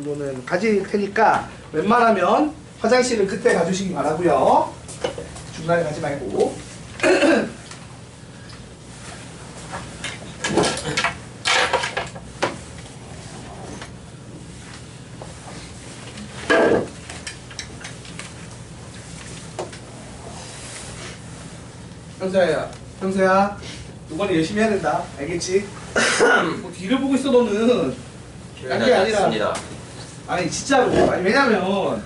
정도는 가질 테니까 웬만하면 화장실을 그때 가주시기 바라고요. 중간에 가지 말고. 평소야, 평소야, 이번에 열심히 해야 된다. 알겠지? 뭐 뒤를 보고 있어 너는. 그게 아니라. 아니 진짜로. 아니 왜냐면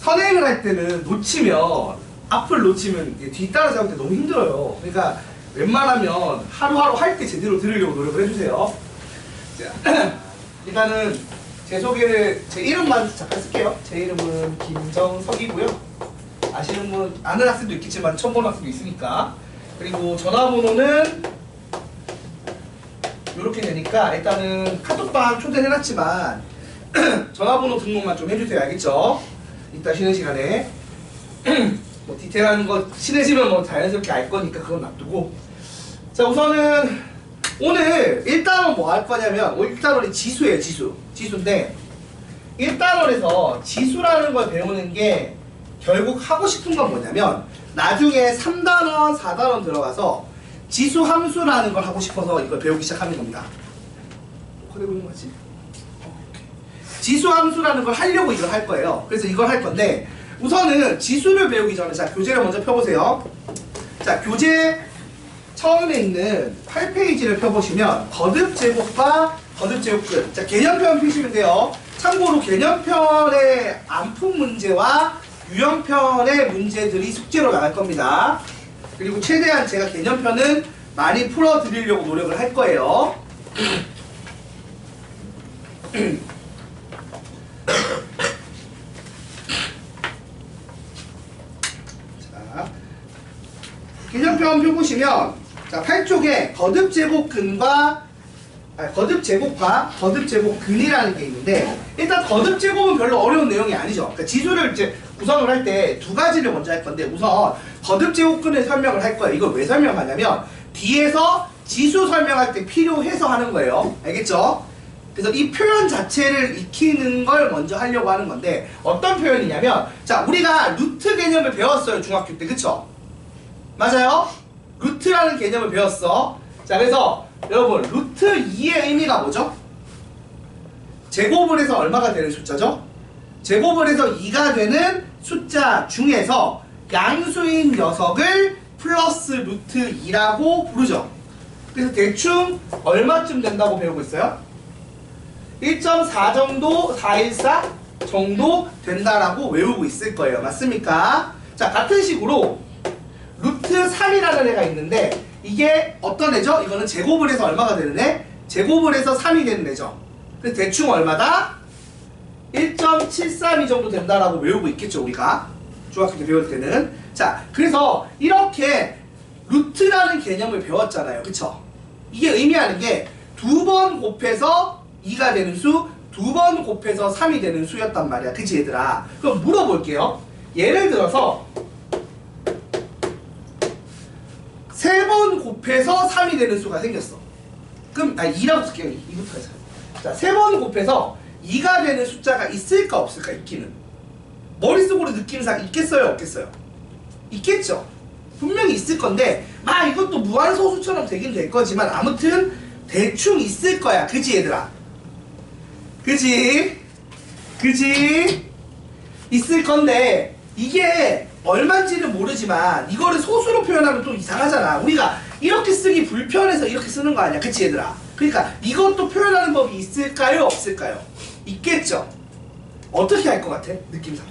선행을 할 때는 놓치면 앞을 놓치면 뒤따라서 할 때 너무 힘들어요. 그러니까 웬만하면 하루하루 할 때 제대로 들으려고 노력을 해주세요. 자, 일단은 제 소개를 제 이름만 잠깐 쓸게요. 제 이름은 김정석이고요. 아시는 분, 아는 학생도 있겠지만 처음 보는 학생도 있으니까. 그리고 전화번호는 이렇게 되니까 일단은 카톡방 초대를 해놨지만 전화번호 등록만 좀 해주세요. 알겠죠? 이따 쉬는 시간에 뭐 디테일한 거 친해지면 뭐 자연스럽게 알 거니까 그건 놔두고. 자, 우선은 오늘 1단원 뭐 할 거냐면 1단원이 지수예요. 지수인데 1단원에서 지수라는 걸 배우는 게 결국 하고 싶은 건 뭐냐면 나중에 3단원, 4단원 들어가서 지수 함수라는 걸 하고 싶어서 이걸 배우기 시작하는 겁니다. 그래 보이는 거지? 지수 함수라는 걸 하려고 이걸 할 거예요. 그래서 이걸 할 건데 우선은 지수를 배우기 전에 자 교재를 먼저 펴보세요. 자 교재 처음에 있는 8페이지를 펴보시면 거듭제곱과 거듭제곱근 자 개념편 펴시면 돼요. 참고로 개념편의 안푼 문제와 유형편의 문제들이 숙제로 나갈 겁니다. 그리고 최대한 제가 개념편은 많이 풀어드리려고 노력을 할 거예요. 자, 개념편 펴보시면 자 8쪽에 거듭제곱근과 거듭제곱과 거듭제곱근이라는 게 있는데 일단 거듭제곱은 별로 어려운 내용이 아니죠. 그러니까 지수를 이제 구성을 할 때 두 가지를 먼저 할 건데 우선 거듭제곱근을 설명을 할 거예요. 이걸 왜 설명하냐면 뒤에서 지수 설명할 때 필요해서 하는 거예요. 알겠죠? 그래서 이 표현 자체를 익히는 걸 먼저 하려고 하는 건데 어떤 표현이냐면 자 우리가 루트 개념을 배웠어요. 중학교 때. 그쵸? 맞아요? 루트라는 개념을 배웠어. 자 그래서 여러분 루트 2의 의미가 뭐죠? 제곱을 해서 얼마가 되는 숫자죠? 제곱을 해서 2가 되는 숫자 중에서 양수인 녀석을 플러스 루트 2라고 부르죠. 그래서 대충 얼마쯤 된다고 배우고 있어요? 1.4 정도, 414 정도 된다라고 외우고 있을 거예요. 맞습니까? 자, 같은 식으로 루트 3이라는 애가 있는데 이게 어떤 애죠? 이거는 제곱을 해서 얼마가 되는 애? 제곱을 해서 3이 되는 애죠. 그래서 대충 얼마다? 1.732 정도 된다라고 외우고 있겠죠, 우리가. 중학교 때 배울 때는. 자, 그래서 이렇게 루트라는 개념을 배웠잖아요. 그쵸? 이게 의미하는 게 두 번 곱해서 2가 되는 수, 두 번 곱해서 3이 되는 수였단 말이야. 그치, 얘들아? 그럼 물어볼게요. 예를 들어서 세 번 곱해서 3이 되는 수가 생겼어. 그럼 2라고 쓸게요. 2부터 해서. 자, 세 번 곱해서 2가 되는 숫자가 있을까 없을까? 있기는. 머릿속으로 느낌상 있겠어요? 없겠어요? 있겠죠? 분명히 있을 건데 막 이것도 무한소수처럼 되긴 될 거지만 아무튼 대충 있을 거야. 그지 얘들아? 그지? 그지? 있을 건데 이게 얼마인지는 모르지만 이거를 소수로 표현하면 또 이상하잖아. 우리가 이렇게 쓰기 불편해서 이렇게 쓰는 거 아니야. 그치 얘들아? 그러니까 이것도 표현하는 법이 있을까요? 없을까요? 있겠죠? 어떻게 할 것 같아? 느낌상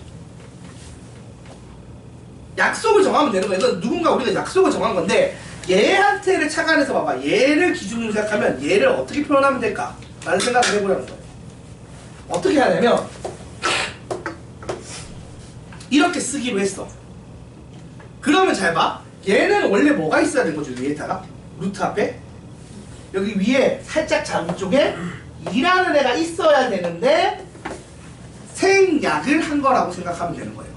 약속을 정하면 되는 거야. 이건 누군가 우리가 약속을 정한 건데 얘한테를 착안해서 봐봐. 얘를 기준으로 생각하면 얘를 어떻게 표현하면 될까? 라는 생각을 해보려는 거예요. 어떻게 하냐면 이렇게 쓰기로 했어. 그러면 잘 봐. 얘는 원래 뭐가 있어야 되는 거죠? 위에다가 루트 앞에 여기 위에 살짝 작은 쪽에 2라는 애가 있어야 되는데 생략을 한 거라고 생각하면 되는 거예요.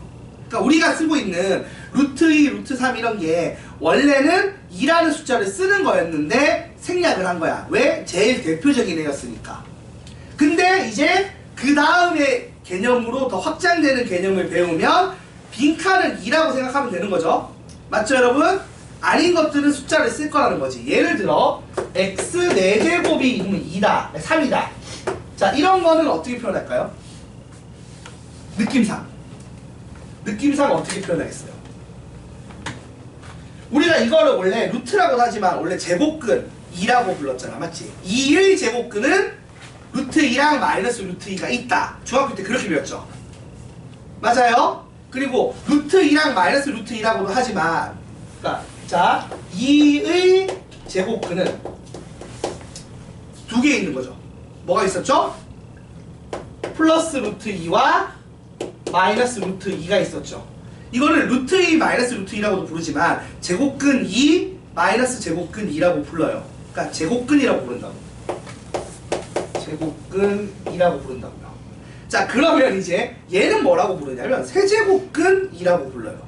그러니까 우리가 쓰고 있는 루트 2, 루트 3 이런 게 원래는 2라는 숫자를 쓰는 거였는데 생략을 한 거야. 왜? 제일 대표적인 애였으니까. 근데 이제 그 다음에 개념으로 더 확장되는 개념을 배우면 빈칸은 2라고 생각하면 되는 거죠. 맞죠 여러분? 아닌 것들은 숫자를 쓸 거라는 거지. 예를 들어 x 4제곱이 2다 3이다. 자 이런 거는 어떻게 표현할까요? 느낌상 어떻게 표현하겠어요? 우리가 이거를 원래 루트라고 하지만 원래 제곱근 2라고 불렀잖아. 맞지? 2의 제곱근은 루트 2랑 마이너스 루트 2가 있다. 중학교 때 그렇게 배웠죠. 맞아요? 그리고 루트 2랑 마이너스 루트 2라고도 하지만 그러니까 자 2의 제곱근은 두 개 있는 거죠. 뭐가 있었죠? 플러스 루트 2와 마이너스 루트 2가 있었죠. 이거를 루트 2 마이너스 루트 2라고도 부르지만 제곱근 2 마이너스 제곱근 2라고 불러요. 그러니까 제곱근이라고 부른다고. 제곱근이라고 부른다고요. 자 그러면 이제 얘는 뭐라고 부르냐면 세제곱근이라고 불러요.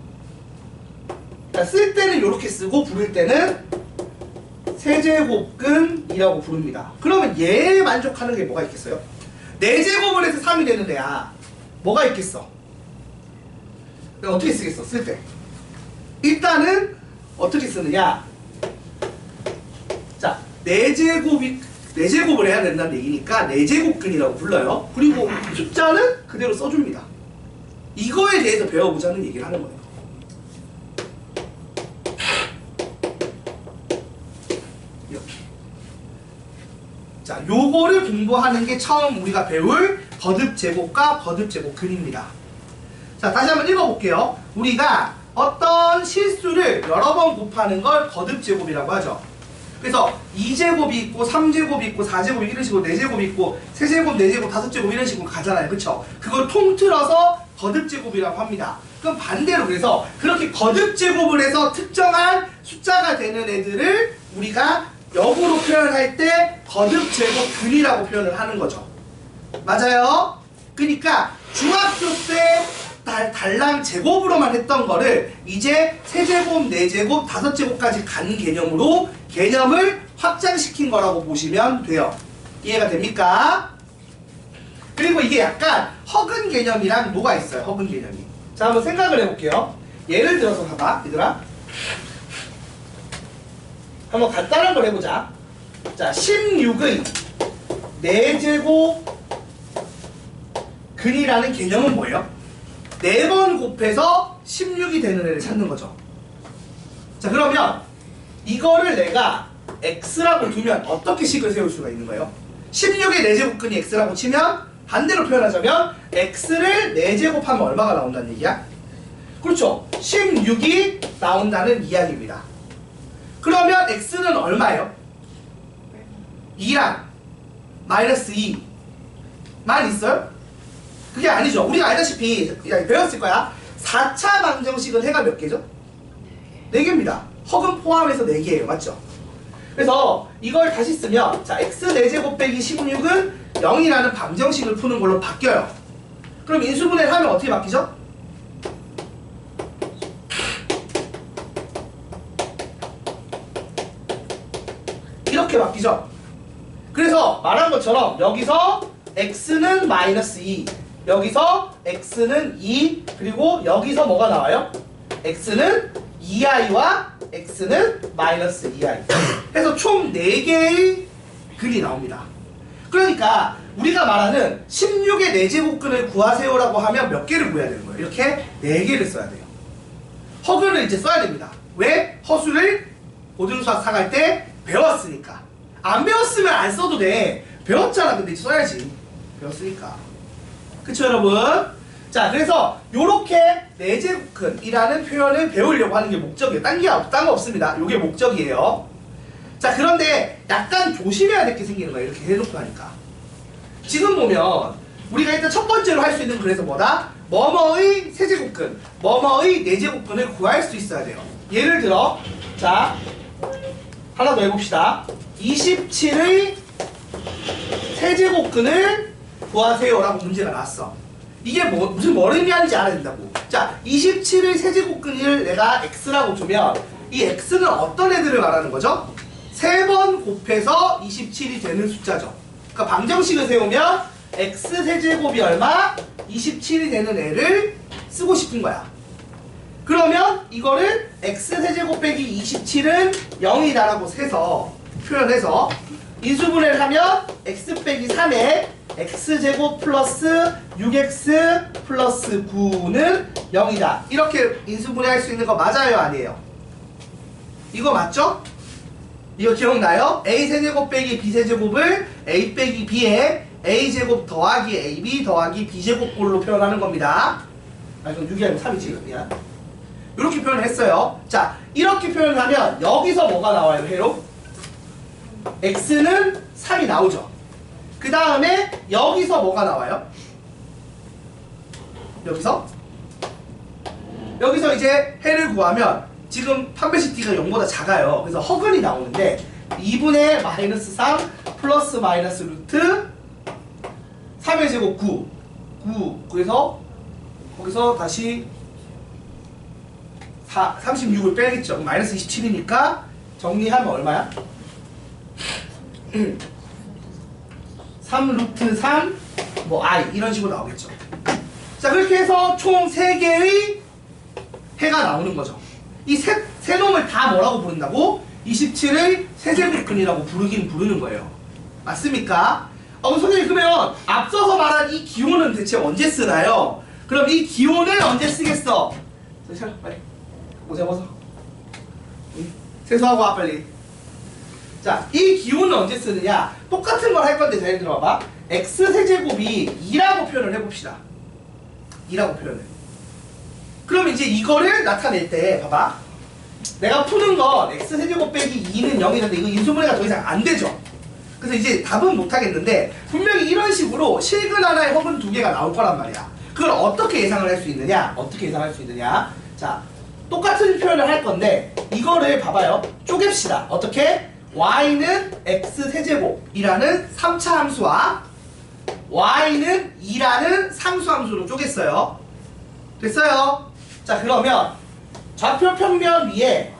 그러니까 쓸 때는 이렇게 쓰고 부를 때는 세제곱근이라고 부릅니다. 그러면 얘에 만족하는 게 뭐가 있겠어요? 4제곱을 해서 3이 되는 애야. 뭐가 있겠어? 어떻게 쓰겠어? 쓸 때 일단은 어떻게 쓰느냐? 자 4제곱을 해야 된다는 얘기니까 4제곱근이라고 불러요. 그리고 숫자는 그대로 써줍니다. 이거에 대해서 배워보자는 얘기를 하는 거예요. 이렇게. 자 요거를 공부하는 게 처음 우리가 배울 거듭제곱과 거듭제곱근입니다. 자 다시 한번 읽어볼게요. 우리가 어떤 실수를 여러 번 곱하는 걸 거듭제곱이라고 하죠. 그래서 2제곱이 있고 3제곱이 있고 4제곱이 이런 식으로 4제곱이 있고 3제곱, 4제곱, 5제곱 이런 식으로 가잖아요. 그쵸? 그걸 통틀어서 거듭제곱이라고 합니다. 그럼 반대로 그래서 그렇게 거듭제곱을 해서 특정한 숫자가 되는 애들을 우리가 역으로 표현할 때 거듭제곱근이라고 표현을 하는 거죠. 맞아요? 그러니까 중학교 때 달랑 제곱으로만 했던 거를 이제 3제곱, 4제곱, 5제곱까지 간 개념으로 개념을 확장시킨 거라고 보시면 돼요. 이해가 됩니까? 그리고 이게 약간 허근 개념이랑 뭐가 있어요? 허근 개념이. 자 한번 생각을 해볼게요. 예를 들어서 봐봐 얘들아. 한번 간단한 걸 해보자. 자 16의 4제곱 근이라는 개념은 뭐예요? 4번 곱해서 16이 되는 애를 찾는 거죠. 자 그러면 이거를 내가 x라고 두면 어떻게 식을 세울 수가 있는 거예요? 16의 4제곱근이 x라고 치면 반대로 표현하자면 x를 4제곱하면 얼마가 나온다는 얘기야? 그렇죠. 16이 나온다는 이야기입니다. 그러면 x는 얼마예요? 2랑 마이너스 2만 있어요? 그게 아니죠. 우리가 알다시피 배웠을 거야. 4차 방정식은 해가 몇 개죠? 4개입니다. 허근 포함해서 4개예요. 맞죠? 그래서 이걸 다시 쓰면 자 x 4제곱 빼기 16은 0이라는 방정식을 푸는 걸로 바뀌어요. 그럼 인수분해를 하면 어떻게 바뀌죠? 이렇게 바뀌죠. 그래서 말한 것처럼 여기서 x는 마이너스 2 여기서 x는 2 그리고 여기서 뭐가 나와요? x는 2i와 x는 마이너스 2i 해서 총 4개의 근이 나옵니다. 그러니까 우리가 말하는 16의 4제곱근을 구하세요라고 하면 몇 개를 구해야 되는 거예요? 이렇게 4개를 써야 돼요. 허근을 이제 써야 됩니다. 왜? 허수를 고등수학 4갈 때 배웠으니까. 안 배웠으면 안 써도 돼. 배웠잖아. 근데 써야지. 배웠으니까. 그쵸 여러분? 자 그래서 요렇게 4제곱근이라는 표현을 배우려고 하는 게 목적이에요. 딴 거 없습니다. 요게 목적이에요. 자 그런데 약간 조심해야 될 게 생기는 거예요. 이렇게 해놓고 하니까. 지금 보면 우리가 일단 첫 번째로 할 수 있는 그래서 뭐다? 뭐뭐의 세제곱근, 뭐뭐의 4제곱근을 구할 수 있어야 돼요. 예를 들어 자 하나 더 해봅시다. 27의 세제곱근을 구하세요 라고 문제가 나왔어. 이게 무슨 뭘 의미하는지 알아야 된다고. 자 27의 세제곱근을 내가 x라고 두면 이 x는 어떤 애들을 말하는 거죠? 3번 곱해서 27이 되는 숫자죠. 그러니까 방정식을 세우면 x세제곱이 얼마? 27이 되는 애를 쓰고 싶은 거야. 그러면 이거를 x세제곱 빼기 27은 0이다라고 세서 표현해서 인수분해를 하면 x 빼기 3에 x제곱 플러스 6x 플러스 9는 0이다. 이렇게 인수분해할 수 있는 거 맞아요? 아니에요? 이거 맞죠? 이거 기억나요? a세제곱 빼기 b세제곱을 a 빼기 b에 a제곱 더하기 ab 더하기 b제곱꼴로 표현하는 겁니다. 아, 이건 6이 아니고 3이지. 미안. 이렇게 표현을 했어요. 자, 이렇게 표현하면 여기서 뭐가 나와요? 회로? x는 3이 나오죠. 그 다음에 여기서 뭐가 나와요? 여기서 이제 해를 구하면 지금 판별식 d가 0보다 작아요. 그래서 허근이 나오는데 2분의 마이너스 3 플러스 마이너스 루트 3의 제곱 9 그래서 거기서 다시 36을 빼야겠죠. 마이너스 27이니까 정리하면 얼마야? 3 루트 3 뭐 i 이런 식으로 나오겠죠. 자, 그렇게 해서 총 3개의 해가 나오는 거죠. 이 세 놈을 다 뭐라고 부른다고? 27의 세제곱근이라고 부르는 거예요. 맞습니까? 선생님, 그러면 앞서서 말한 이 기호는 대체 언제 쓰나요? 그럼 이 기호는 언제 쓰겠어? 빨리 모자 벗어. 세수하고 와 빨리. 자, 이 기호는 언제 쓰느냐? 똑같은 걸 할 건데 잘 들어봐봐. x세제곱이 2라고 표현을 해봅시다. 2라고 표현을. 그럼 이제 이거를 나타낼 때 봐봐. 내가 푸는 건 x세제곱 빼기 2는 0이는데 이거 인수분해가 더 이상 안 되죠. 그래서 이제 답은 못 하겠는데 분명히 이런 식으로 실근 하나에 허근 두 개가 나올 거란 말이야. 그걸 어떻게 예상을 할 수 있느냐? 자, 똑같은 표현을 할 건데 이거를 봐봐요. 쪼갭시다. 어떻게? y는 x세제곱이라는 3차 함수와 y는 2라는 상수 함수로 쪼갰어요. 됐어요? 자, 그러면 좌표 평면 위에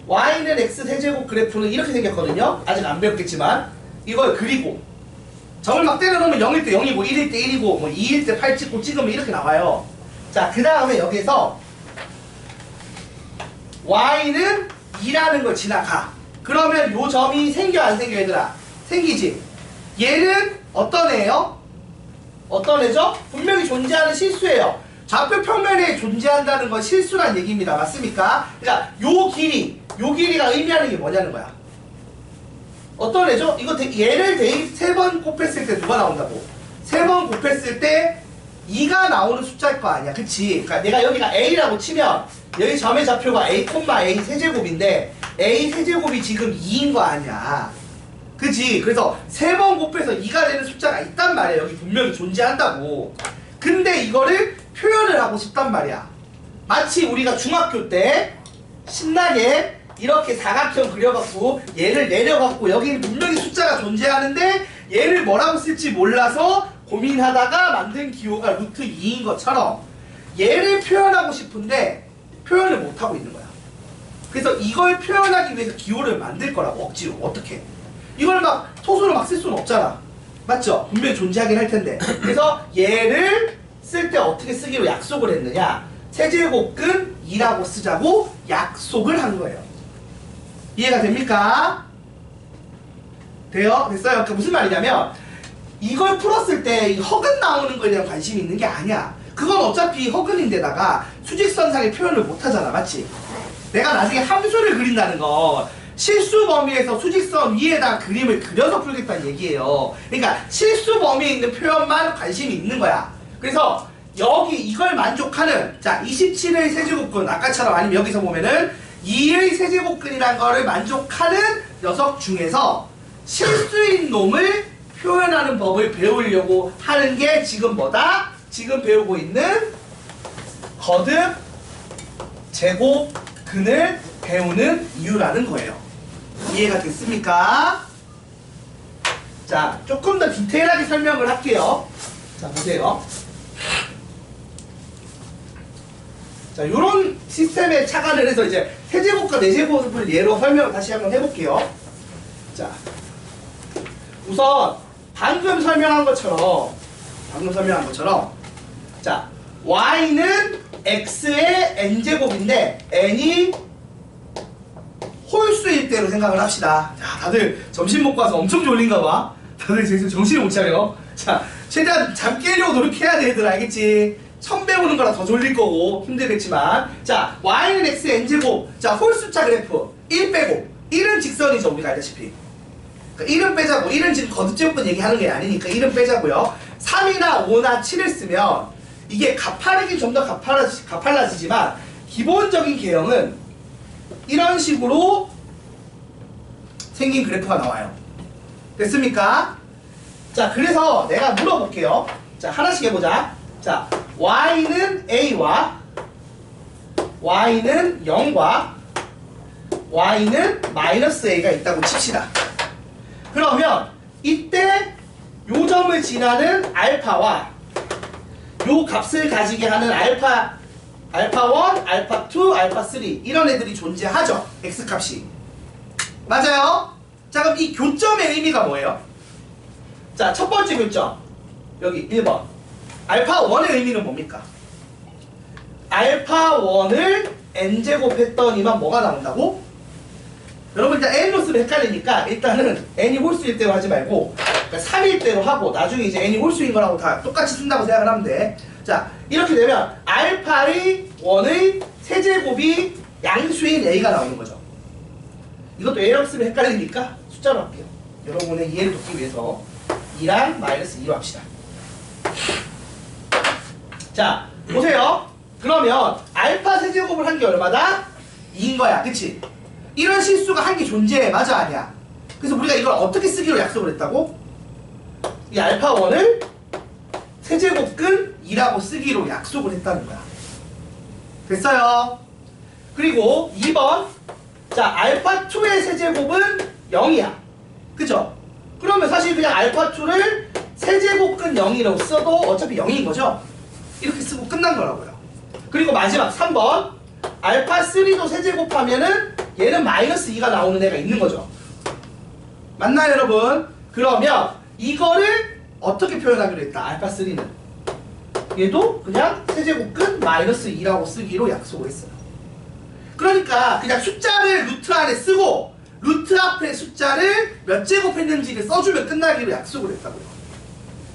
y는 x세제곱 그래프는 이렇게 생겼거든요. 아직 안 배웠겠지만 이걸 그리고 점을 막 때려놓으면 0일 때 0이고 1일 때 1이고 뭐 2일 때 8 찍고 찍으면 이렇게 나와요. 자, 그 다음에 여기서 y는 2라는 걸 지나가. 그러면 요 점이 생겨 안 생겨 얘들아? 생기지. 얘는 어떤 애예요? 어떤 애죠? 분명히 존재하는 실수예요. 좌표 평면에 존재한다는 건 실수란 얘기입니다. 맞습니까? 그러니까 요 길이가 의미하는 게 뭐냐는 거야. 어떤 애죠? 이거 얘를 대입 3번 곱했을 때 누가 나온다고? 3번 곱했을 때 2가 나오는 숫자일 거 아니야. 그치? 그러니까 내가 여기가 a라고 치면 여기 점의 좌표가 a, a 세제곱인데 a 세제곱이 지금 2인 거 아니야. 그치? 그래서 3번 곱해서 2가 되는 숫자가 있단 말이야. 여기 분명히 존재한다고. 근데 이거를 표현을 하고 싶단 말이야. 마치 우리가 중학교 때 신나게 이렇게 사각형 그려갖고 얘를 내려갖고 여기는 분명히 숫자가 존재하는데 얘를 뭐라고 쓸지 몰라서 고민하다가 만든 기호가 루트 2인 것처럼 얘를 표현하고 싶은데 표현을 못하고 있는 거야. 그래서 이걸 표현하기 위해서 기호를 만들 거라고. 억지로. 어떻게? 이걸 막 소수로 막 쓸 수는 없잖아. 맞죠? 분명히 존재하긴 할 텐데. 그래서 얘를 쓸 때 어떻게 쓰기로 약속을 했느냐? 세제곱근 2라고 쓰자고 약속을 한 거예요. 이해가 됩니까? 돼요? 됐어요? 그러니까 무슨 말이냐면 이걸 풀었을 때 이 허근 나오는 거에 대한 관심이 있는 게 아니야. 그건 어차피 허근인데다가 수직선상의 표현을 못하잖아. 맞지? 내가 나중에 함수를 그린다는 거 실수 범위에서 수직선 위에다 그림을 그려서 풀겠다는 얘기예요. 그러니까 실수 범위에 있는 표현만 관심이 있는 거야. 그래서 여기 이걸 만족하는, 자, 27의 세제곱근 아까처럼, 아니면 여기서 보면은 2의 세제곱근이라는 거를 만족하는 녀석 중에서 실수인 놈을 표현하는 법을 배우려고 하는 게 지금 뭐다? 지금 배우고 있는 거듭 제곱근을 배우는 이유라는 거예요. 이해가 됐습니까? 자, 조금 더 디테일하게 설명을 할게요. 자, 보세요. 자, 요런 시스템에 착안을 해서 이제 세제곱과 네제곱을 예로 설명을 다시 한번 해볼게요. 자, 우선 방금 설명한 것처럼 자 y는 x의 n제곱인데 n이 홀수일 때로 생각을 합시다. 자, 다들 점심 먹고 와서 엄청 졸린가 봐. 다들 지금 정신을 못 차려. 자, 최대한 잠 깨려고 노력해야 돼, 얘들. 알겠지? 처음 배우는 거라 더 졸릴 거고 힘들겠지만, 자 y는 x의 n제곱. 자, 홀수차 그래프 1 빼고 1은 직선이죠, 우리가 알다시피. 그러니까 1은 빼자고. 1은 지금 거듭제곱근 얘기하는 게 아니니까 1은 빼자고요. 3이나 5나 7을 쓰면 이게 가파르긴 좀 더 가팔라지지만 기본적인 개형은 이런 식으로 생긴 그래프가 나와요. 됐습니까? 자, 그래서 내가 물어볼게요. 자, 하나씩 해보자. 자, y는 a와 y는 0과 y는 마이너스 a가 있다고 칩시다. 그러면 이때 요 점을 지나는 알파와 요 값을 가지게 하는 알파 1, 알파 2, 알파 3 이런 애들이 존재하죠. x값이. 맞아요? 자, 그럼 이 교점의 의미가 뭐예요? 자, 첫 번째 교점 여기 1번 알파 1의 의미는 뭡니까? 알파 1을 n제곱 했더니만 뭐가 나온다고? 여러분 일단 n로 쓰면 헷갈리니까 일단은 n이 홀수일 때로 하지 말고 그러니까 3일 때로 하고 나중에 이제 n이 홀수인 거라고 다 똑같이 쓴다고 생각을 하면 돼. 자, 이렇게 되면 알파의 1의 세제곱이 양수인 a가 나오는 거죠. 이것도 a라고 쓰면 헷갈리니까 숫자로 할게요. 여러분의 이해를 돕기 위해서 2랑 마이너스 2로 합시다. 자, 보세요. 그러면 알파 세제곱을 한 게 얼마다? 2인 거야. 그치? 이런 실수가 한 개 존재해. 맞아, 아니야? 그래서 우리가 이걸 어떻게 쓰기로 약속을 했다고? 이 알파 1을 세제곱근 2라고 쓰기로 약속을 했다는 거야. 됐어요? 그리고 2번 자, 알파 2의 세제곱은 0이야. 그죠? 그러면 사실 그냥 알파 2를 세제곱근 0이라고 써도 어차피 0인 거죠? 이렇게 쓰고 끝난 거라고요. 그리고 마지막 3번 알파 3도 세제곱하면은 얘는 마이너스 2가 나오는 애가 있는 거죠. 맞나요, 여러분? 그러면 이거를 어떻게 표현하기로 했다? 알파 3는 얘도 그냥 세제곱근 마이너스 2라고 쓰기로 약속을 했어요. 그러니까 그냥 숫자를 루트 안에 쓰고 루트 앞에 숫자를 몇 제곱 했는지를 써주면 끝나기로 약속을 했다고요.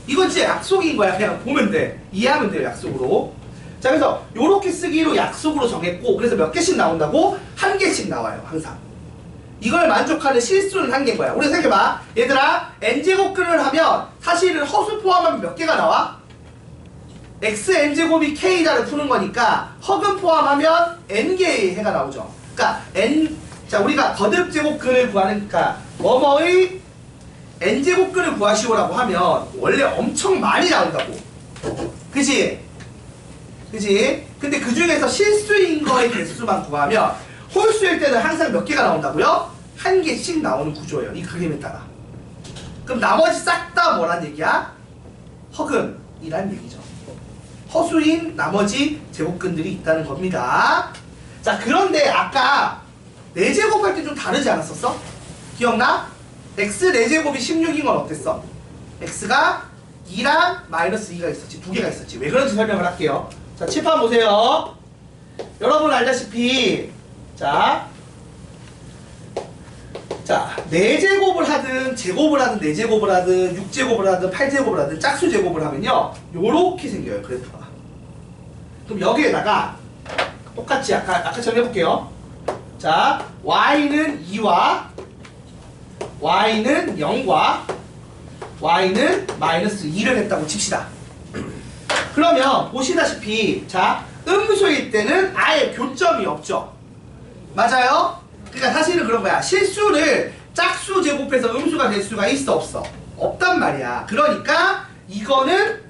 이건 진짜 약속인 거야. 그냥 보면 돼. 이해하면 돼요, 약속으로. 자, 그래서 요렇게 쓰기로 약속으로 정했고 그래서 몇 개씩 나온다고? 한 개씩 나와요, 항상. 이걸 만족하는 실수는 한 개인 거야. 우리 생각해봐. 얘들아, n제곱근을 하면 사실은 허수 포함하면 몇 개가 나와? x n제곱이 k자를 푸는 거니까 허근 포함하면 n개의 해가 나오죠. 그러니까 자, 우리가 거듭제곱근을 구하니까 뭐뭐의 n제곱근을 구하시오라고 하면 원래 엄청 많이 나온다고. 그치? 그치? 근데 그 중에서 실수인 거의 개수만 구하면 홀수일 때는 항상 몇 개가 나온다고요? 한 개씩 나오는 구조예요. 이 그림에 따라. 그럼 나머지 싹 다 뭐란 얘기야? 허근이란 얘기죠. 허수인 나머지 제곱근들이 있다는 겁니다. 자, 그런데 아까 4제곱 할 때 좀 다르지 않았었어? 기억나? x 4제곱이 16인 건 어땠어? x가 2랑 마이너스 2가 있었지. 2개가 있었지. 왜 그런지 설명을 할게요. 자, 칠판 보세요. 여러분 알다시피 자, 4제곱을 하든 제곱을 하든 4제곱을 하든 6제곱을 하든 8제곱을 하든 짝수 제곱을 하면요 요렇게 생겨요, 그래프가. 그럼 여기에다가 똑같이 아까처럼 해볼게요. 자, y는 2와 y는 0과 y는 마이너스 2를 했다고 칩시다. 그러면 보시다시피 자, 음수일 때는 아예 교점이 없죠. 맞아요? 그러니까 사실은 그런 거야. 실수를 짝수 제곱해서 음수가 될 수가 있어, 없어? 없단 말이야. 그러니까 이거는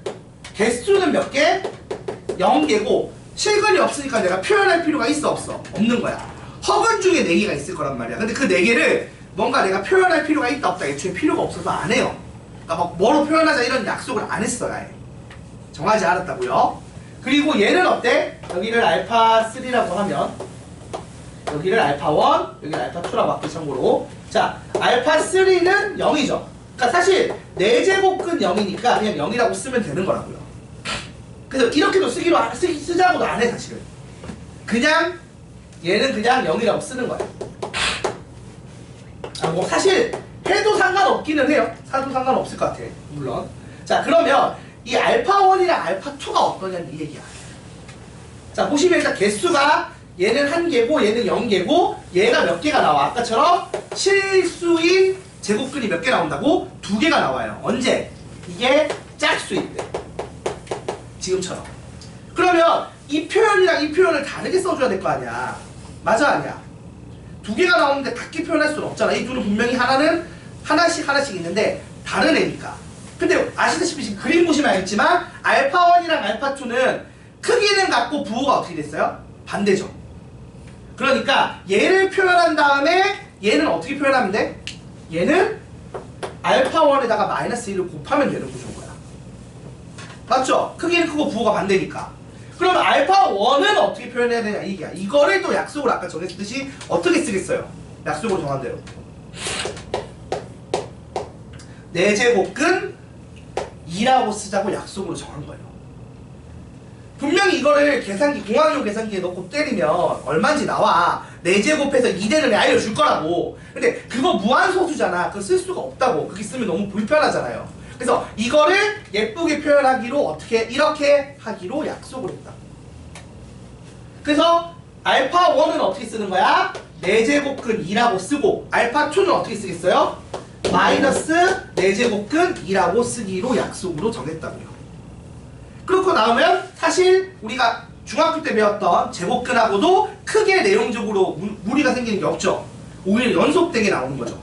개수는 몇 개? 0개고 실근이 없으니까 내가 표현할 필요가 있어, 없어? 없는 거야. 허근 중에 4개가 있을 거란 말이야. 근데 그 4개를 뭔가 내가 표현할 필요가 있다, 없다 애초에 필요가 없어서 안 해요. 그러니까 막 뭐로 표현하자 이런 약속을 안 했어요, 아예. 정하지 않았다고요. 그리고 얘는 어때? 여기를 알파 3라고 하면 여기를 알파 1, 여기를 알파 2라고 할게, 참고로. 자, 알파 3는 0이죠. 그러니까 사실 4제곱근 0이니까 그냥 0이라고 쓰면 되는 거라고요. 그래서 이렇게도 쓰자고도 안 해 사실은. 그냥 얘는 그냥 0이라고 쓰는 거야. 아, 뭐 사실 해도 상관없기는 해요. 사도 상관없을 것 같아. 물론. 자, 그러면 이 알파1이랑 알파2가 어떠냐는 이 얘기야. 자, 보시면 일단 개수가 얘는 1개고 얘는 0개고 얘가 몇 개가 나와? 아까처럼 실수인 제곱근이 몇 개 나온다고? 2개가 나와요. 언제? 이게 짝수일 때. 지금처럼. 그러면 이 표현이랑 이 표현을 다르게 써줘야 될 거 아니야. 맞아 아니야? 2개가 나오는데 같게 표현할 수는 없잖아. 이 둘은 분명히 하나는 하나씩 있는데 다른 애니까. 근데 아시다시피 지금 그림 보시면 알겠지만 알파1이랑 알파2는 크기는 같고 부호가 어떻게 됐어요? 반대죠. 그러니까 얘를 표현한 다음에 얘는 어떻게 표현하면 돼? 얘는 알파1에다가 마이너스 1을 곱하면 되는 구조인 거야. 맞죠? 크기는 크고 부호가 반대니까. 그러면 알파1은 어떻게 표현해야 되냐 이게 이거를 또 약속을 아까 정했듯이 어떻게 쓰겠어요? 약속으로 정한 대로 4제곱근 2라고 쓰자고 약속으로 정한 거예요. 분명히 이거를 계산기 공학용 계산기에 넣고 때리면 얼마인지 나와. 4제곱해서 2되는 애 알려줄 거라고. 근데 그거 무한소수잖아. 그거 쓸 수가 없다고. 그게 쓰면 너무 불편하잖아요. 그래서 이거를 예쁘게 표현하기로 어떻게 이렇게 하기로 약속을 했다. 그래서 알파1은 어떻게 쓰는 거야? 4제곱근 2라고 쓰고 알파2는 어떻게 쓰겠어요? 마이너스 4제곱근 2라고 쓰기로 약속으로 정했다고요. 그렇고 나오면 사실 우리가 중학교 때 배웠던 제곱근하고도 크게 내용적으로 무리가 생기는 게 없죠. 오히려 연속되게 나오는 거죠.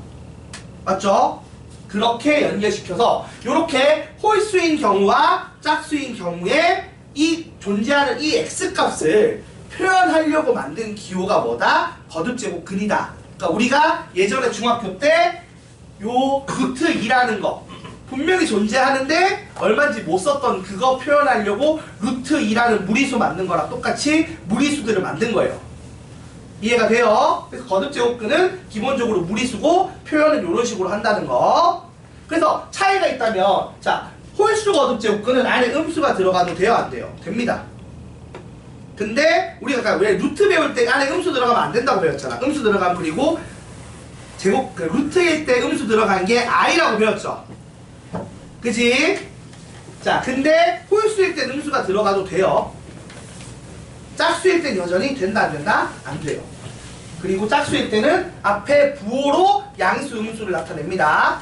맞죠? 그렇게 연결시켜서 이렇게 홀수인 경우와 짝수인 경우에 이 존재하는 이 x값을 표현하려고 만든 기호가 뭐다? 거듭제곱근이다. 그러니까 우리가 예전에 중학교 때 요 루트 2라는 거 분명히 존재하는데 얼마인지 못 썼던 그거 표현하려고 루트 2라는 무리수 만든 거랑 똑같이 무리수들을 만든 거예요. 이해가 돼요? 그래서 거듭제곱근은 기본적으로 무리수고 표현은 이런 식으로 한다는 거. 그래서 차이가 있다면 자 홀수 거듭제곱근은 안에 음수가 들어가도 돼요? 안 돼요? 됩니다. 근데 우리가 왜 루트 배울 때 안에 음수 들어가면 안 된다고 배웠잖아. 음수 들어가면 그리고 제곱 루트일 때 음수 들어간 게 i라고 배웠죠. 그지? 자 근데 홀수일 때 음수가 들어가도 돼요. 짝수일 땐 여전히 된다 안 된다? 안 돼요. 그리고 짝수일 때는 앞에 부호로 양수 음수를 나타냅니다.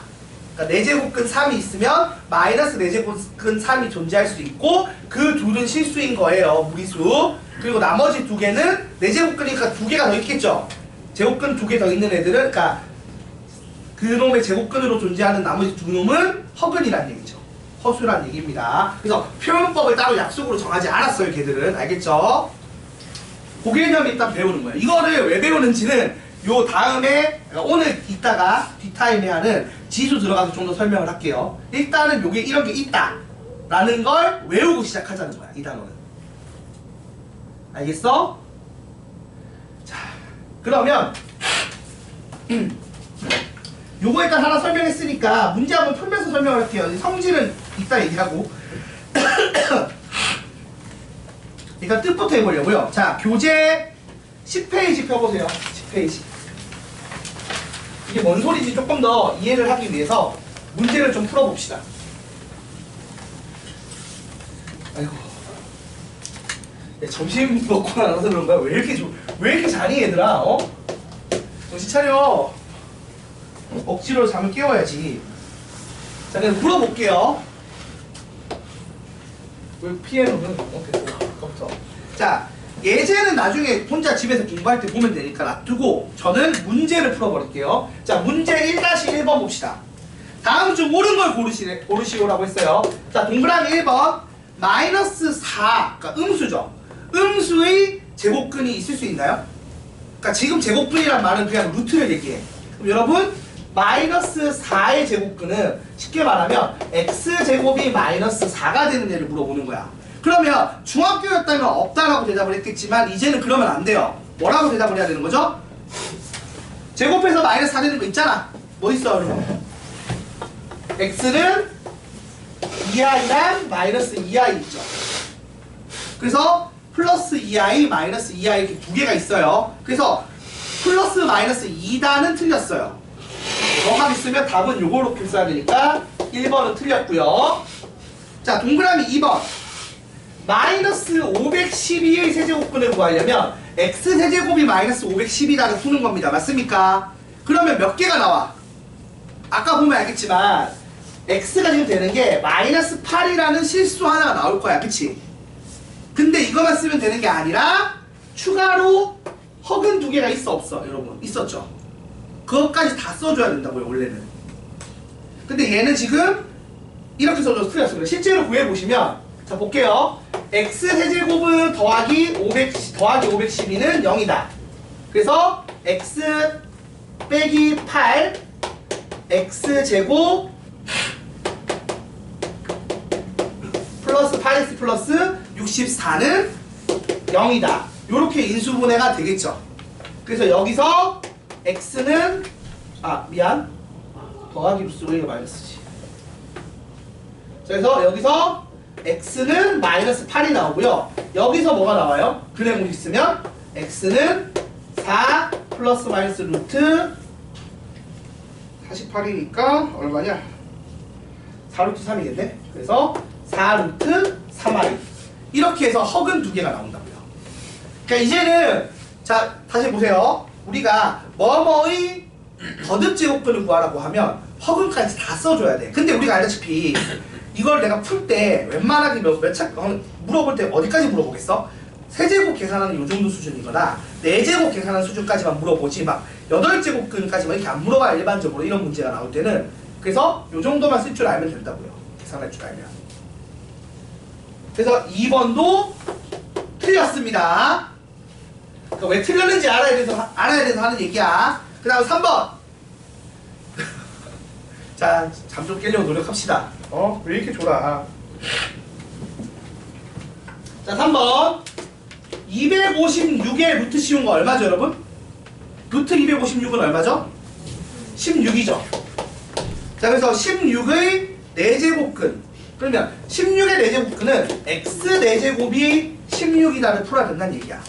그러니까 4제곱근 3이 있으면 마이너스 4제곱근 3이 존재할 수 있고 그 둘은 실수인 거예요. 무리수. 그리고 나머지 2개는 4제곱근이니까 2개가 더 있겠죠. 제곱근 2개 더 있는 애들은 그러니까 그놈의 제곱근으로 존재하는 나머지 2놈은 허근이란 얘기죠. 허수란 얘기입니다. 그래서 표현법을 따로 약속으로 정하지 않았어요. 걔들은. 알겠죠? 그 개념 일단 배우는 거예요. 이거를 왜 배우는지는 요 다음에 오늘 이따가 뒷타임에 하는 지수 들어가서 좀 더 설명을 할게요. 일단은 요게 이런 게 있다 라는 걸 외우고 시작하자는 거야. 이 단어는. 알겠어? 자 그러면 요거 일단 하나 설명했으니까 문제 한번 풀면서 설명을 할게요. 성질은 이따 얘기하고 일단 뜻부터 해보려고요. 자 교재 10페이지 펴보세요. 10페이지. 이게 뭔 소리인지 조금 더 이해를 하기 위해서 문제를 좀 풀어봅시다. 아이고 점심 먹고 나서 그런 거야? 왜 이렇게 잘해 얘들아? 어? 정신 차려. 억지로 잠을 깨워야지. 자 그럼 물어볼게요. 왜 피해로는 됐어. 자 예제는 나중에 혼자 집에서 공부할 때 보면 되니까 놔두고 저는 문제를 풀어버릴게요. 자 문제 1-1번 봅시다. 다음 중 옳은 걸 고르시오라고 했어요. 자 동그라미 1번 마이너스 4 그러니까 음수죠. 음수의 제곱근이 있을 수 있나요? 그러니까 지금 제곱근이란 말은 그냥 루트를 얘기해. 그럼 여러분 마이너스 4의 제곱근은 쉽게 말하면 x제곱이 마이너스 4가 되는 애를 물어보는 거야. 그러면 중학교였다면 없다라고 대답을 했겠지만 이제는 그러면 안 돼요. 뭐라고 대답을 해야 되는 거죠? 제곱해서 마이너스 4 되는 거 있잖아. 뭐 있어 여러분? x는 2i랑 마이너스 2i 있죠. 그래서 플러스 2i, 마이너스 2i 이렇게 두 개가 있어요. 그래서 플러스 마이너스 2단은 틀렸어요. 뭐가 있으면 답은 요거로 써야 되니까 1번은 틀렸고요. 자, 동그라미 2번. 마이너스 512의 세제곱근을 구하려면 x 세제곱이 마이너스 512라고 푸는 겁니다. 맞습니까? 그러면 몇 개가 나와? 아까 보면 알겠지만 x가 지금 되는 게 마이너스 8이라는 실수 하나가 나올 거야. 그치? 근데 이거만 쓰면 되는 게 아니라 추가로 허근 두 개가 있어 없어? 여러분 있었죠? 그것까지 다 써줘야 된다고요 원래는. 근데 얘는 지금 이렇게 써줘서 틀렸어. 그래. 실제로 구해보시면 자 볼게요. x 세제곱은 더하기 512는 0이다. 그래서 x 빼기 8 x제곱 플러스 8x 플러스 64는 0이다. 요렇게 인수분해가 되겠죠. 그래서 여기서 x는 더하기로 쓰고 이거 마이너스지. 그래서 여기서 x는 마이너스 8이 나오고요. 여기서 뭐가 나와요? 근해물 있으면 x는 4 플러스 마이너스 루트 48이니까 얼마냐? 4루트 3이겠네? 그래서 4루트 3i 이렇게 해서 허근 두 개가 나온다고요. 그러니까 이제는 자 다시 보세요. 우리가 뭐뭐의 거듭제곱근을 구하라고 하면 허근까지 다 써줘야 돼. 근데 우리가 알다시피 이걸 내가 풀 때 웬만하게 물어볼 때 어디까지 물어보겠어? 세제곱 계산하는 요 정도 수준이거나 4제곱 계산하는 수준까지만 물어보지 막 8제곱근까지만 이렇게 안 물어봐. 일반적으로 이런 문제가 나올 때는. 그래서 요 정도만 쓸 줄 알면 된다고요. 계산할 줄 알면. 그래서 2번도 틀렸습니다. 그러니까 왜 틀렸는지 알아야 돼서 하는 얘기야. 그 다음 3번. 자, 잠 좀 깨려고 노력합시다. 왜 이렇게 졸아? 자, 3번. 256의 루트 씌운 거 얼마죠, 여러분? 루트 256은 얼마죠? 16이죠. 자, 그래서 16의 4제곱근. 그러면 16의 4제곱근은 x 4제곱이 16이다를 풀어야 된다는 얘기야.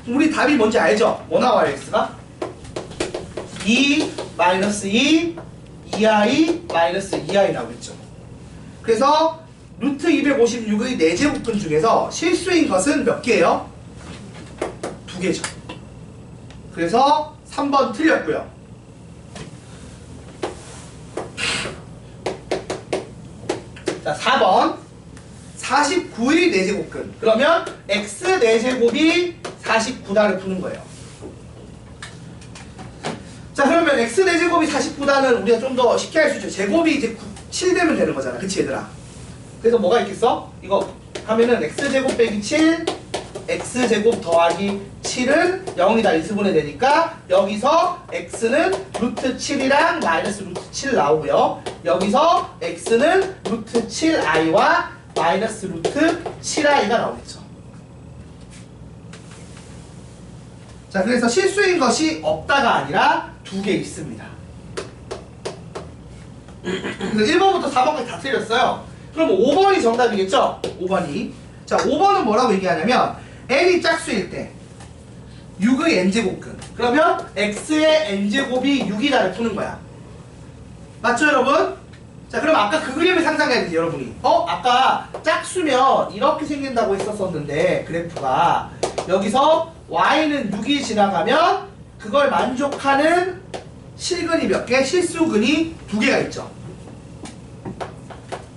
우리 답이 뭔지 알죠? 뭐 나와요, x가? 2 마이너스 2 2i 마이너스 2i 나오겠죠. 그래서 루트 256의 4제곱근 중에서 실수인 것은 몇 개예요? 2개죠. 그래서 3번 틀렸고요. 자, 4번 49의 4제곱근. 그러면 x 4제곱이 49다를 푸는 거예요. 자, 그러면 x 4제곱이 49다는 우리가 좀 더 쉽게 할 수 있죠. 제곱이 이제 7 되면 되는 거잖아. 그치 얘들아? 그래서 뭐가 있겠어? 이거 하면은 x제곱 빼기 7 x제곱 더하기 7은 0이다. 인수분해 되니까 여기서 x는 루트 7이랑 마이너스 루트 7 나오고요. 여기서 x는 루트 7i와 마이너스 루트 7i가 나오겠죠. 자, 그래서 실수인 것이 없다가 아니라 2개 있습니다. 그래서 1번부터 4번까지 다 틀렸어요. 그럼 5번이 정답이겠죠? 5번이. 자, 5번은 뭐라고 얘기하냐면 n이 짝수일 때 6의 n제곱근. 그러면 x의 n제곱이 6이다를 푸는 거야. 맞죠, 여러분? 자, 그럼 아까 그 그림을 상상해야 되지, 여러분이. 아까 짝수면 이렇게 생긴다고 했었었는데 그래프가 여기서 y는 6이 지나가면 그걸 만족하는 실근이 몇 개? 실수근이 2개가 있죠.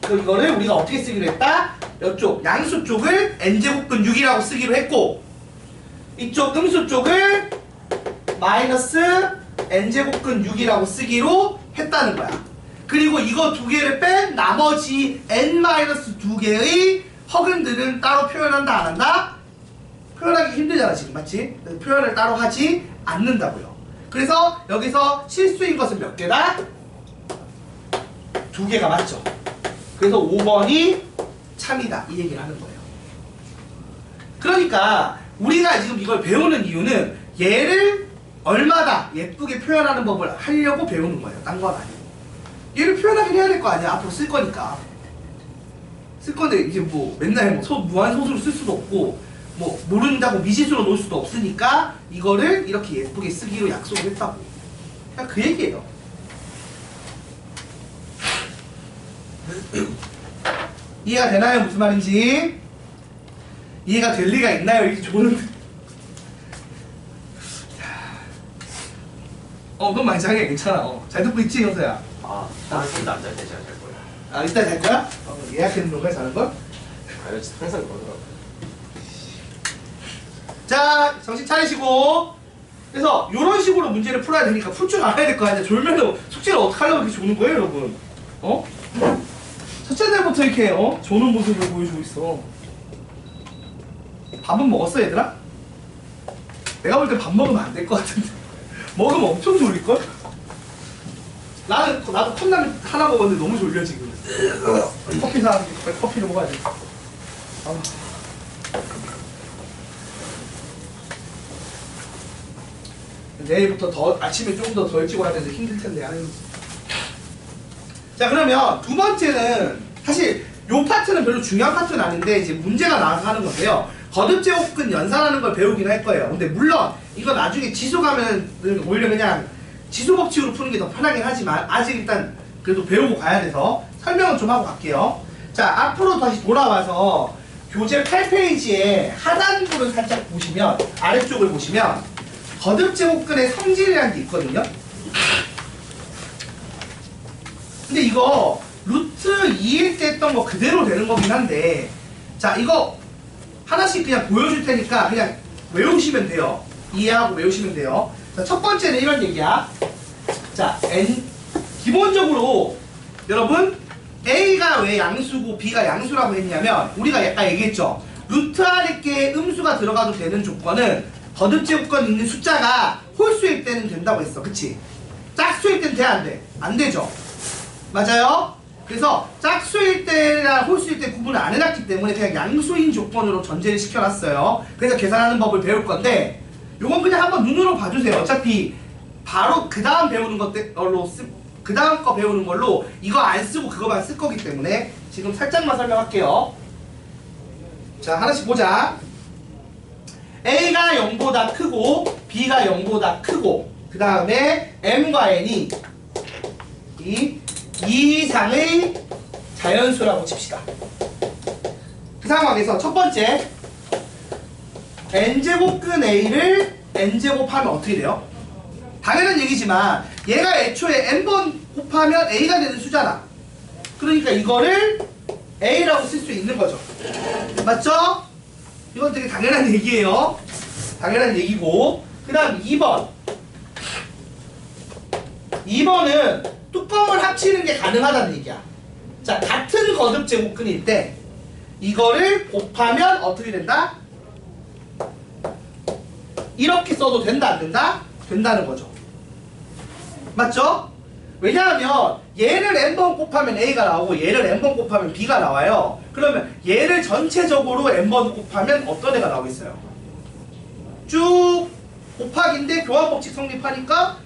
이거를 우리가 어떻게 쓰기로 했다? 이쪽 양수 쪽을 n제곱근 6이라고 쓰기로 했고 이쪽 음수 쪽을 마이너스 n제곱근 6이라고 쓰기로 했다는 거야. 그리고 이거 2개를 뺀 나머지 n-2개의 허근들은 따로 표현한다 안 한다? 표현하기 힘들잖아 지금. 맞지? 표현을 따로 하지 않는다고요. 그래서 여기서 실수인 것은 몇 개다? 2개가 맞죠. 그래서 5번이 참이다 이 얘기를 하는 거예요. 그러니까 우리가 지금 이걸 배우는 이유는 얘를 얼마다 예쁘게 표현하는 법을 하려고 배우는 거예요. 딴 건 아니고. 얘를 표현하긴 해야 될 거 아니야. 앞으로 쓸 거니까. 쓸 건데 이제 뭐 맨날 뭐 무한 소수로 쓸 수도 없고 뭐 모른다고 미지수로 놓을 수도 없으니까 이거를 이렇게 예쁘게 쓰기로 약속을 했다고. 그냥 그 얘기예요. 이해가 되나요? 무슨 말인지? 이해가 될 리가 있나요? 이렇게 조는 그건 많이 장해. 괜찮아. 잘 듣고 있지, 형사야? 나는 진짜 안잘 때 제가 잘 거예요. 이따 잘 거야? 예약했는 건가? 자는 걸? 항상 그러더라고. 자, 정신 차리시고. 그래서 이런 식으로 문제를 풀어야 되니까 풀 줄 알아야 될 거 아니야. 졸면은 숙제를 어떻게 하려고 이렇게 조는 거예요, 여러분? 첫째 날부터 이렇게 조는 모습을 보여주고 있어. 밥은 먹었어, 얘들아? 내가 볼 때 밥 먹으면 안 될 것 같은데. 먹으면 엄청 졸릴걸? 나도 컵라면 하나 먹었는데 너무 졸려 지금. 커피 사는데 커피를 먹어야 돼. 내일부터 더 아침에 조금 더 덜 찍어야 돼서 힘들 텐데. 자, 그러면 두 번째는 사실 요 파트는 별로 중요한 파트는 아닌데 이제 문제가 나와서 하는 건데요. 거듭 제곱근 연산하는 걸 배우긴 할 거예요. 근데 물론 이거 나중에 지수 가면 오히려 그냥 지수 법칙으로 푸는 게 더 편하긴 하지만 아직 일단 그래도 배우고 가야 돼서 설명은 좀 하고 갈게요. 자, 앞으로 다시 돌아와서 교재 8페이지에 하단부를 살짝 보시면 아래쪽을 보시면 거듭 제곱근의 성질이라는 게 있거든요. 근데 이거 루트 2일 때 했던 거 그대로 되는 거긴 한데 자, 이거 하나씩 그냥 보여줄 테니까 그냥 외우시면 돼요. 이해하고 외우시면 돼요. 자, 첫 번째는 이런 얘기야. 자, 기본적으로 여러분 A가 왜 양수고 B가 양수라고 했냐면 우리가 아까 얘기했죠. 루트 안에 게 음수가 들어가도 되는 조건은 거듭 제곱근 있는 숫자가 홀수일 때는 된다고 했어. 그치? 짝수일 때는 돼? 안 돼? 안 되죠? 맞아요? 그래서 짝수일 때랑 홀수일 때 구분을 안 해놨기 때문에 그냥 양수인 조건으로 전제를 시켜놨어요. 그래서 계산하는 법을 배울 건데 요건 그냥 한번 눈으로 봐주세요. 어차피 바로 그 다음 배우는 걸로 그 다음 거 배우는 걸로 이거 안 쓰고 그거만 쓸 거기 때문에 지금 살짝만 설명할게요. 자, 하나씩 보자. A가 0보다 크고 B가 0보다 크고 그 다음에 M과 N이 이 이상의 자연수라고 칩시다. 그 상황에서 첫 번째 n제곱근 A를 n제곱하면 어떻게 돼요? 당연한 얘기지만 얘가 애초에 n번 곱하면 A가 되는 수잖아. 그러니까 이거를 A라고 쓸 수 있는 거죠. 맞죠? 이건 되게 당연한 얘기예요. 당연한 얘기고 그 다음 2번 2번은 뚜껑을 합치는 게 가능하다는 얘기야. 자, 같은 거듭 제곱근일 때 이거를 곱하면 어떻게 된다? 이렇게 써도 된다 안 된다? 된다는 거죠. 맞죠? 왜냐하면 얘를 n번 곱하면 A가 나오고 얘를 n번 곱하면 B가 나와요. 그러면 얘를 전체적으로 n번 곱하면 어떤 애가 나오겠어요? 쭉 곱하기인데 교환법칙 성립하니까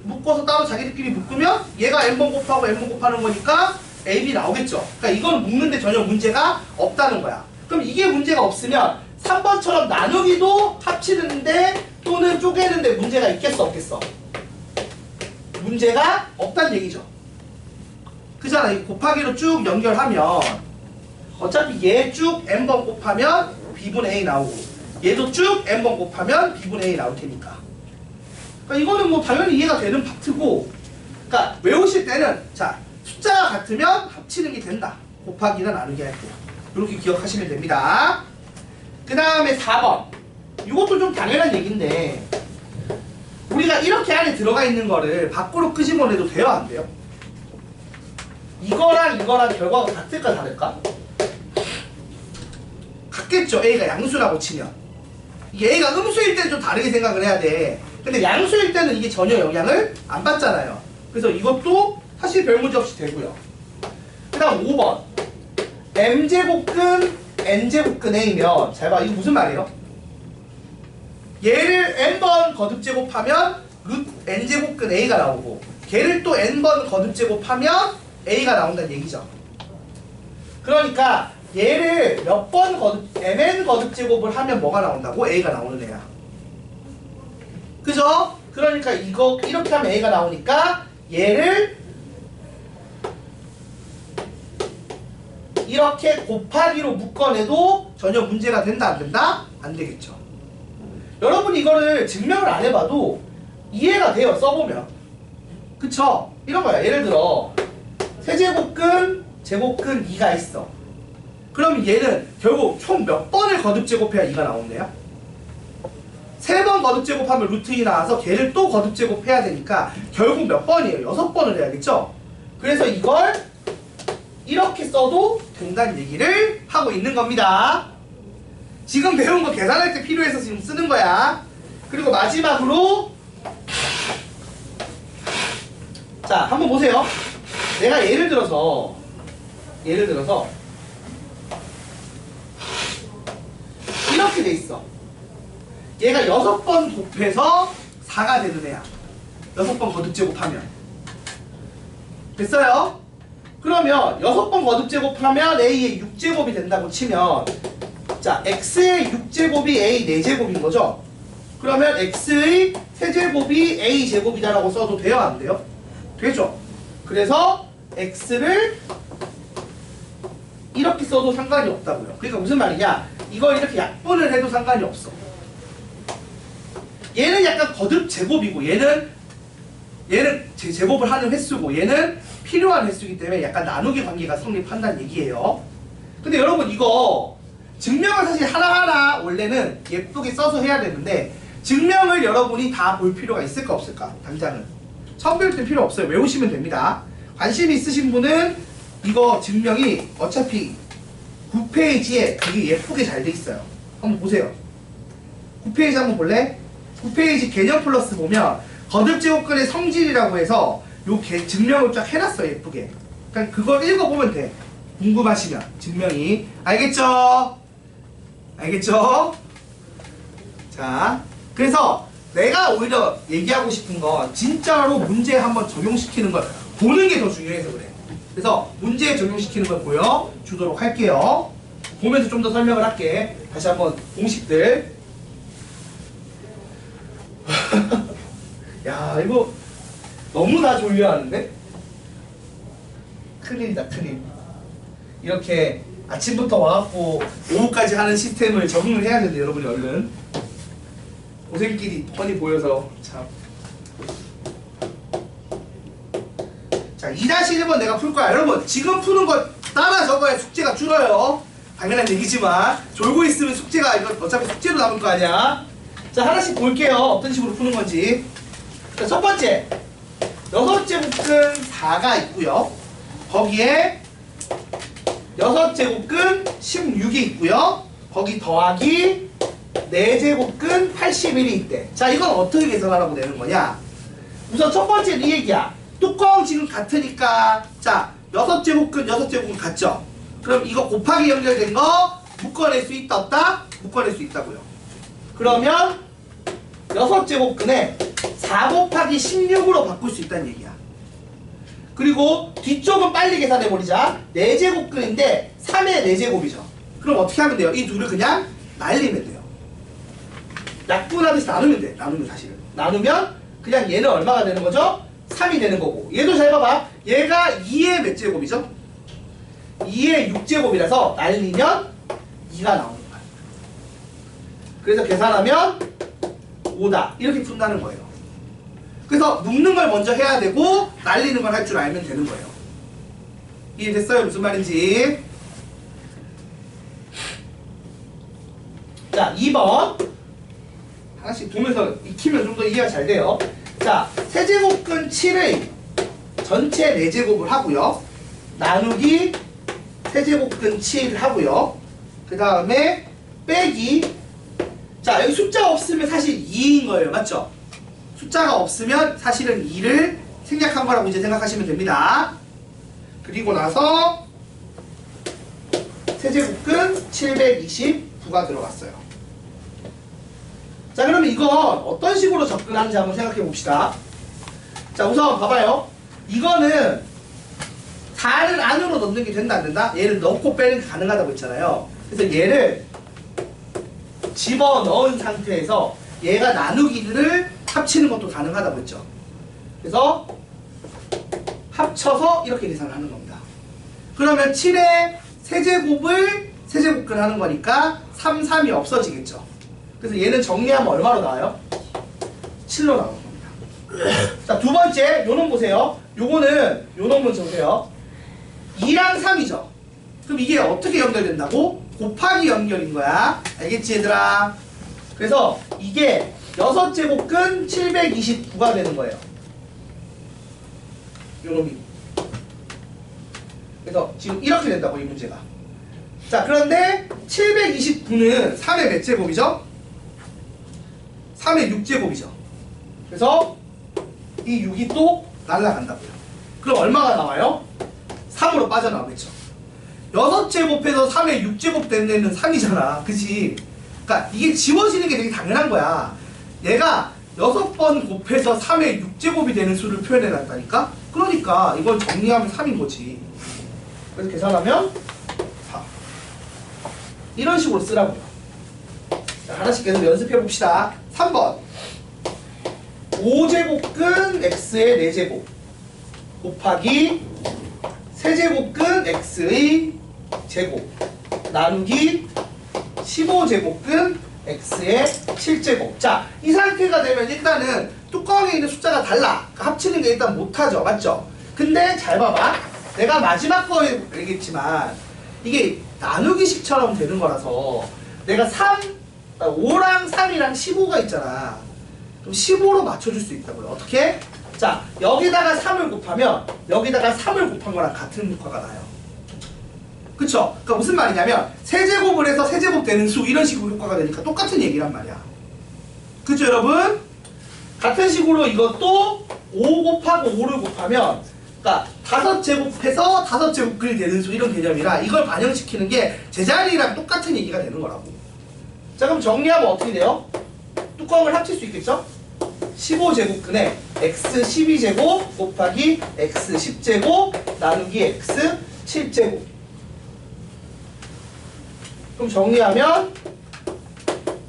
묶어서 따로 자기들끼리 묶으면 얘가 n번 곱하고 n번 곱하는 거니까 AB 나오겠죠. 그러니까 이건 묶는데 전혀 문제가 없다는 거야. 그럼 이게 문제가 없으면 3번처럼 나누기도 합치는데 또는 쪼개는데 문제가 있겠어 없겠어? 문제가 없다는 얘기죠. 그잖아. 이 곱하기로 쭉 연결하면 어차피 얘 쭉 n번 곱하면 B분의 A 나오고 얘도 쭉 n번 곱하면 B분의 A 나올 테니까. 그러니까 이거는 뭐 당연히 이해가 되는 파트고, 그러니까 외우실 때는 자, 숫자가 같으면 합치는 게 된다. 곱하기나 나누기 할 때. 이렇게 기억하시면 됩니다. 그 다음에 4번. 이것도 좀 당연한 얘기인데 우리가 이렇게 안에 들어가 있는 거를 밖으로 끄집어내도 돼요 안 돼요? 이거랑 결과가 같을까 다를까? 같겠죠. A가 양수라고 치면. 이게 A가 음수일 때는 좀 다르게 생각을 해야 돼. 근데 양수일 때는 이게 전혀 영향을 안 받잖아요. 그래서 이것도 사실 별 문제 없이 되고요. 그 다음 5번 m제곱근 n제곱근 A면 잘 봐. 이거 무슨 말이에요? 얘를 n번 거듭 제곱하면 n제곱근 A가 나오고 걔를 또 n번 거듭 제곱하면 a가 나온다는 얘기죠. 그러니까 얘를 몇 번 거듭, mn 거듭 제곱을 하면 뭐가 나온다고? a가 나오는 애야. 그죠? 그러니까 이거 이렇게 하면 a가 나오니까 얘를 이렇게 곱하기로 묶어내도 전혀 문제가 된다 안 된다? 안 되겠죠. 여러분 이거를 증명을 안 해봐도 이해가 돼요. 써보면. 그쵸? 이런 거야. 예를 들어 세제곱근 제곱근 2가 있어. 그럼 얘는 결국 총 몇 번을 거듭 제곱해야 2가 나온대요? 3번 거듭 제곱하면 루트 2 나와서 걔를 또 거듭 제곱해야 되니까 결국 몇 번이에요? 6번을 해야겠죠? 그래서 이걸 이렇게 써도 된다는 얘기를 하고 있는 겁니다. 지금 배운 거 계산할 때 필요해서 지금 쓰는 거야. 그리고 마지막으로 자, 한번 보세요. 내가 예를 들어서 이렇게 돼 있어. 얘가 6번 곱해서 4가 되는 애야. 6번 거듭 제곱하면. 됐어요? 그러면 6번 거듭 제곱하면 a의 6제곱이 된다고 치면 자, x의 6제곱이 a 4제곱인 거죠? 그러면 x의 세제곱이 a 제곱이다라고 써도 돼요? 안 돼요? 되죠? 그래서 x를 이렇게 써도 상관이 없다고요. 그러니까 무슨 말이냐? 이걸 이렇게 약분을 해도 상관이 없어. 얘는 약간 거듭 제곱이고 얘는 제곱을 하는 횟수고 얘는 필요한 횟수이기 때문에 약간 나누기 관계가 성립한다는 얘기예요. 근데 여러분 이거 증명을 사실 하나하나 원래는 예쁘게 써서 해야 되는데 증명을 여러분이 다 볼 필요가 있을까 없을까? 당장은 처음 배울 때 필요 없어요. 외우시면 됩니다. 관심이 있으신 분은 이거 증명이 어차피 9페이지에 되게 예쁘게 잘 돼 있어요. 한번 보세요. 9페이지 한번 볼래? 9페이지 개념 플러스 보면 거듭 제곱근의 성질이라고 해서 요 증명을 쫙 해놨어요. 예쁘게. 그러니까 그걸 읽어보면 돼. 궁금하시면 증명이. 알겠죠? 알겠죠? 자, 그래서 내가 오히려 얘기하고 싶은 건 진짜로 문제에 한번 적용시키는 걸 보는 게 더 중요해서 그래. 그래서 문제에 적용시키는 걸 보여주도록 할게요. 보면서 좀 더 설명을 할게. 다시 한번 공식들. 야, 이거 너무 다 졸려하는데? 큰일이다, 큰일. 이렇게 아침부터 와갖고 오후까지 하는 시스템을 적응을 해야 되는데 여러분이 얼른 고생길이 뻔히 보여서 참. 자, 2-1번 내가 풀 거야. 여러분 지금 푸는 거 따라 적어야 숙제가 줄어요. 당연한 얘기지만 졸고 있으면 숙제가 이거 어차피 숙제로 남을 거 아니야. 자, 하나씩 볼게요. 어떤 식으로 푸는 건지. 자, 첫 번째 6제곱근 4가 있고요. 거기에 6제곱근 16이 있고요. 거기 더하기 4제곱근 81이 있대. 자, 이건 어떻게 계산하라고 내는 거냐? 우선 첫 번째는 이 얘기야. 뚜껑 지금 같으니까 자, 6제곱근 6제곱근 같죠? 그럼 이거 곱하기 연결된 거 묶어낼 수 있다 없다? 묶어낼 수 있다고요. 그러면 6제곱근에 4 곱하기 16으로 바꿀 수 있다는 얘기야. 그리고 뒤쪽은 빨리 계산해버리자. 4제곱근인데 3의 4제곱이죠. 그럼 어떻게 하면 돼요? 이 둘을 그냥 날리면 돼요. 약분하듯이 나누면 돼. 나누면 사실은. 나누면 그냥 얘는 얼마가 되는 거죠? 3이 되는 거고. 얘도 잘 봐봐. 얘가 2의 몇 제곱이죠? 2의 6제곱이라서 날리면 2가 나오는 거야. 그래서 계산하면 5다. 이렇게 푼다는 거예요. 그래서 묶는 걸 먼저 해야 되고 날리는 걸 할 줄 알면 되는 거예요. 이해됐어요? 무슨 말인지. 자, 2번 하나씩 보면서 익히면 좀 더 이해가 잘 돼요. 자, 세제곱근 7의 전체 4제곱을 하고요. 나누기 세제곱근 7 하고요. 그 다음에 빼기. 자, 여기 숫자 없으면 사실 2인 거예요. 맞죠? 숫자가 없으면 사실은 2를 생략한 거라고 이제 생각하시면 됩니다. 그리고 나서 세제곱근 729가 들어갔어요. 자, 그러면 이건 어떤 식으로 접근하는지 한번 생각해 봅시다. 자, 우선 봐봐요. 이거는 4를 안으로 넣는 게 된다, 안 된다? 얘를 넣고 빼는 게 가능하다고 했잖아요. 그래서 얘를 집어넣은 상태에서 얘가 나누기를 합치는 것도 가능하다고 했죠. 그래서 합쳐서 이렇게 계산을 하는 겁니다. 그러면 7의 세제곱을 세제곱근 하는 거니까 3, 3이 없어지겠죠. 그래서 얘는 정리하면 얼마로 나와요? 7로 나오는 겁니다. 자, 두 번째 요 놈 보세요. 요거는 요 놈은 보세요. 2랑 3이죠. 그럼 이게 어떻게 연결된다고? 곱하기 연결인 거야. 알겠지 얘들아? 그래서 이게 6제곱근 729가 되는 거예요. 요 놈이. 그래서 지금 이렇게 된다고 이 문제가. 자, 그런데 729는 3의 몇 제곱이죠? 3의 6제곱이죠. 그래서 이 6이 또 날아간다고요. 그럼 얼마가 나와요? 3으로 빠져나오겠죠. 6제곱해서 3의 6제곱 된 애는 3이잖아. 그치? 그러니까 이게 지워지는 게 되게 당연한 거야. 얘가 6번 곱해서 3의 6제곱이 되는 수를 표현해놨다니까? 그러니까 이걸 정리하면 3인 거지. 그래서 계산하면 4. 이런 식으로 쓰라고요. 자, 하나씩 계속 연습해 봅시다. 3번 5제곱근 x의 4제곱 곱하기 세제곱근 x의 제곱 나누기 15제곱근 x의 7제곱. 자, 이 상태가 되면 일단은 뚜껑에 있는 숫자가 달라. 그러니까 합치는 게 일단 못하죠. 맞죠? 근데 잘 봐봐. 내가 마지막 거에 얘기했지만 이게 나누기식처럼 되는 거라서 내가 5랑 3이랑 15가 있잖아. 그럼 15로 맞춰줄 수 있다고요. 어떻게? 자, 여기다가 3을 곱하면 여기다가 3을 곱한 거랑 같은 효과가 나요. 그쵸? 그러니까 무슨 말이냐면 세제곱을 해서 세제곱 되는 수 이런 식으로 효과가 되니까 똑같은 얘기란 말이야. 그쵸 여러분? 같은 식으로 이것도 5 곱하고 5를 곱하면 그러니까 5제곱해서 5제곱근이 되는 수 이런 개념이라 이걸 반영시키는 게 제자리랑 똑같은 얘기가 되는 거라고. 자, 그럼 정리하면 어떻게 돼요? 뚜껑을 합칠 수 있겠죠? 15제곱근에 x 12제곱 곱하기 x 10제곱 나누기 x 7제곱. 그럼 정리하면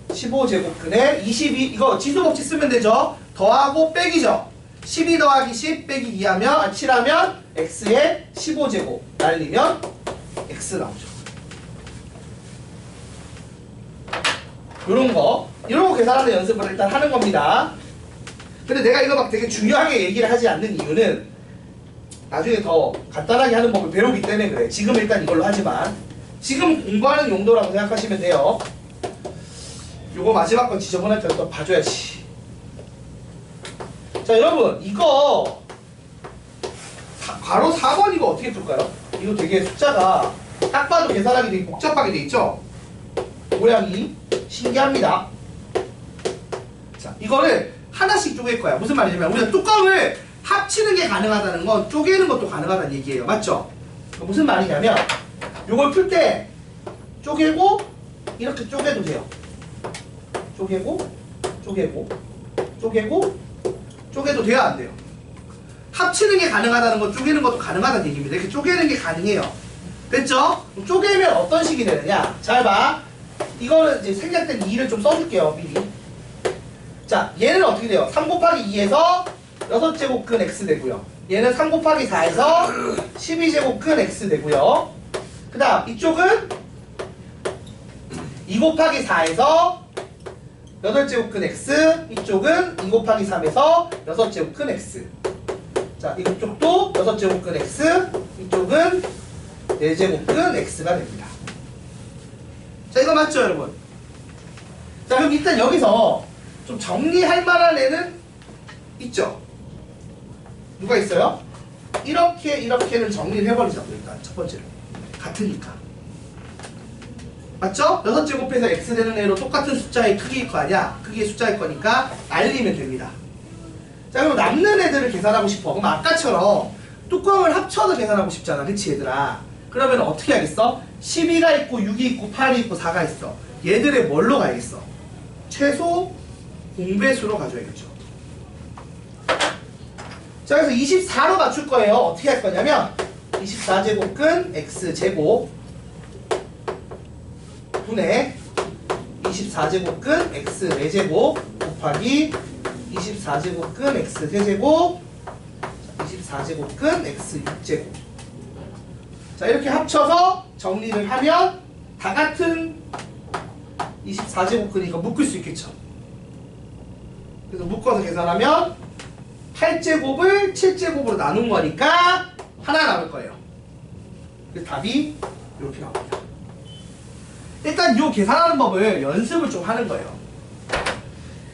15제곱근에 22, 이거 지수법칙 쓰면 되죠? 더하고 빼기죠? 12 더하기 10 빼기 2 하면, 7 하면 x의 15제곱 날리면 x 나오죠. 요런 거 계산하는 연습을 일단 하는 겁니다. 근데 내가 이거 막 되게 중요하게 얘기를 하지 않는 이유는 나중에 더 간단하게 하는 법을 배우기 때문에 그래. 지금 일단 이걸로 하지만 지금 공부하는 용도라고 생각하시면 돼요. 요거 마지막 건 지저분할 때 또 봐줘야지. 자, 여러분 이거 바로 4번 이거 어떻게 풀까요? 이거 되게 숫자가 딱 봐도 계산하기 되게 복잡하게 돼 있죠? 모양이 신기합니다. 자, 이거를 하나씩 쪼갤 거야. 무슨 말이냐면 우리가 뚜껑을 합치는 게 가능하다는 건 쪼개는 것도 가능하다는 얘기예요. 맞죠? 무슨 말이냐면 요걸 풀 때 쪼개고 이렇게 쪼개도 돼요. 쪼개고 쪼개고 쪼개고 쪼개도 돼요, 안 돼요? 합치는 게 가능하다는 건 쪼개는 것도 가능하다는 얘기입니다. 이렇게 쪼개는 게 가능해요. 됐죠? 쪼개면 어떤 식이 되느냐? 잘 봐. 이거는 이제 생략된 2를 좀 써줄게요, 미리. 자, 얘는 어떻게 돼요? 3 곱하기 2에서 6제곱근 x 되고요. 얘는 3 곱하기 4에서 12제곱근 x 되고요. 그 다음 이쪽은 2 곱하기 4에서 8제곱근 x, 이쪽은 2 곱하기 3에서 6제곱근 x. 자, 이쪽도 6제곱근 x, 이쪽은 4제곱근 x가 됩니다. 자, 이거 맞죠, 여러분? 자, 그럼 일단 여기서 좀 정리할 만한 애는 있죠? 누가 있어요? 이렇게는 정리를 해버리자고, 일단 첫 번째로. 같으니까. 맞죠? 6제곱해서 x 되는 애로 똑같은 숫자의 크기일 거 아니야? 크기의 숫자일 거니까 날리면 됩니다. 자, 그럼 남는 애들을 계산하고 싶어. 그럼 아까처럼 뚜껑을 합쳐서 계산하고 싶잖아. 그치, 얘들아? 그러면 어떻게 하겠어? 12가 있고 6이 있고 8이 있고 4가 있어. 얘들의 뭘로 가야겠어? 최소 공배수로 가져야겠죠. 자, 그래서 24로 맞출 거예요. 어떻게 할 거냐면 24제곱근 x제곱 분의 24제곱근 x 4제곱 곱하기 24제곱근 x 세제곱 24제곱근 x 6제곱. 자, 이렇게 합쳐서 정리를 하면 다 같은 24제곱근이니까 묶을 수 있겠죠. 그래서 묶어서 계산하면 8제곱을 7제곱으로 나눈 거니까 하나 남을 거예요. 그래서 답이 이렇게 나옵니다. 일단 이 계산하는 법을 연습을 좀 하는 거예요.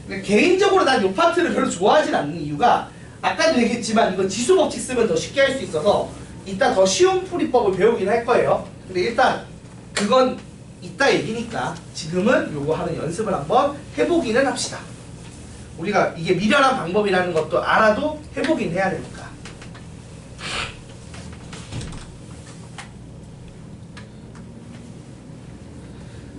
근데 개인적으로 난 이 파트를 별로 좋아하진 않는 이유가 아까도 얘기했지만 이거 지수 법칙 쓰면 더 쉽게 할 수 있어서 이따 더 쉬운 풀이법을 배우긴 할 거예요. 근데 일단 그건 이따 얘기니까 지금은 요거 하는 연습을 한번 해보기는 합시다. 우리가 이게 미련한 방법이라는 것도 알아도 해보긴 해야 되니까.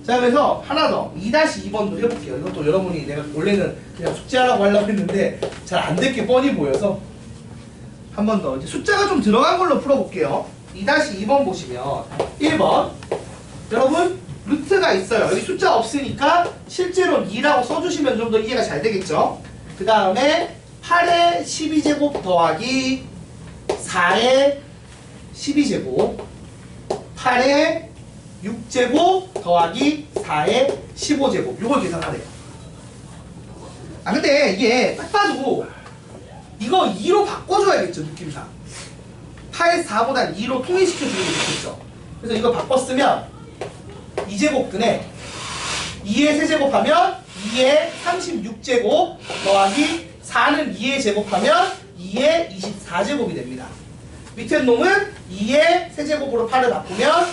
자, 그래서 하나 더 2-2번도 해볼게요. 이것도 여러분이 내가 원래는 그냥 숙제하라고 하려고 했는데 잘 안 될 게 뻔히 보여서 한 번 더 이제 숫자가 좀 들어간 걸로 풀어볼게요. 2-2번 보시면 1번 여러분 루트가 있어요. 여기 숫자 없으니까 실제로 2라고 써주시면 좀 더 이해가 잘 되겠죠. 그 다음에 8의 12제곱 더하기 4의 12제곱 8의 6제곱 더하기 4의 15제곱 요걸 계산하래요. 아 근데 이게 딱 봐도 이거 2로 바꿔줘야겠죠. 느낌상 8, 4보단 2로 통일시켜주는 게 좋겠죠. 그래서 이거 바꿨으면 2제곱근에 2의 세제곱하면 2의 36제곱 더하기 4는 2의 제곱하면 2의 24제곱이 됩니다. 밑에 놈은 2의 세제곱으로 8을 바꾸면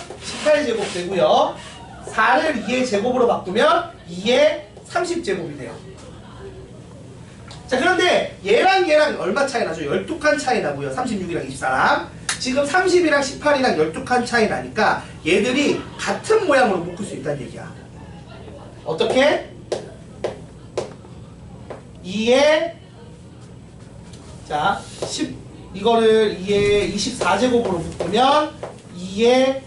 18제곱 되고요. 4를 2의 제곱으로 바꾸면 2의 30제곱이 돼요. 자, 그런데 얘랑 얼마 차이 나죠? 12칸 차이 나고요. 36이랑 24랑. 지금 30이랑 18이랑 12칸 차이 나니까 얘들이 같은 모양으로 묶을 수 있다는 얘기야. 어떻게? 2의 자, 10 이거를 2의 24제곱으로 묶으면 2의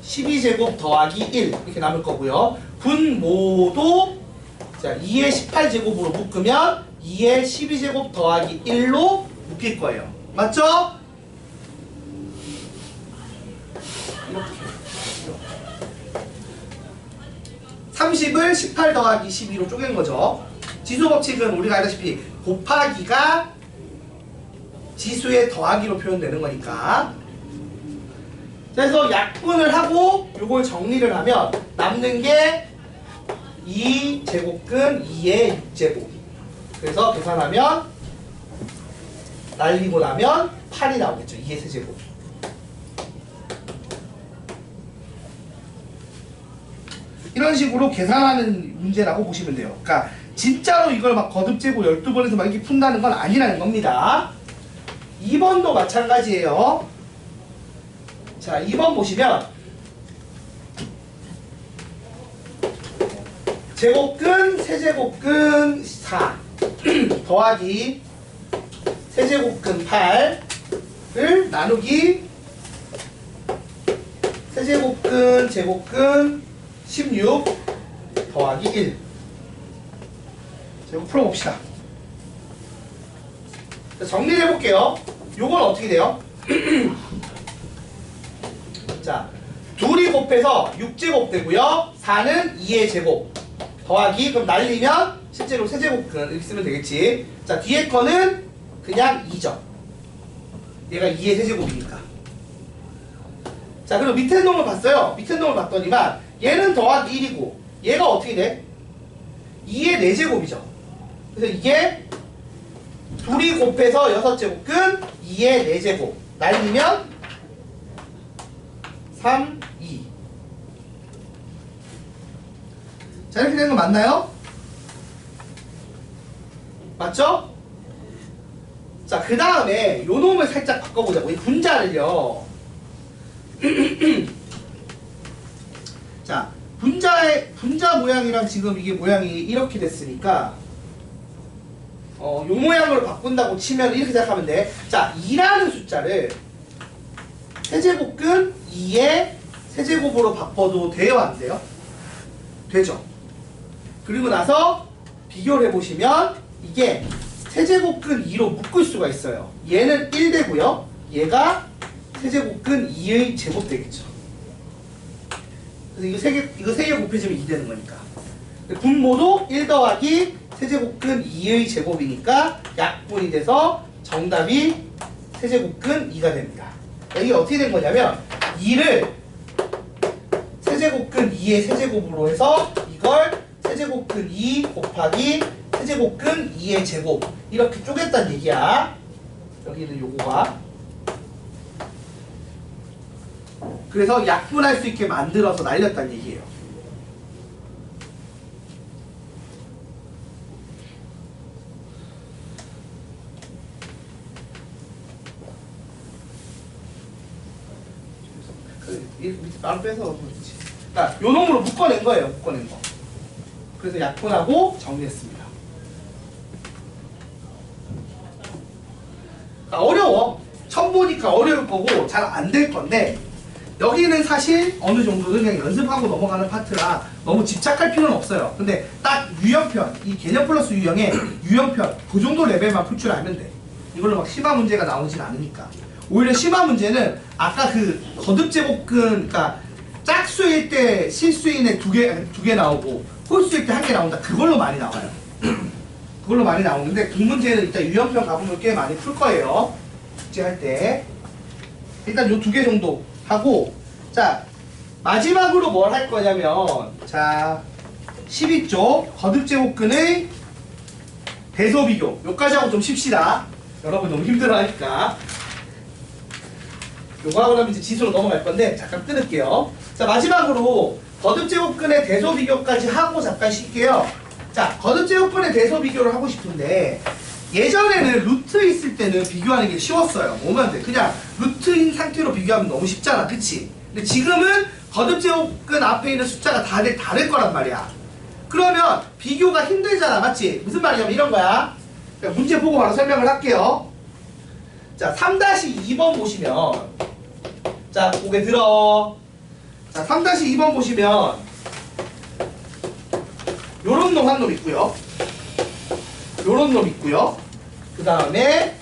12제곱 더하기 1 이렇게 남을 거고요. 분모도 자 2의 18제곱으로 묶으면 2의 12제곱 더하기 1로 묶일 거예요. 맞죠? 이렇게 30을 18 더하기 12로 쪼갠 거죠. 지수 법칙은 우리가 알다시피 곱하기가 지수의 더하기로 표현되는 거니까. 그래서 약분을 하고 요걸 정리를 하면 남는 게 2제곱근 2의 6제곱. 그래서 계산하면 날리고 나면 8이 나오겠죠. 2의 세제곱. 이런 식으로 계산하는 문제라고 보시면 돼요. 그러니까 진짜로 이걸 막 거듭재고 12번에서 막 이렇게 푼다는 건 아니라는 겁니다. 2번도 마찬가지예요. 자, 2번 보시면 제곱근 세제곱근 4 더하기 세제곱근 8을 나누기 세제곱근 제곱근 16 더하기 1. 자, 이거 풀어봅시다. 자, 정리를 해볼게요. 요건 어떻게 돼요? 자, 둘이 곱해서 6제곱 되고요. 4는 2의 제곱 더하기 그럼 날리면 실제로 세제곱근 이렇게 쓰면 되겠지. 자, 뒤에 거는 그냥 2죠. 얘가 2의 세제곱이니까. 자, 그리고 밑에 놈을 봤어요. 밑에 놈을 봤더니만 얘는 더하기 1이고 얘가 어떻게 돼? 2의 4제곱이죠. 그래서 이게 둘이 곱해서 6제곱근 2의 4제곱 날리면 3, 2. 자, 이렇게 되는 거 맞나요? 맞죠? 자, 그 다음에 요 놈을 살짝 바꿔보자고. 이 분자를요. 자, 분자 모양이랑 지금 이게 모양이 이렇게 됐으니까 요 모양으로 바꾼다고 치면 이렇게 생각하면 돼. 자, 2라는 숫자를 세제곱근 2의 세제곱으로 바꿔도 돼요, 안 돼요? 되죠. 그리고 나서 비교를 해보시면 이게 세제곱근 2로 묶을 수가 있어요. 얘는 1 되고요. 얘가 세제곱근 2의 제곱 되겠죠. 그래서 이거 세 개 곱해지면 2 되는 거니까. 분모도 1 더하기 세제곱근 2의 제곱이니까 약분이 돼서 정답이 세제곱근 2가 됩니다. 이게 어떻게 된 거냐면 2를 세제곱근 2의 세제곱으로 해서 이걸 세제곱근 2 곱하기 세제곱근 2의 제곱 이렇게 쪼갰다는 얘기야. 여기는 요거가. 그래서 약분할 수 있게 만들어서 날렸다는 얘기예요. 밑에 바로 빼서 그렇지. 그러니까 요 놈으로 묶어낸 거예요. 묶어낸 거. 그래서 약분하고 정리했습니다. 그러니까 어려워. 처음 보니까 어려울 거고 잘 안 될 건데 여기는 사실 어느 정도는 그냥 연습하고 넘어가는 파트라 너무 집착할 필요는 없어요. 근데 딱 유형편, 이 개념 플러스 유형의 유형편 그 정도 레벨만 풀 줄 알면 돼. 이걸로 막 심화 문제가 나오진 않으니까. 오히려 심화 문제는 아까 그 거듭 제곱근, 그러니까 짝수일 때 실수인에 두 개 나오고 홀수일 때 한 개 나온다. 그걸로 많이 나와요. 그걸로 많이 나오는데 그 문제는 이따 유형편 가보면 꽤 많이 풀 거예요. 숙제할 때. 일단 요 2개 정도 하고, 자 마지막으로 뭘 할 거냐면, 자 12쪽 거듭 제곱근의 대소 비교 요까지 하고 좀 쉽시다. 여러분 너무 힘들어하니까. 요거 하고 나면 이제 지수로 넘어갈 건데 잠깐 끊을게요. 자, 마지막으로 거듭 제곱근의 대소 비교까지 하고 잠깐 쉴게요. 자, 거듭 제곱근의 대소 비교를 하고 싶은데 예전에는 루트 있을 때는 비교하는 게 쉬웠어요. 뭐면 돼? 그냥 루트인 상태로 비교하면 너무 쉽잖아. 그치? 근데 지금은 거듭 제곱근 앞에 있는 숫자가 다들 다를 거란 말이야. 그러면 비교가 힘들잖아. 맞지? 무슨 말이냐면 이런 거야. 그러니까 문제 보고 바로 설명을 할게요. 자, 3-2번 보시면, 자, 고개 들어. 자, 3-2번 보시면 요런 놈 한 놈 있고요. 요런 놈 있고요. 그 다음에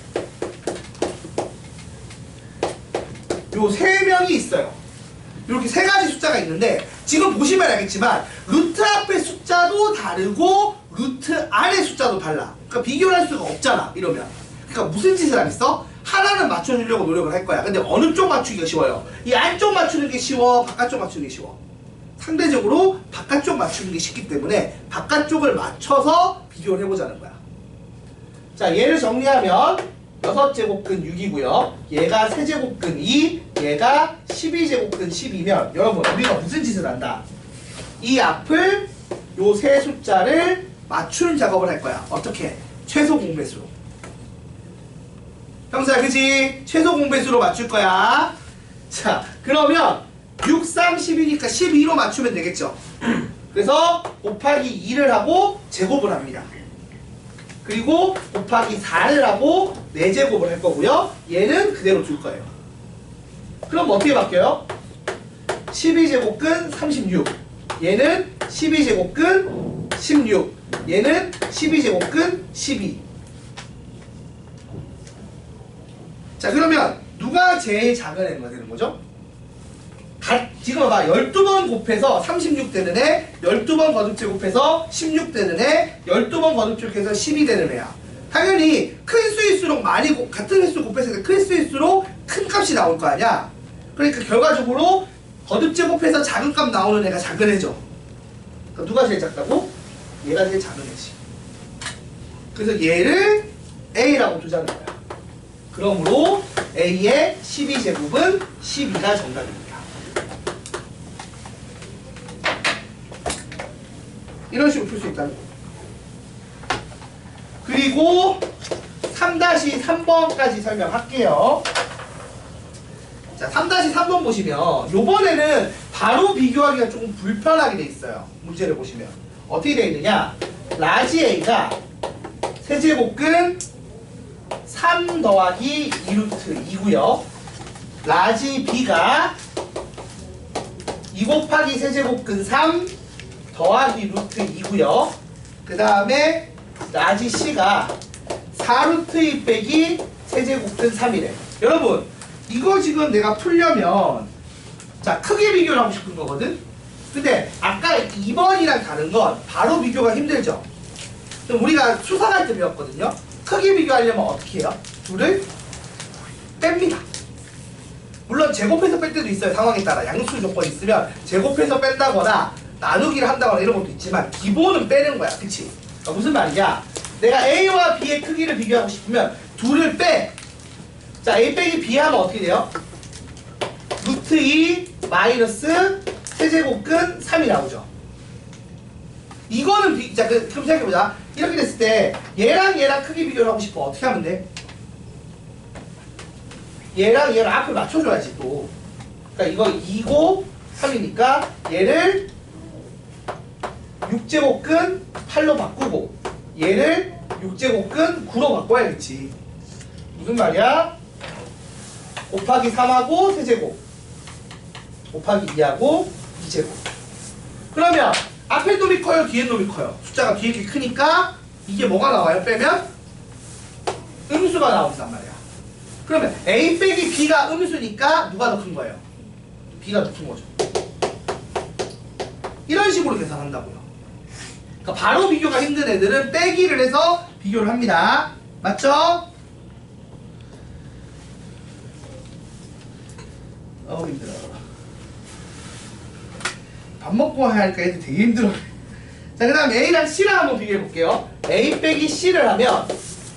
요 3명이 있어요. 이렇게 3가지 숫자가 있는데 지금 보시면 알겠지만 루트 앞의 숫자도 다르고 루트 아래 숫자도 달라. 그러니까 비교를 할 수가 없잖아. 이러면. 그러니까 무슨 짓을 하겠어? 하나는 맞춰주려고 노력을 할 거야. 근데 어느 쪽 맞추기가 쉬워요? 이 안쪽 맞추는 게 쉬워? 바깥쪽 맞추는 게 쉬워? 상대적으로 바깥쪽 맞추는 게 쉽기 때문에 바깥쪽을 맞춰서 비교를 해보자는 거야. 자, 얘를 정리하면 6제곱근 6이고요. 얘가 세제곱근 2, 얘가 12제곱근 10이면 여러분 우리가 무슨 짓을 한다? 이 앞을 요 세 숫자를 맞추는 작업을 할 거야. 어떻게? 최소 공배수로. 형사 그지? 최소 공배수로 맞출 거야. 자, 그러면 6, 3, 10이니까 12로 맞추면 되겠죠. 그래서 곱하기 2를 하고 제곱을 합니다. 그리고 곱하기 4를 하고 4제곱을 할 거고요. 얘는 그대로 둘 거예요. 그럼 어떻게 바뀌어요? 12제곱근 36. 얘는 12제곱근 16. 얘는 12제곱근 12. 자, 그러면 누가 제일 작은 애가 되는 거죠? 지금 봐. 12번 곱해서 36 되는 애, 12번 거듭제 곱해서 16 되는 애, 12번 거듭제 곱해서 12 되는 애야. 당연히 큰 수일수록 같은 횟수 곱했을 때 큰 수일수록 큰 값이 나올 거 아니야? 그러니까 결과적으로 거듭제 곱해서 작은 값 나오는 애가 작은 애죠. 그러니까 누가 제일 작다고? 얘가 제일 작은 애지. 그래서 얘를 A라고 두자는 거야. 그러므로 A의 12제곱은 12가 정답입니다. 이런 식으로 풀 수 있다는 거. 그리고 3-3번까지 설명할게요. 자, 3-3번 보시면 요번에는 바로 비교하기가 조금 불편하게 돼 있어요. 문제를 보시면 어떻게 돼 있느냐? 라지 A가 세제곱근 3 더하기 2루트 2고요. 라지 B가 2 곱하기 세제곱근 3 더하기 루트 2고요. 그 다음에 라지 C가 4루트 2 빼기 세제곱근 3이래. 여러분 이거 지금 내가 풀려면 자 크게 비교를 하고 싶은 거거든. 근데 아까 2번이랑 다른 건 바로 비교가 힘들죠. 그럼 우리가 수상할 때 배웠거든요. 크게 비교하려면 어떻게 해요? 둘을 뺍니다. 물론 제곱해서 뺄 때도 있어요. 상황에 따라 양수 조건이 있으면 제곱해서 뺀다거나 나누기를 한다거나 이런 것도 있지만 기본은 빼는 거야. 그치? 그러니까 무슨 말이야? 내가 A와 B의 크기를 비교하고 싶으면 둘을 빼. 자 A 빼기 B 하면 어떻게 돼요? 루트 2 마이너스 세제곱근 3이 나오죠. 이거는 자 그럼 생각해보자. 이렇게 됐을 때 얘랑 크기 비교를 하고 싶어. 어떻게 하면 돼? 얘랑 앞을 맞춰줘야지 또. 그러니까 이거 2고 3이니까 얘를 6제곱근 8로 바꾸고 얘를 6제곱근 9로 바꿔야겠지. 무슨 말이야? 곱하기 3하고 세제곱 곱하기 2하고 2제곱. 그러면 앞에 놈이 커요? 뒤에 놈이 커요? 숫자가 뒤에 게 크니까 이게 뭐가 나와요? 빼면 음수가 나온단 말이야. 그러면 A 빼기 B가 음수니까 누가 더 큰 거예요? B가 더 큰 거죠. 이런 식으로 계산한다고요. 그러니까 바로 비교가 힘든 애들은 빼기를 해서 비교를 합니다. 맞죠? 힘들어. 밥 먹고 하니까 애들 되게 힘들어. 자, 그 다음 A랑 C랑 한번 비교해 볼게요. A 빼기 C를 하면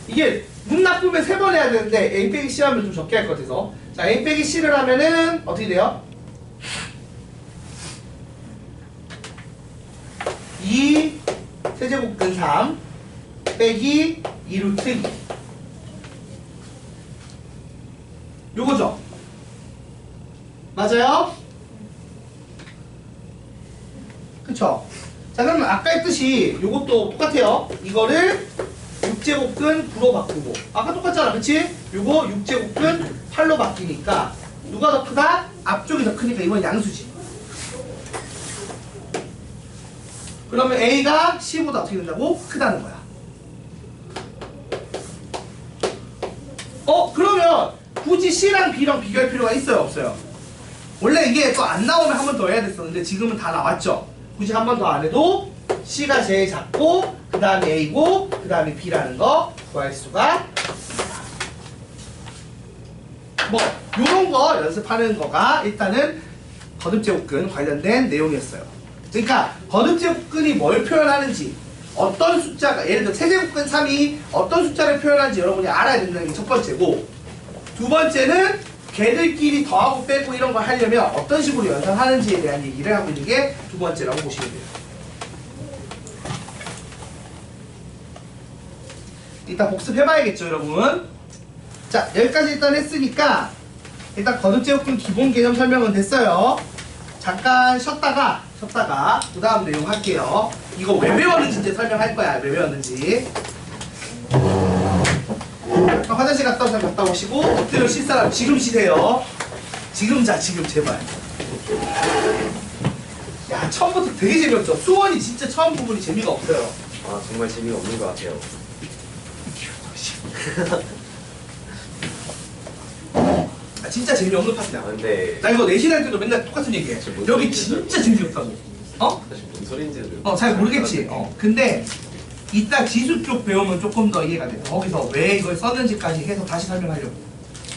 이게 문 나쁘면 3번 해야 되는데 A 빼기 C 하면 좀 적게 할 것 같아서 자 A 빼기 C를 하면은 어떻게 돼요? 2 세제곱근 3 빼기 2루트 2 요거죠? 맞아요? 그쵸? 자 그러면 아까 했듯이 요것도 똑같아요. 이거를 6제곱근 9로 바꾸고 아까 똑같잖아 그치? 요거 6제곱근 8로 바뀌니까 누가 더 크다? 앞쪽이 더 크니까 이건 양수지. 그러면 A가 C보다 어떻게 된다고? 크다는 거야. 그러면 굳이 C랑 B랑 비교할 필요가 있어요 없어요? 원래 이게 또 안 나오면 한 번 더 해야 됐었는데 지금은 다 나왔죠. 굳이 한 번 더 안 해도 C가 제일 작고 그 다음에 A고 그 다음에 B라는 거 구할 수가 있습니다. 뭐 요런 거 연습하는 거가 일단은 거듭제곱근 관련된 내용이었어요. 그러니까 거듭제곱근이 뭘 표현하는지 어떤 숫자가 예를 들어 세제곱근 3이 어떤 숫자를 표현하는지 여러분이 알아야 된다는 게 첫 번째고 두 번째는 걔들끼리 더하고 빼고 이런 걸 하려면 어떤 식으로 연산하는지에 대한 얘기를 하고 있는 게 두 번째라고 보시면 돼요. 일단 복습해봐야겠죠 여러분. 자 여기까지 일단 했으니까 일단 거듭제곱근 기본 개념 설명은 됐어요. 잠깐 쉬었다가 그 다음 내용 할게요. 이거 왜 배웠는지 이제 설명할 거야. 왜 배웠는지. 화장실 갔다 오시고 엎드려 쉴 사람 지금 쉬세요. 지금 제발. 야 처음부터 되게 재미없죠. 수원이 진짜 처음 부분이 재미가 없어요. 아 정말 재미가 없는 것 같아요. 진짜 재미없는 파트야. 근데 나 이거 내신 할 때도 맨날 똑같은 얘기해. 여기 진짜 재미없다고. 사실 뭔 소리인지를 잘 모르겠지. 근데 이따 지수 쪽 배우면 조금 더 이해가 돼. 거기서 왜 이걸 썼는지까지 해서 다시 설명하려고.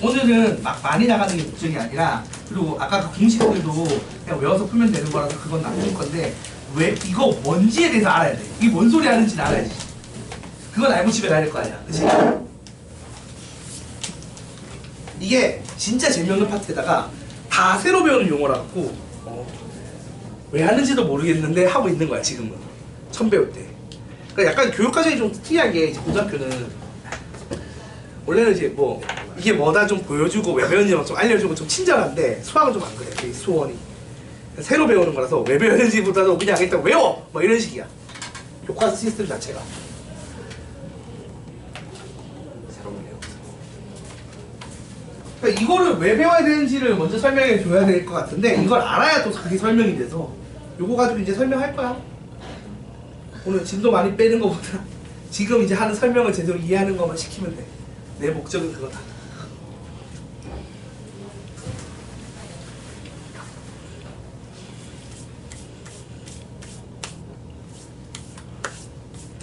오늘은 막 많이 나가는 게 목적이 아니라 그리고 아까 그 공식들도 그냥 외워서 풀면 되는 거라서 그건 놔둘 건데 왜 이거 뭔지에 대해서 알아야 돼. 이게 뭔 소리 하는지는 알아야지. 그건 알고 집에 가야 될 거 아니야. 그치? 이게 진짜 재미없는 파트에다가 다 새로 배우는 용어라 갖고 왜 하는지도 모르겠는데 하고 있는 거야 지금은. 처음 배울 때. 그러니까 약간 교육 과정이 좀 특이하게 이제 고등학교는 원래는 이제 뭐 이게 뭐다 좀 보여주고 왜 배웠는지 좀 알려주고 좀 친절한데 수학은 좀 안 그래. 이 수원이 새로 배우는 거라서 왜 배웠는지보다도 그냥 일단 외워 뭐 이런 식이야. 교과 시스템 자체가. 그러니까 이거를 왜 배워야 되는지를 먼저 설명해 줘야 될 것 같은데 이걸 알아야 또 그게 설명이 돼서 요거 가지고 이제 설명할 거야. 오늘 짐도 많이 빼는 것보다 지금 이제 하는 설명을 제대로 이해하는 것만 시키면 돼. 내 목적은 그거다.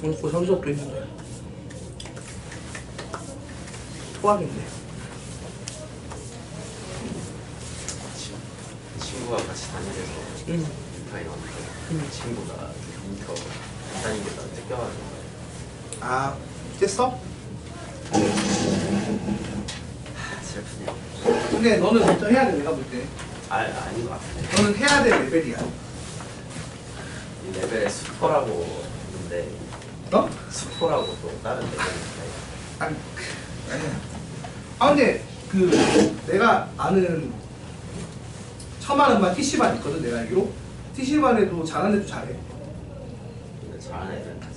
오늘 고선 수업도 있는데 토하겠네. 친구가 같이 다니면서 유타이 왔는데 친구가 인터 다니는 게 나한테 껴가지고 아, 깼어? 슬프네요. 근데 너는 먼저 해야 돼, 내가 볼 때. 아닌 것 같은데. 너는 해야 될 레벨이야. 이 레벨에 수포라고 있는데 너? 수포라고 또 다른 레벨이 있나요? 아니, 아니야. 아, 근데 내가 아는 처음 하는 반 TC반 있거든, 내가 알기로. TC반에도 잘하는 애도 잘해. 근데 잘하는 애들은 다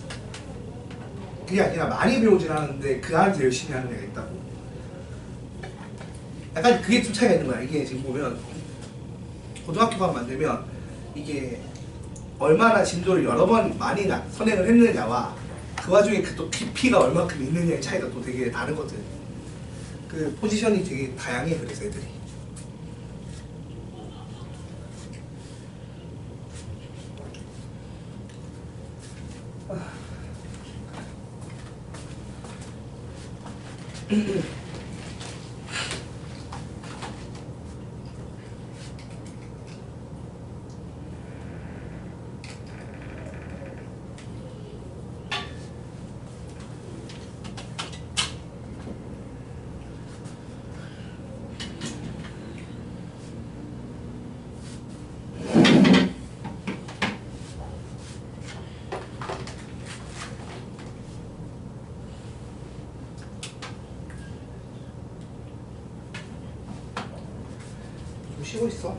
그게 아니라 많이 배우진 않았는데 그 안에서 열심히 하는 애가 있다고. 약간 그게 좀 차이가 있는 거야. 이게 지금 보면 고등학교만 만들면 이게 얼마나 진도를 여러 번 많이 선행을 했느냐와 그 와중에 그 또 깊이가 얼마큼 있느냐의 차이가 또 되게 다르거든. 그 포지션이 되게 다양해. 그래서 애들이 좀 쉬고 있어.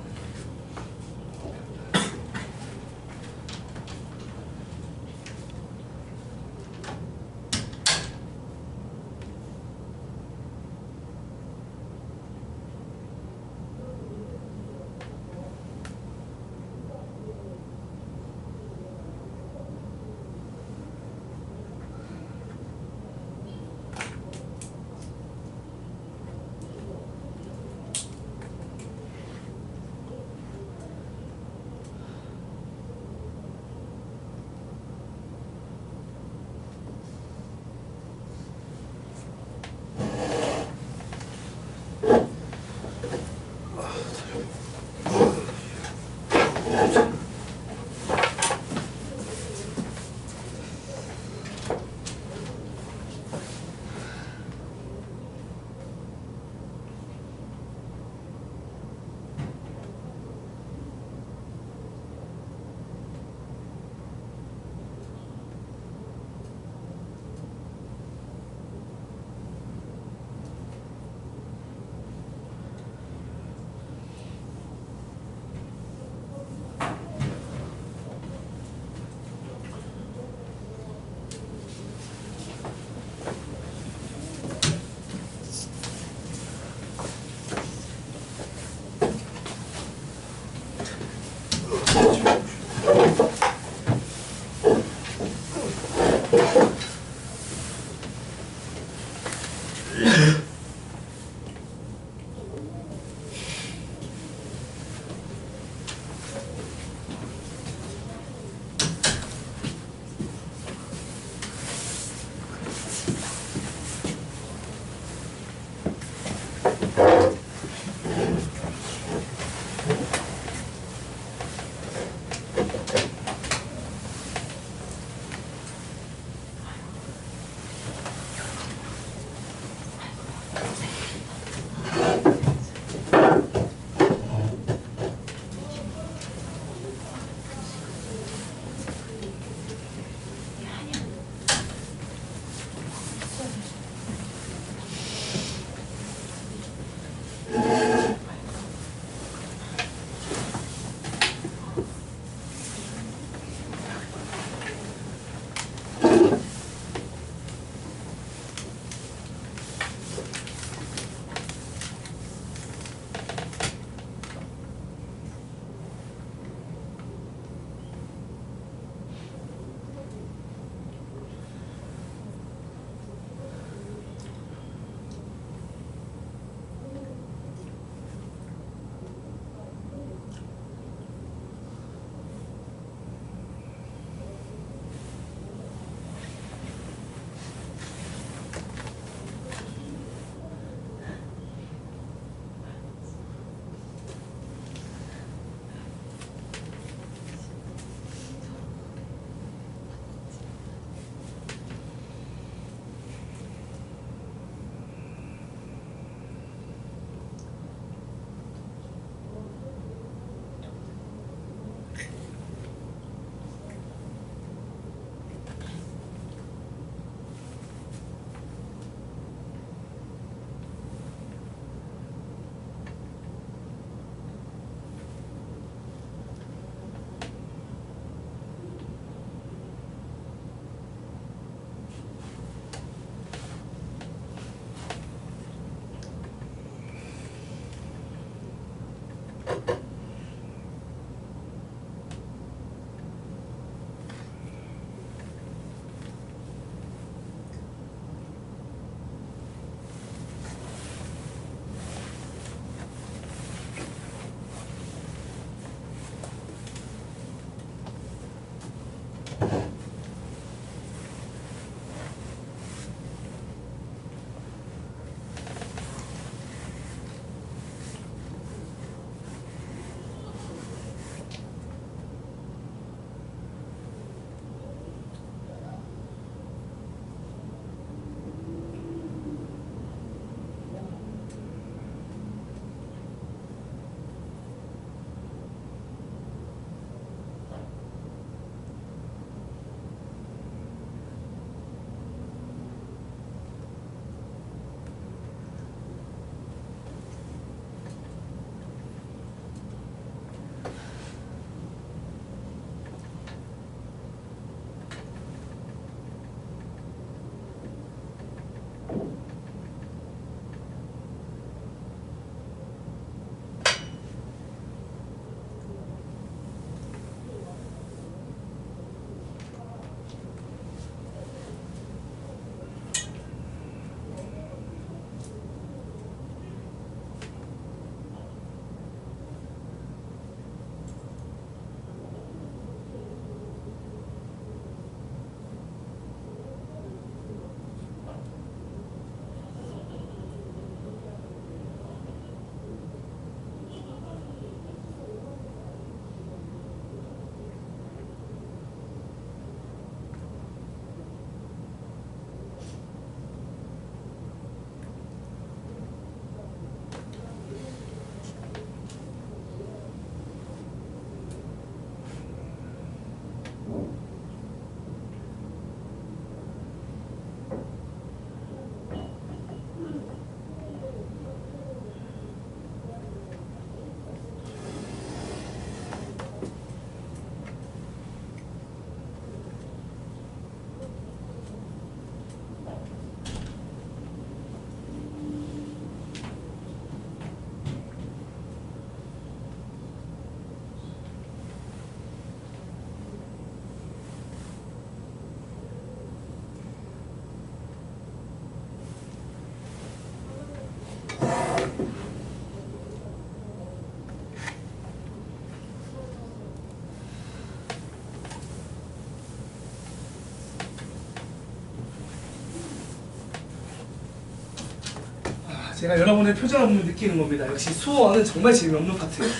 제가 여러분의 표정을 보면 느끼는 겁니다. 역시 수어는 정말 재미없는 파트예요.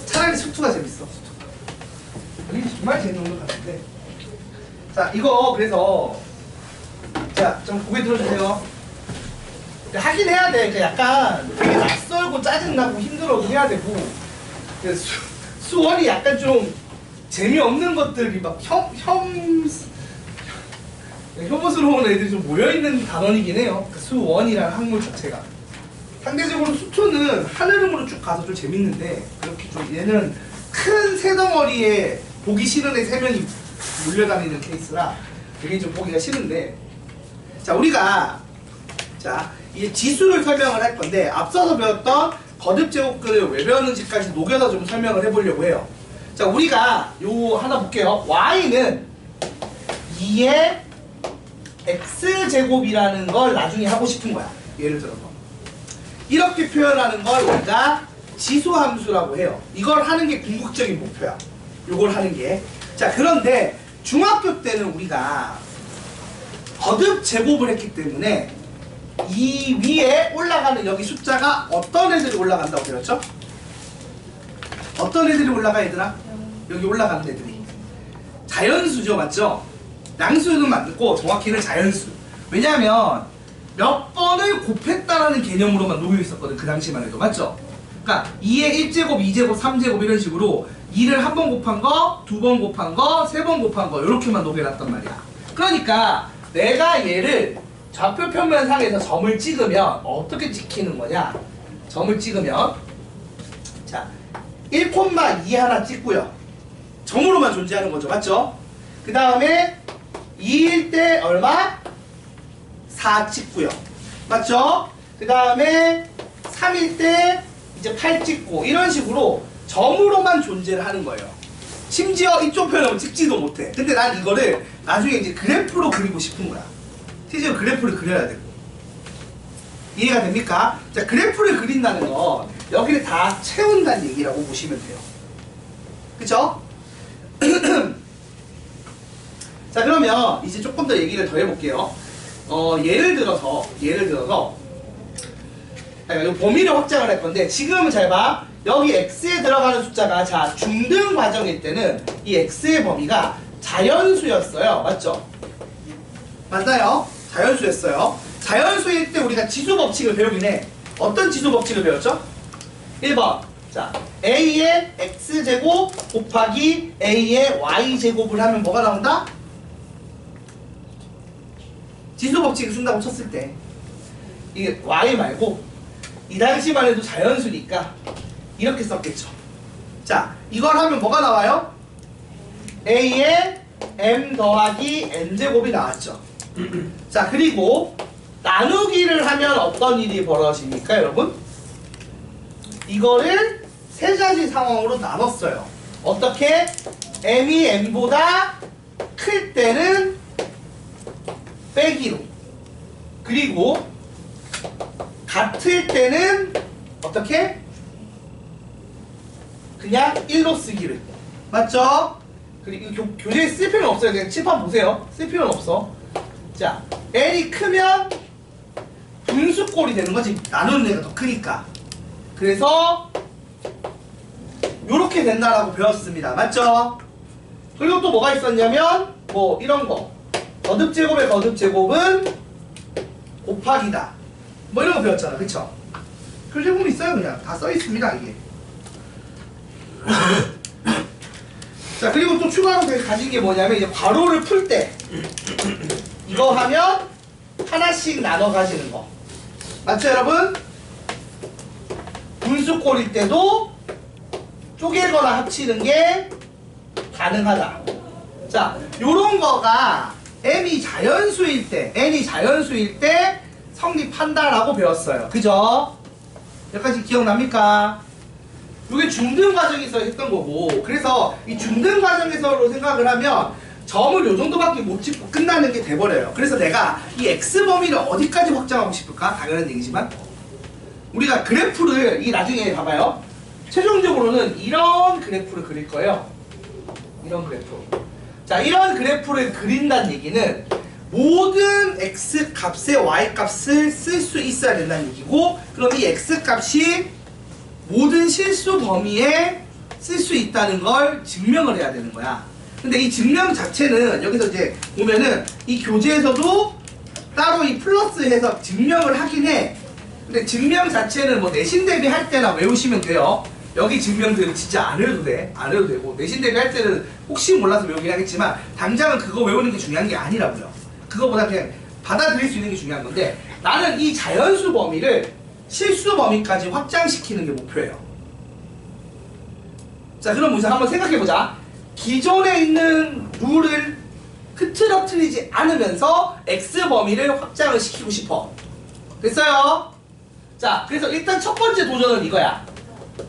차라리 수투가 재밌어. 이게 정말 재미없는 파트인데. 자, 이거 그래서 자, 좀 고개 들어주세요. 하긴 해야 돼. 그러니까 약간 되게 낯설고 짜증나고 힘들어도 해야 되고. 수원이 약간 좀 재미없는 것들이 막 혐오스러운 애들이 좀 모여있는 단원이긴 해요. 그 수원이라는 학물 자체가. 상대적으로 수초는 한흐름으로 쭉 가서 좀 재밌는데, 그렇게 좀 얘는 큰 새덩어리에 보기 싫은 애 3명이 몰려다니는 케이스라 되게 좀 보기가 싫은데, 자, 우리가 자, 이 지수를 설명을 할 건데, 앞서서 배웠던 거듭 제곱근을 왜 배웠는지까지 녹여서 좀 설명을 해보려고 해요. 자, 우리가 요 하나 볼게요. y는 2의 x제곱이라는 걸 나중에 하고 싶은 거야. 예를 들어서 이렇게 표현하는 걸 우리가 지수함수라고 해요. 이걸 하는 게 궁극적인 목표야. 요걸 하는 게. 자, 그런데 중학교 때는 우리가 거듭 제곱을 했기 때문에 이 위에 올라가는 여기 숫자가 어떤 애들이 올라간다고 배웠죠? 어떤 애들이 올라가, 얘들아? 여기 올라가는 애들이 자연수죠, 맞죠? 양수는 맞고 정확히는 자연수. 왜냐하면 몇 번을 곱했다라는 개념으로만 놓여 있었거든, 그 당시만 해도. 맞죠? 그러니까 2의 1제곱, 2제곱, 3제곱 이런 식으로 2를 한 번 곱한 거, 2번 곱한 거, 3번 곱한 거 이렇게만 녹여놨단 말이야. 그러니까 내가 얘를 좌표 평면상에서 점을 찍으면 어떻게 찍히는 거냐? 점을 찍으면 자, 1,2 하나 찍고요. 점으로만 존재하는 거죠. 맞죠? 그 다음에 2일 때 얼마? 4 찍고요. 맞죠? 그 다음에 3일 때 이제 8 찍고 이런 식으로 점으로만 존재를 하는 거예요. 심지어 이쪽 표현하면 찍지도 못해. 근데 난 이거를 나중에 이제 그래프로 그리고 싶은 거야. 실제로 그래프를 그려야 되고. 이해가 됩니까? 자, 그래프를 그린다는 건 여기를 다 채운다는 얘기라고 보시면 돼요. 그쵸? 자, 그러면 이제 조금 더 얘기를 더 해볼게요. 예를 들어서 이 범위를 확장을 할 건데, 지금은 잘 봐. 여기 x에 들어가는 숫자가 자 중등 과정일 때는 이 x의 범위가 자연수였어요. 맞죠? 맞나요? 자연수였어요. 자연수일 때 우리가 지수 법칙을 배우긴 해. 어떤 지수 법칙을 배웠죠? 1번. 자, a의 x제곱 곱하기 a의 y제곱을 하면 뭐가 나온다? 지수 법칙을 쓴다고 쳤을 때 이게 y 말고 이 당시만 해도 자연수니까 이렇게 썼겠죠. 자, 이걸 하면 뭐가 나와요? a의 m 더하기 n제곱이 나왔죠. 자, 그리고 나누기를 하면 어떤 일이 벌어집니까, 여러분? 이거를 세 가지 상황으로 나눴어요. 어떻게? m이 n보다 클 때는 빼기로, 그리고 같을 때는 어떻게? 그냥 1로 쓰기를. 맞죠? 그리고 교재에 쓸 필요는 없어요. 그냥 칠판 보세요. 쓸 필요는 없어. 자, n이 크면 분수꼴이 되는 거지. 나누는 애가 더 크니까. 그래서 요렇게 된다라고 배웠습니다. 맞죠? 그리고 또 뭐가 있었냐면 뭐 이런 거. 거듭제곱의 거듭제곱은 곱하기다. 뭐 이런 거 배웠잖아. 그쵸? 글제곱은 있어요. 그냥 다 써있습니다. 이게. 자, 그리고 또 추가로 가진 게 뭐냐면 이제 괄호를 풀 때 이거 하면 하나씩 나눠 가지는 거. 맞죠, 여러분? 분수꼴일 때도 쪼개거나 합치는 게 가능하다. 자, 요런 거가 m이 자연수일 때, n이 자연수일 때 성립한다라고 배웠어요. 그죠? 여기까지 기억납니까? 이게 중등 과정에서 했던 거고, 그래서 이 중등 과정에서로 생각을 하면 점을 요 정도밖에 못 찍고 끝나는 게 돼버려요. 그래서 내가 이 x 범위를 어디까지 확장하고 싶을까? 당연한 얘기지만 우리가 그래프를 이 나중에 봐봐요. 최종적으로는 이런 그래프를 그릴 거예요. 이런 그래프. 자, 이런 그래프를 그린다는 얘기는 모든 x 값에 y 값을 쓸 수 있어야 된다는 얘기고, 그럼 이 x 값이 모든 실수 범위에 쓸 수 있다는 걸 증명을 해야 되는 거야. 근데 이 증명 자체는 여기서 이제 보면은 이 교재에서도 따로 이 플러스 해서 증명을 하긴 해. 근데 증명 자체는 뭐 내신 대비 할 때나 외우시면 돼요. 여기 증명들은 진짜 안 외워도 돼. 안 외워도 되고, 내신 대비 할 때는 혹시 몰라서 외우긴 하겠지만 당장은 그거 외우는 게 중요한 게 아니라고요. 그거보다 그냥 받아들일 수 있는 게 중요한 건데, 나는 이 자연수 범위를 실수 범위까지 확장시키는 게 목표예요. 자, 그럼 우선 한번 생각해보자. 기존에 있는 룰을 흐트러뜨리지 않으면서 x 범위를 확장을 시키고 싶어. 됐어요? 자, 그래서 일단 첫 번째 도전은 이거야.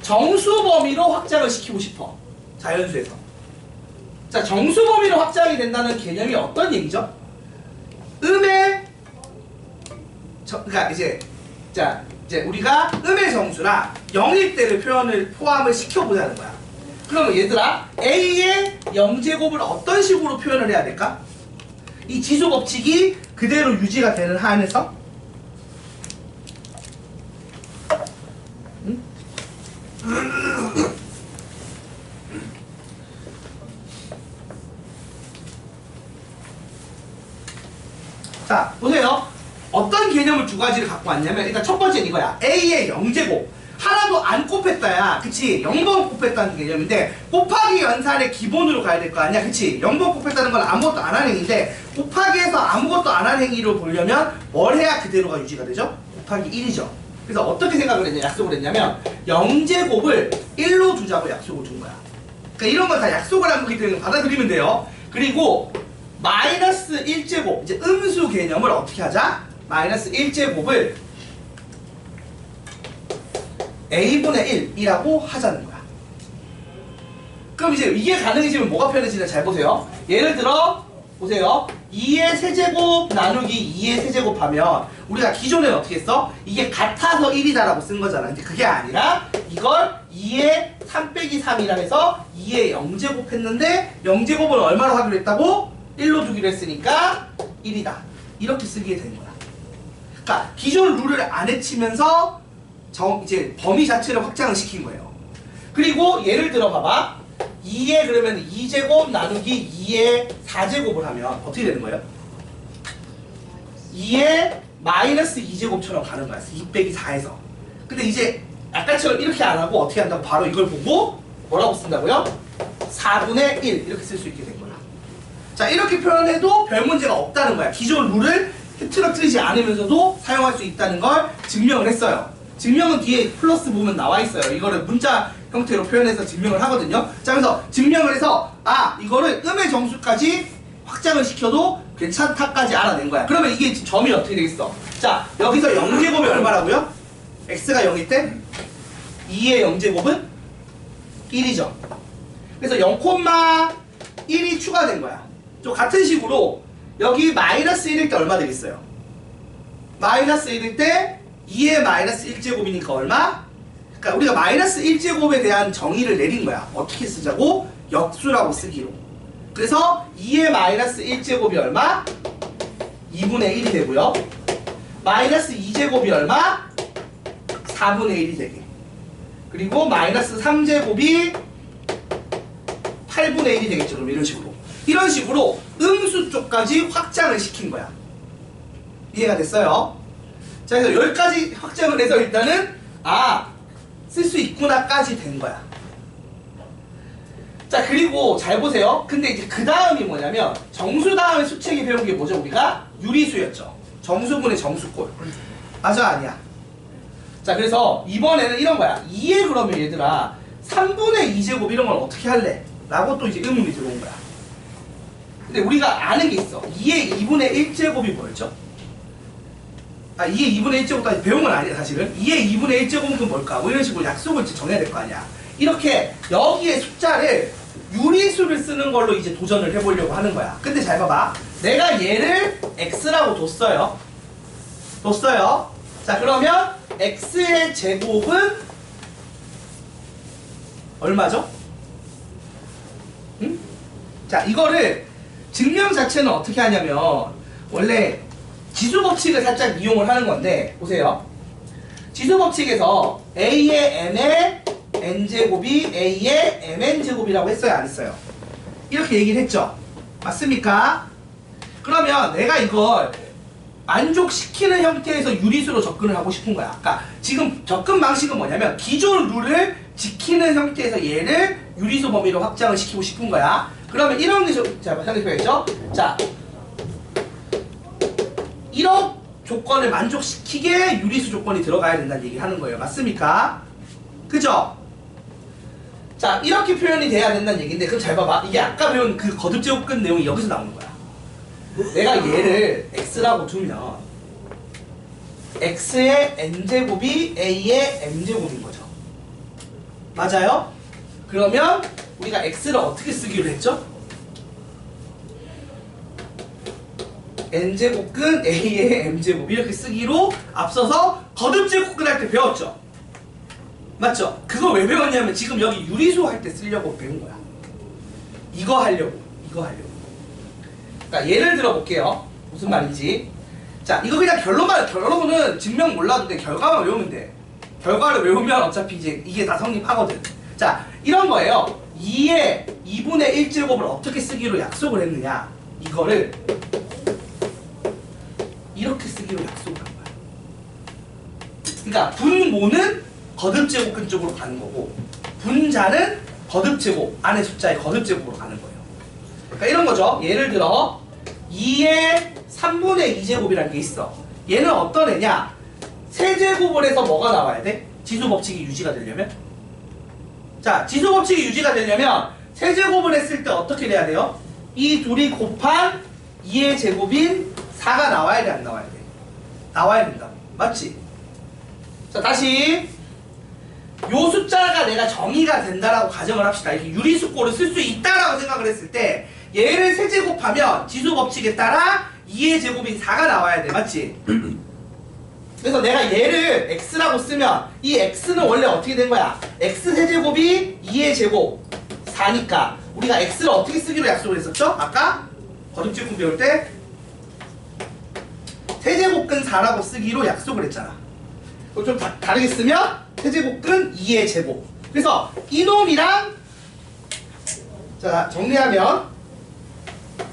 정수 범위로 확장을 시키고 싶어. 자연수에서. 자, 정수 범위로 확장이 된다는 개념이 어떤 얘기죠? 그러니까 이제 우리가 음의 정수랑 0일 때를 포함을 시켜보자는 거야. 그러면 얘들아, A의 0제곱을 어떤 식으로 표현을 해야 될까? 이 지수 법칙이 그대로 유지가 되는 한에서 자, 보세요. 어떤 개념을 두 가지를 갖고 왔냐면, 일단 첫 번째는 이거야. A의 0제곱. 하나도 안 곱했다야. 그치? 0번 곱했다는 개념인데, 곱하기 연산의 기본으로 가야 될 거 아니야. 그치? 0번 곱했다는 건 아무것도 안 한 행위인데, 곱하기에서 아무것도 안 한 행위로 보려면 뭘 해야 그대로가 유지가 되죠? 곱하기 1이죠. 그래서 어떻게 생각을 했냐, 약속을 했냐면, 0제곱을 1로 두자고 약속을 둔 거야. 그러니까 이런 건 다 약속을 한 거기 때문에 받아들이면 돼요. 그리고 마이너스 1제곱, 이제 음수 개념을 어떻게 하자? 마이너스 1제곱을 a분의 1이라고 하자는 거야. 그럼 이제 이게 가능해지면 뭐가 편해지냐, 잘 보세요. 예를 들어 보세요. 2의 세제곱 나누기 2의 세제곱 하면 우리가 기존에 어떻게 했어? 이게 같아서 1이다라고 쓴 거잖아. 근데 그게 아니라 이걸 2의 3 빼기 3이라 해서 2의 0제곱 했는데 0제곱은 얼마로 하기로 했다고? 1로 두기로 했으니까 1이다. 이렇게 쓰게 되는 거야. 그러니까 기존 룰을 안 해치면서 이제 범위 자체를 확장을 시킨 거예요. 그리고 예를 들어 봐봐. 2에 그러면 2제곱 나누기 2의 4제곱을 하면 어떻게 되는 거예요? 2의 마이너스 2제곱처럼 가는 거야. 2 빼기 4에서. 근데 이제 아까처럼 이렇게 안 하고 어떻게 한다고? 바로 이걸 보고 뭐라고 쓴다고요? 4분의 1 이렇게 쓸 수 있게 된 거야. 자, 이렇게 표현해도 별 문제가 없다는 거야. 기존 룰을 흐트러뜨리지 않으면서도 사용할 수 있다는 걸 증명을 했어요. 증명은 뒤에 플러스 보면 나와 있어요. 이거를 문자 형태로 표현해서 증명을 하거든요. 자, 그래서 증명을 해서 이거를 음의 정수까지 확장을 시켜도 괜찮다까지 알아낸 거야. 그러면 이게 점이 어떻게 되겠어? 자, 여기서 0제곱이 얼마라고요? x가 0일 때 2의 0제곱은 1이죠. 그래서 0,1이 추가된 거야. 또 같은 식으로 여기 마이너스 1일 때 얼마 되겠어요? 마이너스 1일 때 2의 마이너스 1제곱이니까 얼마? 그러니까 우리가 마이너스 1제곱에 대한 정의를 내린 거야. 어떻게 쓰자고? 역수라고 쓰기로. 그래서 2의 마이너스 1제곱이 얼마? 2분의 1이 되고요. 마이너스 2제곱이 얼마? 4분의 1이 되게. 그리고 마이너스 3제곱이 8분의 1이 되겠죠. 그럼 이런 식으로. 이런 식으로 음수 쪽까지 확장을 시킨 거야. 이해가 됐어요? 자, 그래서 여기까지 확장을 해서 일단은 쓸 수 있구나까지 된 거야. 자, 그리고 잘 보세요. 근데 이제 그 다음이 뭐냐면 정수 다음에 수책이 배운 게 뭐죠? 우리가 유리수였죠. 정수분의 정수꼴. 맞아, 아니야? 자, 그래서 이번에는 이런 거야. 2에 그러면 얘들아 3분의 2제곱 이런 걸 어떻게 할래? 라고 또 이제 의문이 들어온 거야. 근데 우리가 아는 게 있어. 2의 2분의 1제곱이 뭐였죠? 2의 2분의 1제곱도 배운 건 아니야, 사실은. 2의 2분의 1제곱은 뭘까? 뭐 이런 식으로 약속을 정해야 될 거 아니야. 이렇게 여기에 숫자를 유리수를 쓰는 걸로 이제 도전을 해보려고 하는 거야. 근데 잘 봐봐. 내가 얘를 x라고 뒀어요. 자, 그러면 x의 제곱은 얼마죠? 응? 자, 이거를 증명 자체는 어떻게 하냐면 원래 지수 법칙을 살짝 이용을 하는 건데 보세요. 지수 법칙에서 a의 n의 n제곱이 a의 mn제곱이라고 했어요, 안 했어요? 이렇게 얘기를 했죠. 맞습니까? 그러면 내가 이걸 만족시키는 형태에서 유리수로 접근을 하고 싶은 거야. 그러니까 지금 접근 방식은 뭐냐면 기존 룰을 지키는 형태에서 얘를 유리수 범위로 확장을 시키고 싶은 거야. 그러면 이런 게 자, 생각해봐야죠. 자, 이런 조건을 만족시키게 유리수 조건이 들어가야 된다는 얘기를 하는 거예요. 맞습니까? 그죠? 자, 이렇게 표현이 돼야 된다는 얘기인데 그럼 잘 봐봐. 이게 아까 배운 그 거듭제곱근 내용이 여기서 나오는 거야. 내가 얘를 x라고 두면 x의 n제곱이 a의 m제곱인 거죠. 맞아요? 그러면 우리가 x를 어떻게 쓰기로 했죠? n제곱근 a의 m제곱 이렇게 쓰기로 앞서서 거듭제곱근 할 때 배웠죠? 맞죠? 그거 왜 배웠냐면 지금 여기 유리수 할 때 쓰려고 배운 거야. 이거 하려고. 그러니까 예를 들어 볼게요. 무슨 말인지. 자, 이거 그냥 결론은 증명 몰라도 돼. 결과만 외우면 돼. 결과를 외우면 어차피 이제 이게 다 성립하거든. 자, 이런 거예요. 2의 2분의 1제곱을 어떻게 쓰기로 약속을 했느냐. 이거를 이렇게 쓰기로 약속을 한 거야. 그러니까 분모는 거듭제곱근 쪽으로 가는 거고 분자는 거듭제곱 안의 숫자의 거듭제곱으로 가는 거예요. 그러니까 이런 거죠. 예를 들어 2의 3분의 2제곱이라는 게 있어. 얘는 어떤 애냐? 세제곱을 해서 뭐가 나와야 돼? 지수법칙이 유지가 되려면? 자, 지수법칙이 유지가 되려면 세제곱을 했을 때 어떻게 돼야 돼요? 이 둘이 곱한 2의 제곱인 4가 나와야 돼, 안 나와야 돼? 나와야 된다. 맞지? 자, 다시 요 숫자가 내가 정의가 된다라고 가정을 합시다. 이렇게 유리수꼴을 쓸 수 있다라고 생각을 했을 때 얘를 세제곱하면 지수법칙에 따라 2의 제곱인 4가 나와야 돼. 맞지? 그래서 내가 얘를 x라고 쓰면 이 x는 원래 어떻게 된 거야? x 세제곱이 2의 제곱 4니까 우리가 x를 어떻게 쓰기로 약속을 했었죠? 아까 거듭제곱 배울 때 세제곱근 4라고 쓰기로 약속을 했잖아. 그럼 좀 다르게 쓰면 세제곱근 2의 제곱. 그래서 이놈이랑 자 정리하면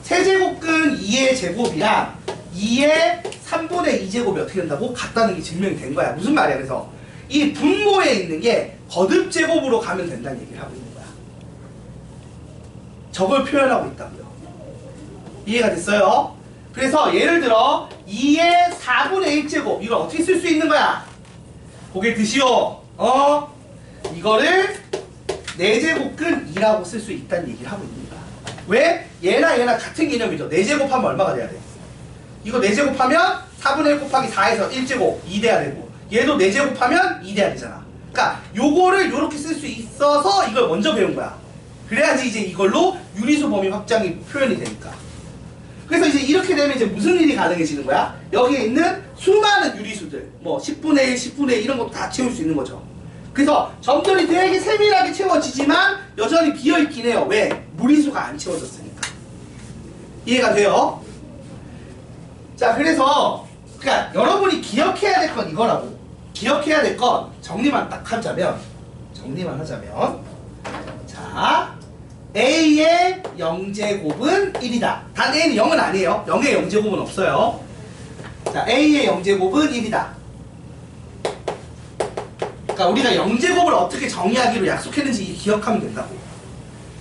세제곱근 2의 제곱이랑 2의 3분의 2제곱이 어떻게 된다고? 같다는 게 증명이 된 거야. 무슨 말이야? 그래서 이 분모에 있는 게 거듭제곱으로 가면 된다는 얘기를 하고 있는 거야. 저걸 표현하고 있다고요. 이해가 됐어요? 그래서 예를 들어 2의 4분의 1제곱 이걸 어떻게 쓸 수 있는 거야? 고개 드시오. 이거를 4제곱근 2라고 쓸 수 있다는 얘기를 하고 있는 거야. 왜? 얘나 같은 개념이죠. 4제곱하면 얼마가 돼야 돼? 이거 4제곱하면 4분의 1 곱하기 4에서 1제곱 2 돼야 되고 얘도 4제곱하면 2 돼야 되잖아. 그러니까 요거를 요렇게 쓸 수 있어서 이걸 먼저 배운 거야. 그래야지 이제 이걸로 유리수 범위 확장이 표현이 되니까. 그래서 이제 이렇게 되면 이제 무슨 일이 가능해지는 거야? 여기에 있는 수많은 유리수들 뭐 10분의 1, 10분의 1 이런 것도 다 채울 수 있는 거죠. 그래서 점들이 되게 세밀하게 채워지지만 여전히 비어있긴 해요. 왜? 무리수가 안 채워졌으니까. 이해가 돼요? 자, 그래서 그러니까 여러분이 기억해야 될 건 이거라고. 기억해야 될 건 정리만 하자면 자 A의 0제곱은 1이다. 단 A는 0은 아니에요. 0의 0제곱은 없어요. 자, A의 0제곱은 1이다. 그러니까 우리가 0제곱을 어떻게 정의하기로 약속했는지 기억하면 된다고.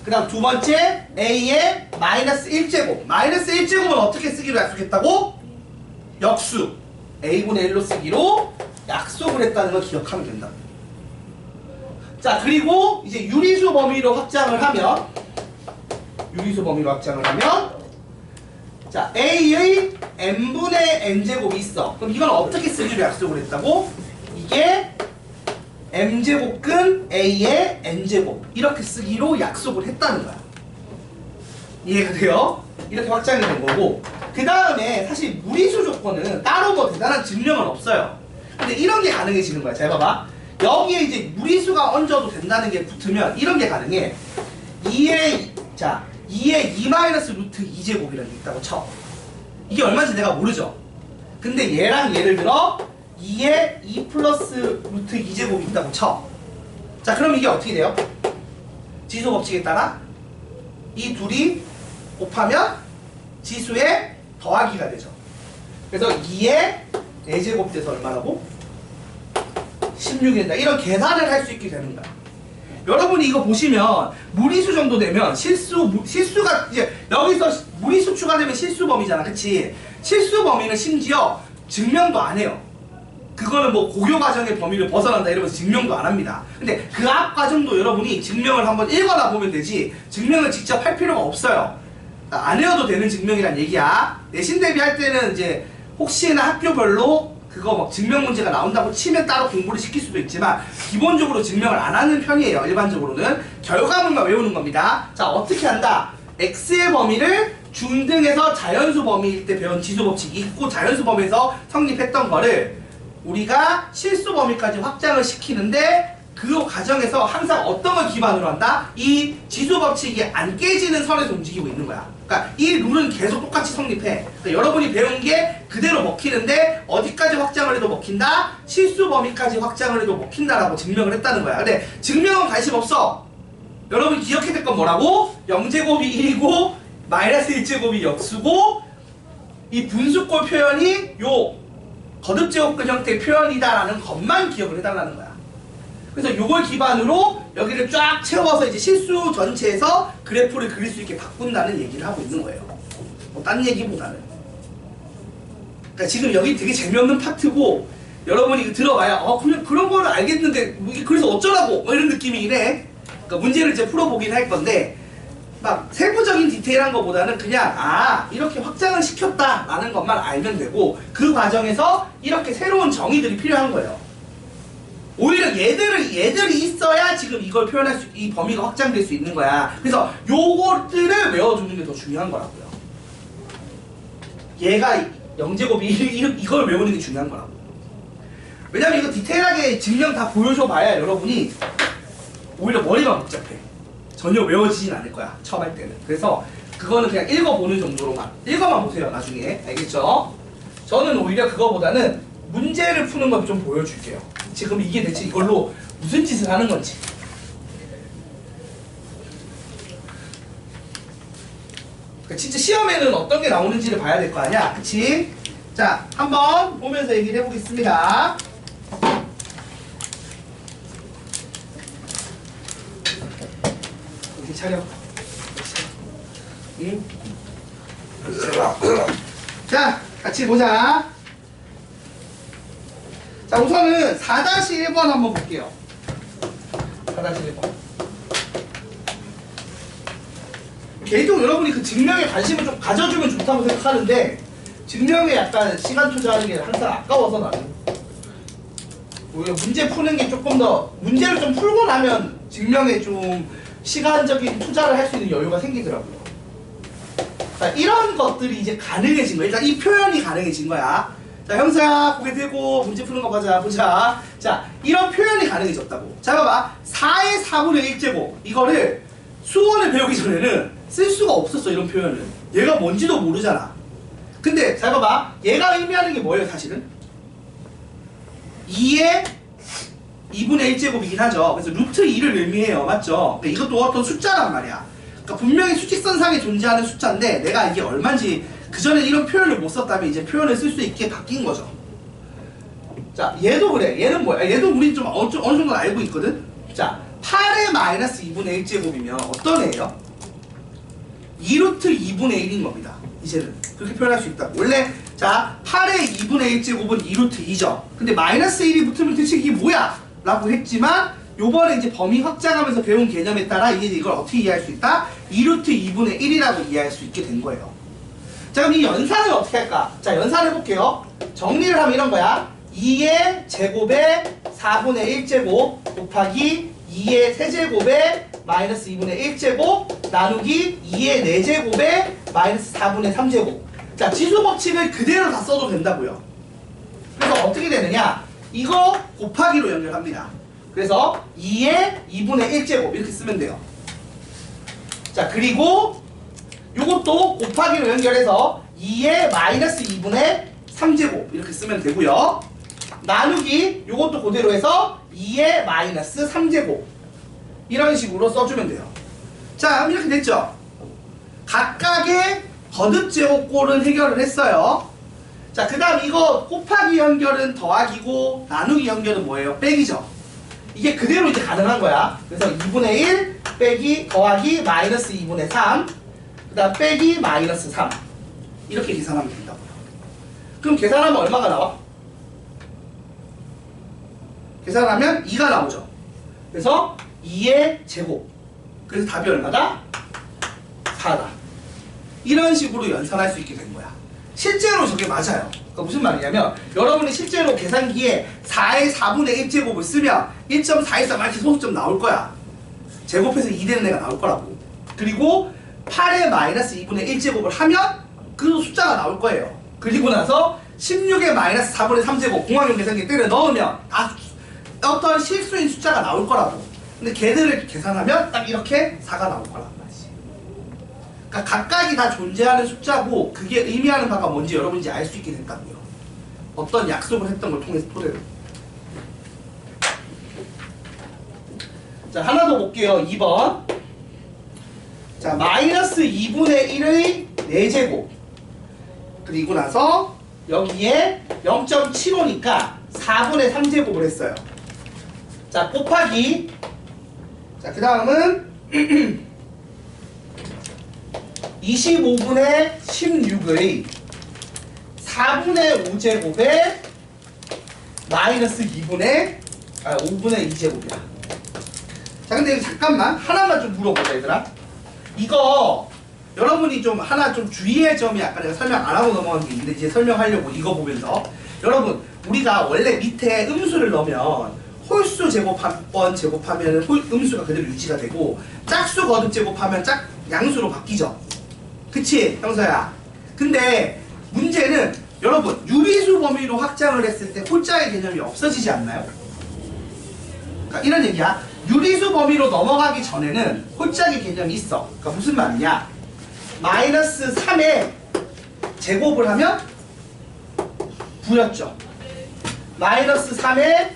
그 다음 두 번째 A의 마이너스 1제곱. 마이너스 1제곱은 어떻게 쓰기로 약속했다고? 역수 A분의 1로 쓰기로 약속을 했다는 걸 기억하면 된다고. 자, 그리고 이제 유리수 범위로 확장을 하면 자, A의 n분의 n제곱이 있어. 그럼 이건 어떻게 쓰기로 약속을 했다고? 이게 m제곱근 A의 n제곱 이렇게 쓰기로 약속을 했다는 거야. 이해가 돼요? 이렇게 확장이 된 거고 그 다음에 사실 무리수 조건은 따로 뭐 대단한 증명은 없어요. 근데 이런 게 가능해지는 거야. 잘 봐봐. 여기에 이제 무리수가 얹어도 된다는 게 붙으면 이런 게 가능해. 2의 2 마이너스 루트 2제곱이라는 게 있다고 쳐. 이게 얼마인지 내가 모르죠. 근데 얘랑 예를 들어 2에 2 플러스 루트 2제곱이 있다고 쳐. 자, 그럼 이게 어떻게 돼요? 지수 법칙에 따라 이 둘이 곱하면 지수의 더하기가 되죠. 그래서 2에 4제곱 돼서 얼마라고? 16이 된다. 이런 계산을 할 수 있게 되는 거야. 여러분이 이거 보시면 무리수 정도 되면 실수가 이제 여기서 무리수 추가되면 실수 범위잖아. 그치? 실수 범위는 심지어 증명도 안 해요. 그거는 뭐 고교 과정의 범위를 벗어난다 이러면서 증명도 안 합니다. 근데 그 앞 과정도 여러분이 증명을 한번 읽어나 보면 되지 증명을 직접 할 필요가 없어요. 안 해도 되는 증명이란 얘기야. 내신 대비할 때는 이제 혹시나 학교별로 그거 막 증명 문제가 나온다고 치면 따로 공부를 시킬 수도 있지만 기본적으로 증명을 안 하는 편이에요. 일반적으로는 결과물만 외우는 겁니다. 자, 어떻게 한다? x의 범위를 중등에서 자연수 범위일 때 배운 지수 법칙이 있고 자연수 범위에서 성립했던 거를 우리가 실수 범위까지 확장을 시키는데 그 과정에서 항상 어떤 걸 기반으로 한다? 이 지수 법칙이 안 깨지는 선에서 움직이고 있는 거야. 그러니까 이 룰은 계속 똑같이 성립해. 그러니까 여러분이 배운 게 그대로 먹히는데 어디까지 확장을 해도 먹힌다? 실수 범위까지 확장을 해도 먹힌다라고 증명을 했다는 거야. 근데 증명은 관심 없어. 여러분 기억해야 될 건 뭐라고? 0제곱이 1이고 마이너스 1제곱이 역수고 이 분수꼴 표현이 요 거듭제곱근 형태의 표현이다라는 것만 기억을 해달라는 거야. 그래서 요걸 기반으로 여기를 쫙 채워서 이제 실수 전체에서 그래프를 그릴 수 있게 바꾼다는 얘기를 하고 있는 거예요. 뭐 딴 얘기보다는. 그러니까 지금 여기 되게 재미없는 파트고 여러분이 이거 들어봐야 그런 거를 알겠는데 뭐 그래서 어쩌라고 뭐 이런 느낌이긴 해. 그러니까 문제를 이제 풀어보긴 할 건데 막 세부적인 디테일한 것보다는 그냥 이렇게 확장을 시켰다라는 것만 알면 되고 그 과정에서 이렇게 새로운 정의들이 필요한 거예요. 오히려 얘들이 있어야 지금 이걸 표현할 이 범위가 확장될 수 있는 거야. 그래서 요것들을 외워두는 게 더 중요한 거라고요. 얘가 0제곱이 이걸 외우는 게 중요한 거라고. 왜냐면 이거 디테일하게 증명 다 보여줘봐야 여러분이 오히려 머리가 복잡해. 전혀 외워지진 않을 거야 처음 할 때는. 그래서 그거는 그냥 읽어보는 정도로만 읽어만 보세요 나중에. 알겠죠? 저는 오히려 그거보다는 문제를 푸는 걸 좀 보여줄게요. 지금 이게 대체 이걸로 무슨 짓을 하는 건지. 그러니까 진짜 시험에는 어떤 게 나오는지를 봐야 될 거 아니야. 그치? 자, 한번 보면서 얘기를 해보겠습니다. 여기 차려. 응? 자, 같이 보자. 자, 우선은 4-1번 한번 볼게요. 4-1번. 개인적으로 여러분이 그 증명에 관심을 좀 가져주면 좋다고 생각하는데 증명에 약간 시간 투자하는 게 항상 아까워서 나는 오히려 문제 푸는 게 조금 더 문제를 좀 풀고 나면 증명에 좀 시간적인 투자를 할 수 있는 여유가 생기더라고요. 자, 이런 것들이 이제 가능해진 거야. 일단 이 표현이 가능해진 거야. 자, 형사야 고개 들고 문제 푸는 거 보자. 자, 이런 표현이 가능해졌다고. 자, 봐봐. 4의 4분의 1제곱 이거를 수원을 배우기 전에는 쓸 수가 없었어. 이런 표현은 얘가 뭔지도 모르잖아. 근데 잘 봐봐. 얘가 의미하는 게 뭐예요 사실은? 2의 2분의 1제곱이긴 하죠. 그래서 루트 2를 의미해요. 맞죠? 근데 이것도 어떤 숫자란 말이야. 그러니까 분명히 수직선상에 존재하는 숫자인데 내가 이게 얼마인지 그전에 이런 표현을 못 썼다면 이제 표현을 쓸 수 있게 바뀐 거죠. 자, 얘도 그래. 얘는 뭐야? 얘도 우리 좀 어느 정도 알고 있거든? 자, 8의 마이너스 2분의 1제곱이면 어떤 애예요? 2루트 2분의 1인 겁니다. 이제는 그렇게 표현할 수 있다. 원래 자 8의 2분의 1제곱은 2루트 2죠. 근데 마이너스 1이 붙으면 대체 이게 뭐야? 라고 했지만 요번에 이제 범위 확장하면서 배운 개념에 따라 이제 이걸 어떻게 이해할 수 있다? 2루트 2분의 1이라고 이해할 수 있게 된 거예요. 자, 그럼 이 연산을 어떻게 할까? 자, 연산해볼게요. 정리를 하면 이런 거야. 2의 제곱에 4분의 1제곱 곱하기 2의 세제곱에 마이너스 2분의 1제곱 나누기 2의 4제곱에 마이너스 4분의 3제곱. 자, 지수 법칙을 그대로 다 써도 된다고요. 그래서 어떻게 되느냐? 이거 곱하기로 연결합니다. 그래서 2의 2분의 1제곱 이렇게 쓰면 돼요. 자, 그리고 요것도 곱하기로 연결해서 2의 마이너스 2분의 3제곱 이렇게 쓰면 되고요. 나누기 요것도 그대로 해서 2의 마이너스 3제곱 이런 식으로 써주면 돼요. 자, 그럼 이렇게 됐죠? 각각의 거듭제곱꼴은 해결을 했어요. 자, 그 다음 이거 곱하기 연결은 더하기고 나누기 연결은 뭐예요? 빼기죠. 이게 그대로 이제 가능한 거야. 그래서 2분의 1 빼기 더하기 마이너스 2분의 3 그 다음 빼기 마이너스 3 이렇게 계산하면 된다고요. 그럼 계산하면 얼마가 나와? 계산하면 2가 나오죠. 그래서 2의 제곱. 그래서 답이 얼마다? 4다. 이런 식으로 연산할 수 있게 된 거야. 실제로 저게 맞아요. 그러니까 무슨 말이냐면 여러분이 실제로 계산기에 4의 4분의 1제곱을 쓰면 1.414 이렇게 소수점 나올 거야. 제곱해서 2 되는 애가 나올 거라고. 그리고 8의 마이너스 2분의 1제곱을 하면 그 숫자가 나올 거예요. 그리고 나서 16의 마이너스 4분의 3제곱 공학용 계산기에 때려 넣으면 어떤 실수인 숫자가 나올 거라고. 근데 걔들을 계산하면 딱 이렇게 4가 나올 거란 말이지. 그러니까 각각이 다 존재하는 숫자고 그게 의미하는 바가 뭔지 여러분이 알 수 있게 됐다고요. 어떤 약속을 했던 걸 통해서 토대로. 자, 하나 더 볼게요. 2번. 자, 마이너스 2분의 1의 4제곱. 그리고 나서 여기에 0.75니까 4분의 3제곱을 했어요. 자, 곱하기. 자, 그 다음은 25분의 16의 4분의 5제곱에 마이너스 5분의 2제곱이야. 자, 근데 이거 잠깐만 하나만 좀 물어보자 얘들아. 이거 여러분이 좀 하나 좀 주의할 점이 아까 내가 설명 안 하고 넘어간 게 있는데 이제 설명하려고 이거 보면서 여러분 우리가 원래 밑에 음수를 넣으면 홀수 제곱번 제곱하면 음수가 그대로 유지가 되고 짝수 거듭 제곱하면 양수로 바뀌죠. 그치 형서야? 근데 문제는 여러분 유리수 범위로 확장을 했을 때 홀자의 개념이 없어지지 않나요? 그러니까 이런 얘기야. 유리수 범위로 넘어가기 전에는 홀짝의 개념이 있어. 그러니까 무슨 말이냐? 마이너스 3의 제곱을 하면 부였죠. 마이너스 3의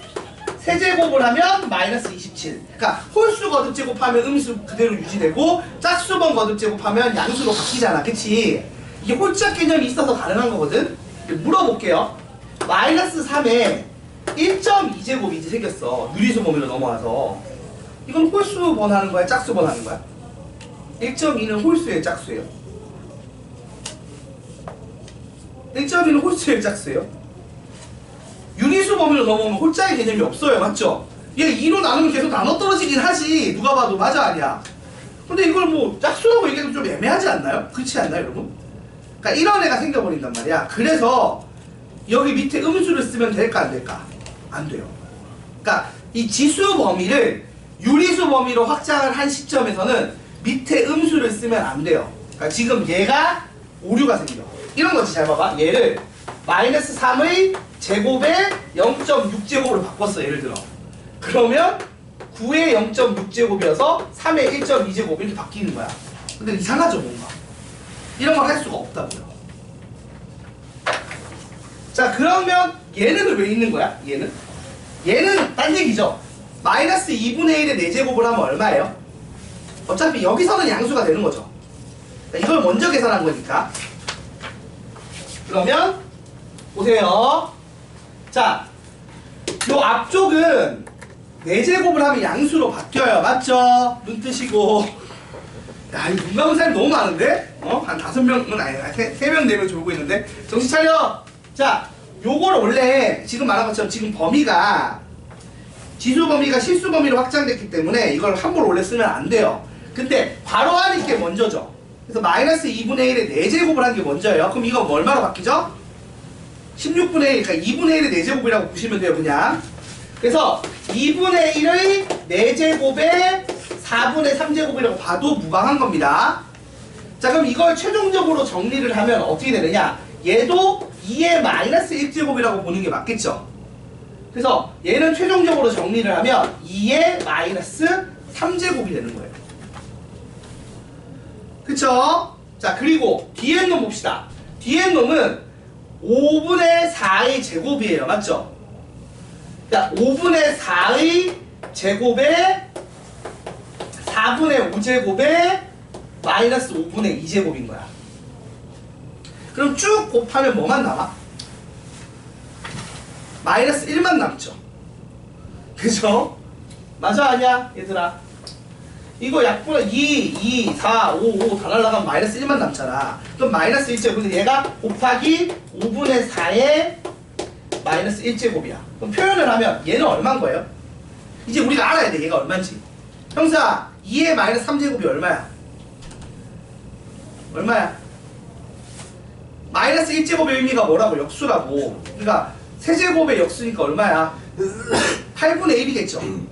세제곱을 하면 마이너스 27. 그러니까 홀수 거듭 제곱하면 음수 그대로 유지되고 짝수번 거듭 제곱하면 양수로 바뀌잖아. 그치? 이게 홀짝 개념이 있어서 가능한 거거든? 물어볼게요. 마이너스 3에 1.2제곱이 이제 생겼어. 유리수 범위로 넘어와서. 이건 홀수 번하는 거야? 짝수 번하는 거야? 1.2는 홀수예요? 짝수예요? 1.2는 홀수예요? 짝수예요? 유리수 범위로 넘어오면 홀자의 개념이 없어요. 맞죠? 얘 2로 나누면 계속 나눠 떨어지긴 하지. 누가 봐도. 맞아 아니야? 근데 이걸 뭐 짝수라고 얘기해도 좀 애매하지 않나요? 그렇지 않나요 여러분? 그러니까 이런 애가 생겨버린단 말이야. 그래서 여기 밑에 음수를 쓰면 될까 안 될까? 안 돼요. 그러니까 이 지수 범위를 유리수 범위로 확장을 한 시점에서는 밑에 음수를 쓰면 안 돼요. 그러니까 지금 얘가 오류가 생겨. 이런 거지. 잘 봐봐. 얘를 마이너스 3의 제곱에 0.6제곱으로 바꿨어. 예를 들어. 그러면 9의 0.6제곱이어서 3의 1.2제곱 이렇게 바뀌는 거야. 근데 이상하죠 뭔가. 이런 걸 할 수가 없다고요. 자, 그러면 얘는 왜 있는 거야? 얘는 딴 얘기죠. 마이너스 2분의 1의 4제곱을 하면 얼마예요? 어차피 여기서는 양수가 되는 거죠. 이걸 먼저 계산한 거니까. 그러면 보세요. 자, 요 앞쪽은 4제곱을 하면 양수로 바뀌어요. 맞죠? 눈 뜨시고. 야, 이 눈 감은 사람이 너무 많은데? 한 5명은 아니야. 3명, 4명 졸고 있는데? 정신 차려! 자, 요걸 원래 지금 말한 것처럼 지금 범위가 지수 범위가 실수 범위로 확장됐기 때문에 이걸 함부로 원래 쓰면 안 돼요. 근데 바로 하는 게 먼저죠. 그래서 마이너스 2분의 1의 4제곱을 한 게 먼저예요. 그럼 이거 얼마로 바뀌죠? 16분의 1, 그러니까 2분의 1의 4제곱이라고 보시면 돼요, 그냥. 그래서 2분의 1의 4제곱에 4분의 3제곱이라고 봐도 무방한 겁니다. 자, 그럼 이걸 최종적으로 정리를 하면 어떻게 되느냐? 얘도 2의 마이너스 1제곱이라고 보는 게 맞겠죠? 그래서 얘는 최종적으로 정리를 하면 2의 마이너스 3제곱이 되는 거예요. 그쵸? 자, 그리고 뒤에 있는 거 봅시다. 뒤에 놈은 5분의 4의 제곱이에요. 맞죠? 자, 5분의 4의 제곱에 4분의 5제곱에 마이너스 5분의 2제곱인 거야. 그럼 쭉 곱하면 뭐만 남아? 마이너스 1만 남죠. 그죠? 맞아 아니야 얘들아? 이거 약분은 2, 4, 5 다 날라가면 마이너스 1만 남잖아. 그럼 마이너스 1제곱, 얘가 곱하기 5분의 4의 마이너스 1제곱이야. 그럼 표현을 하면 얘는 얼마인 거예요? 이제 우리가 알아야 돼 얘가 얼마인지. 형사 2의 마이너스 3제곱이 얼마야? 얼마야? 마이너스 1제곱의 의미가 뭐라고? 역수라고. 그러니까 세제곱의 역수니까 얼마야? 8분의 1이겠죠.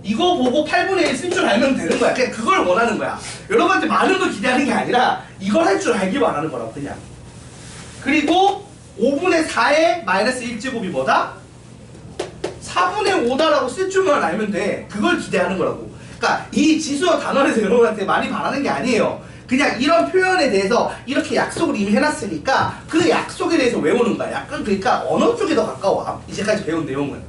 이거 보고 8분의 1 쓸 줄 알면 되는 거야. 그냥 그걸 원하는 거야. 여러분한테 많은 걸 기대하는 게 아니라 이걸 할 줄 알기만 하는 거라고 그냥. 그리고 5분의 4의 마이너스 1제곱이 뭐다? 4분의 5다라고 쓸 줄만 알면 돼. 그걸 기대하는 거라고. 그러니까 이 지수와 단원에서 여러분한테 많이 바라는 게 아니에요. 그냥 이런 표현에 대해서 이렇게 약속을 이미 해놨으니까 그 약속에 대해서 외우는 거야. 약간 그러니까 언어 쪽에 더 가까워. 이제까지 배운 내용은.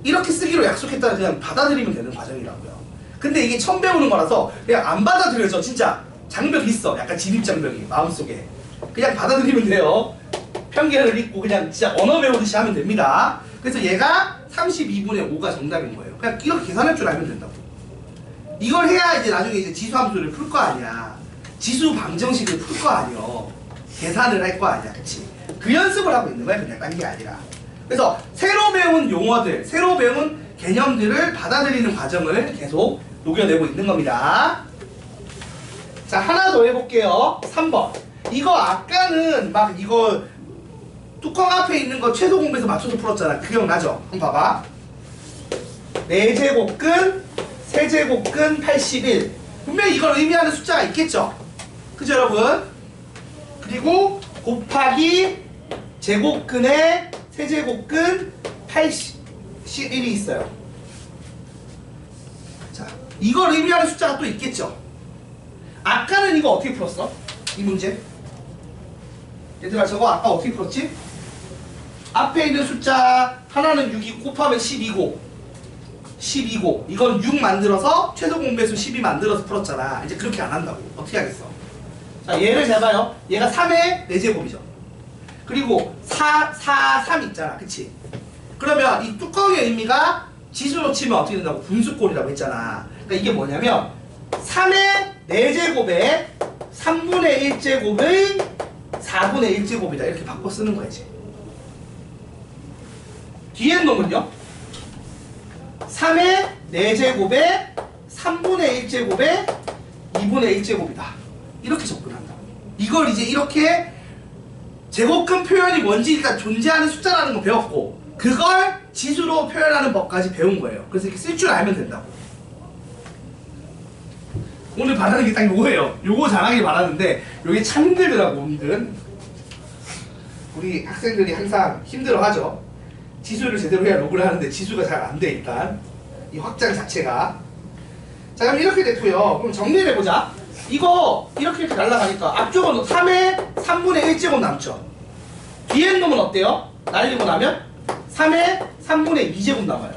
이렇게 쓰기로 약속했다가 그냥 받아들이면 되는 과정이라고요. 근데 이게 처음 배우는 거라서 그냥 안 받아들여져. 진짜 장벽이 있어. 약간 진입장벽이 마음속에. 그냥 받아들이면 돼요. 편견을 잊고 그냥 진짜 언어 배우듯이 하면 됩니다. 그래서 얘가 32분의 5가 정답인 거예요. 그냥 이렇게 계산할 줄 알면 된다고. 이걸 해야 이제 나중에 이제 지수함수를 풀 거 아니야. 지수 방정식을 풀 거 아니요. 계산을 할 거 아니야. 그치? 그 연습을 하고 있는 거야. 그냥 딴 게 아니라. 그래서 새로 배운 용어들, 새로 배운 개념들을 받아들이는 과정을 계속 녹여내고 있는 겁니다. 자, 하나 더 해볼게요. 3번. 이거 아까는 막 이거 뚜껑 앞에 있는 거 최소 공부에서 맞춰서 풀었잖아. 기억나죠? 한번 봐봐. 4제곱근, 세제곱근 81. 분명히 이걸 의미하는 숫자가 있겠죠? 그죠 여러분? 그리고 곱하기 제곱근에 세제곱근 81이 있어요. 자, 이걸 의미하는 숫자가 또 있겠죠? 아까는 이거 어떻게 풀었어? 이 문제? 얘들아 저거 아까 어떻게 풀었지? 앞에 있는 숫자 하나는 6이 곱하면 12고 12고 이건 6 만들어서 최소 공배수 12 만들어서 풀었잖아. 이제 그렇게 안 한다고. 어떻게 하겠어? 자, 얘를 잘 봐요. 얘가 3의 4제곱이죠. 그리고 3 있잖아. 그치? 그러면 이 뚜껑의 의미가 지수로 치면 어떻게 된다고? 분수꼴이라고 했잖아. 그러니까 이게 뭐냐면 3의 4제곱에 3분의 1제곱의 4분의 1제곱이다. 이렇게 바꿔 쓰는 거야 이제. 뒤에 놈은요? 3의 4제곱에 3분의 1제곱에 2분의 1제곱이다. 이렇게 접근한다. 이걸 이제 이렇게 제곱근 표현이 뭔지 일단 존재하는 숫자라는 거 배웠고 그걸 지수로 표현하는 법까지 배운 거예요. 그래서 이렇게 쓸 줄 알면 된다고. 오늘 바라는 게 딱 요거예요. 요거 잘하길 바라는데 요게 참 힘들더라고. 은근 우리 학생들이 항상 힘들어하죠. 지수를 제대로 해야 로그를 하는데 지수가 잘 안 돼 일단 이 확장 자체가. 자 그럼 이렇게 됐고요. 그럼 정리를 해보자. 이거 이렇게 날라가니까 앞쪽은 3의 3분의 1제곱 남죠. 뒤에 놈은 어때요? 날리고 나면 3의 3분의 2제곱 남아요.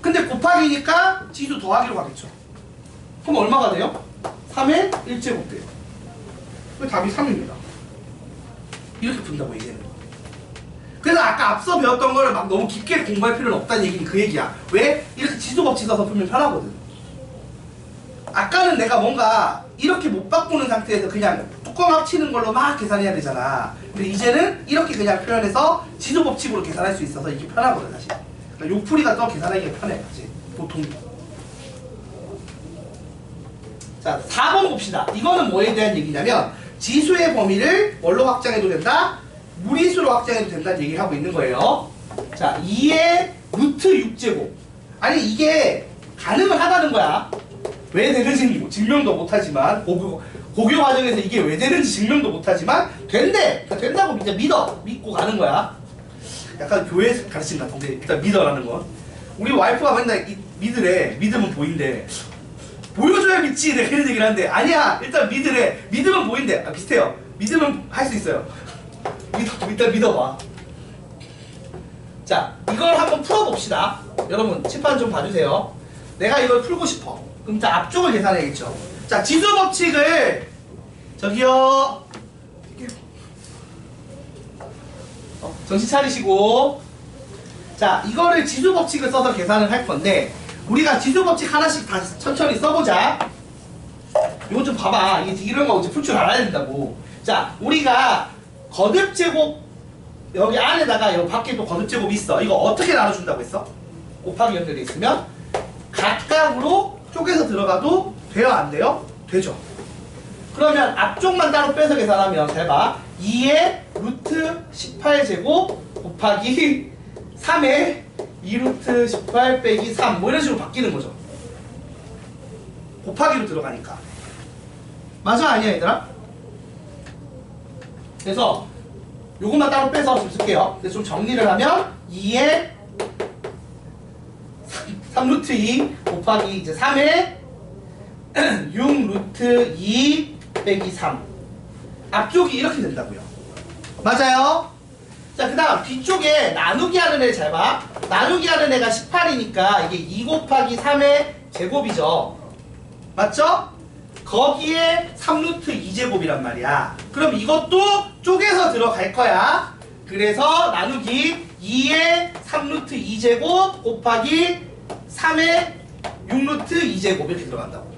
근데 곱하기니까 지수 더하기로 가겠죠. 그럼 얼마가 돼요? 3의 1제곱 돼요. 그 답이 3입니다. 이렇게 푼다고 얘기하는 거. 그래서 아까 앞서 배웠던 거를 막 너무 깊게 공부할 필요는 없다는 얘기는 그 얘기야. 왜? 이렇게 지수 법칙 써서 풀면 편하거든. 아까는 내가 뭔가 이렇게 못 바꾸는 상태에서 그냥 뚜껑 합치는 걸로 막 계산해야 되잖아. 근데 이제는 이렇게 그냥 표현해서 지수 법칙으로 계산할 수 있어서 이게 편하거든 사실. 그러니까 요풀이가 더 계산하기가 편해 사실. 보통. 자 4번 봅시다. 이거는 뭐에 대한 얘기냐면 지수의 범위를 뭘로 확장해도 된다? 무리수로 확장해도 된다는 얘기를 하고 있는 거예요. 자 2의 루트 6제곱. 아니 이게 가능은 하다는 거야. 왜 되는지 증명도 못하지만 고교 과정에서 이게 왜 되는지 증명도 못하지만 된대. 그러니까 된다고 이제 믿고 가는 거야. 약간 교회 가르침 같은데 일단 믿어라는 건. 우리 와이프가 맨날 믿으래. 믿으면 보인대. 보여줘야 믿지. 내가 이런 얘기를 하는데 아니야. 일단 믿으래. 믿으면 보인대. 비슷해요. 믿으면 할 수 있어요. 일단 믿어봐. 자, 이걸 한번 풀어봅시다. 여러분 칠판 좀 봐주세요. 내가 이걸 풀고 싶어. 그럼 자, 앞쪽을 계산해야겠죠. 자, 지수 법칙을 저기요. 정신 차리시고. 자, 이거를 지수 법칙을 써서 계산을 할 건데 우리가 지수 법칙 하나씩 다 천천히 써보자. 이거 좀 봐봐. 이런 거 이제 풀 줄 알아야 된다고. 자, 우리가 거듭제곱 여기 안에다가 여기 밖에 또 거듭제곱 있어. 이거 어떻게 나눠준다고 했어? 곱하기 연결돼 있으면 각각으로 쪼개서 들어가도 돼요? 안 돼요? 되죠. 그러면 앞쪽만 따로 빼서 계산하면 잘 봐. 2의 루트 18제곱 곱하기 3의 2루트 18 빼기 3 뭐 이런 식으로 바뀌는 거죠. 곱하기로 들어가니까. 맞아 아니야 얘들아? 그래서 요것만 따로 빼서 좀 쓸게요. 그래서 좀 정리를 하면 2의 3루트 2 곱하기 이제 3의 6루트 2 빼기 3 앞쪽이 이렇게 된다고요. 맞아요? 자, 그 다음 뒤쪽에 나누기 하는 애 잘 봐. 나누기 하는 애가 18이니까 이게 2 곱하기 3의 제곱이죠. 맞죠? 거기에 3루트 2제곱이란 말이야. 그럼 이것도 쪼개서 들어갈 거야. 그래서 나누기 2의 3루트 2제곱 곱하기 3의 6루트 2제곱 이렇게 들어간다고.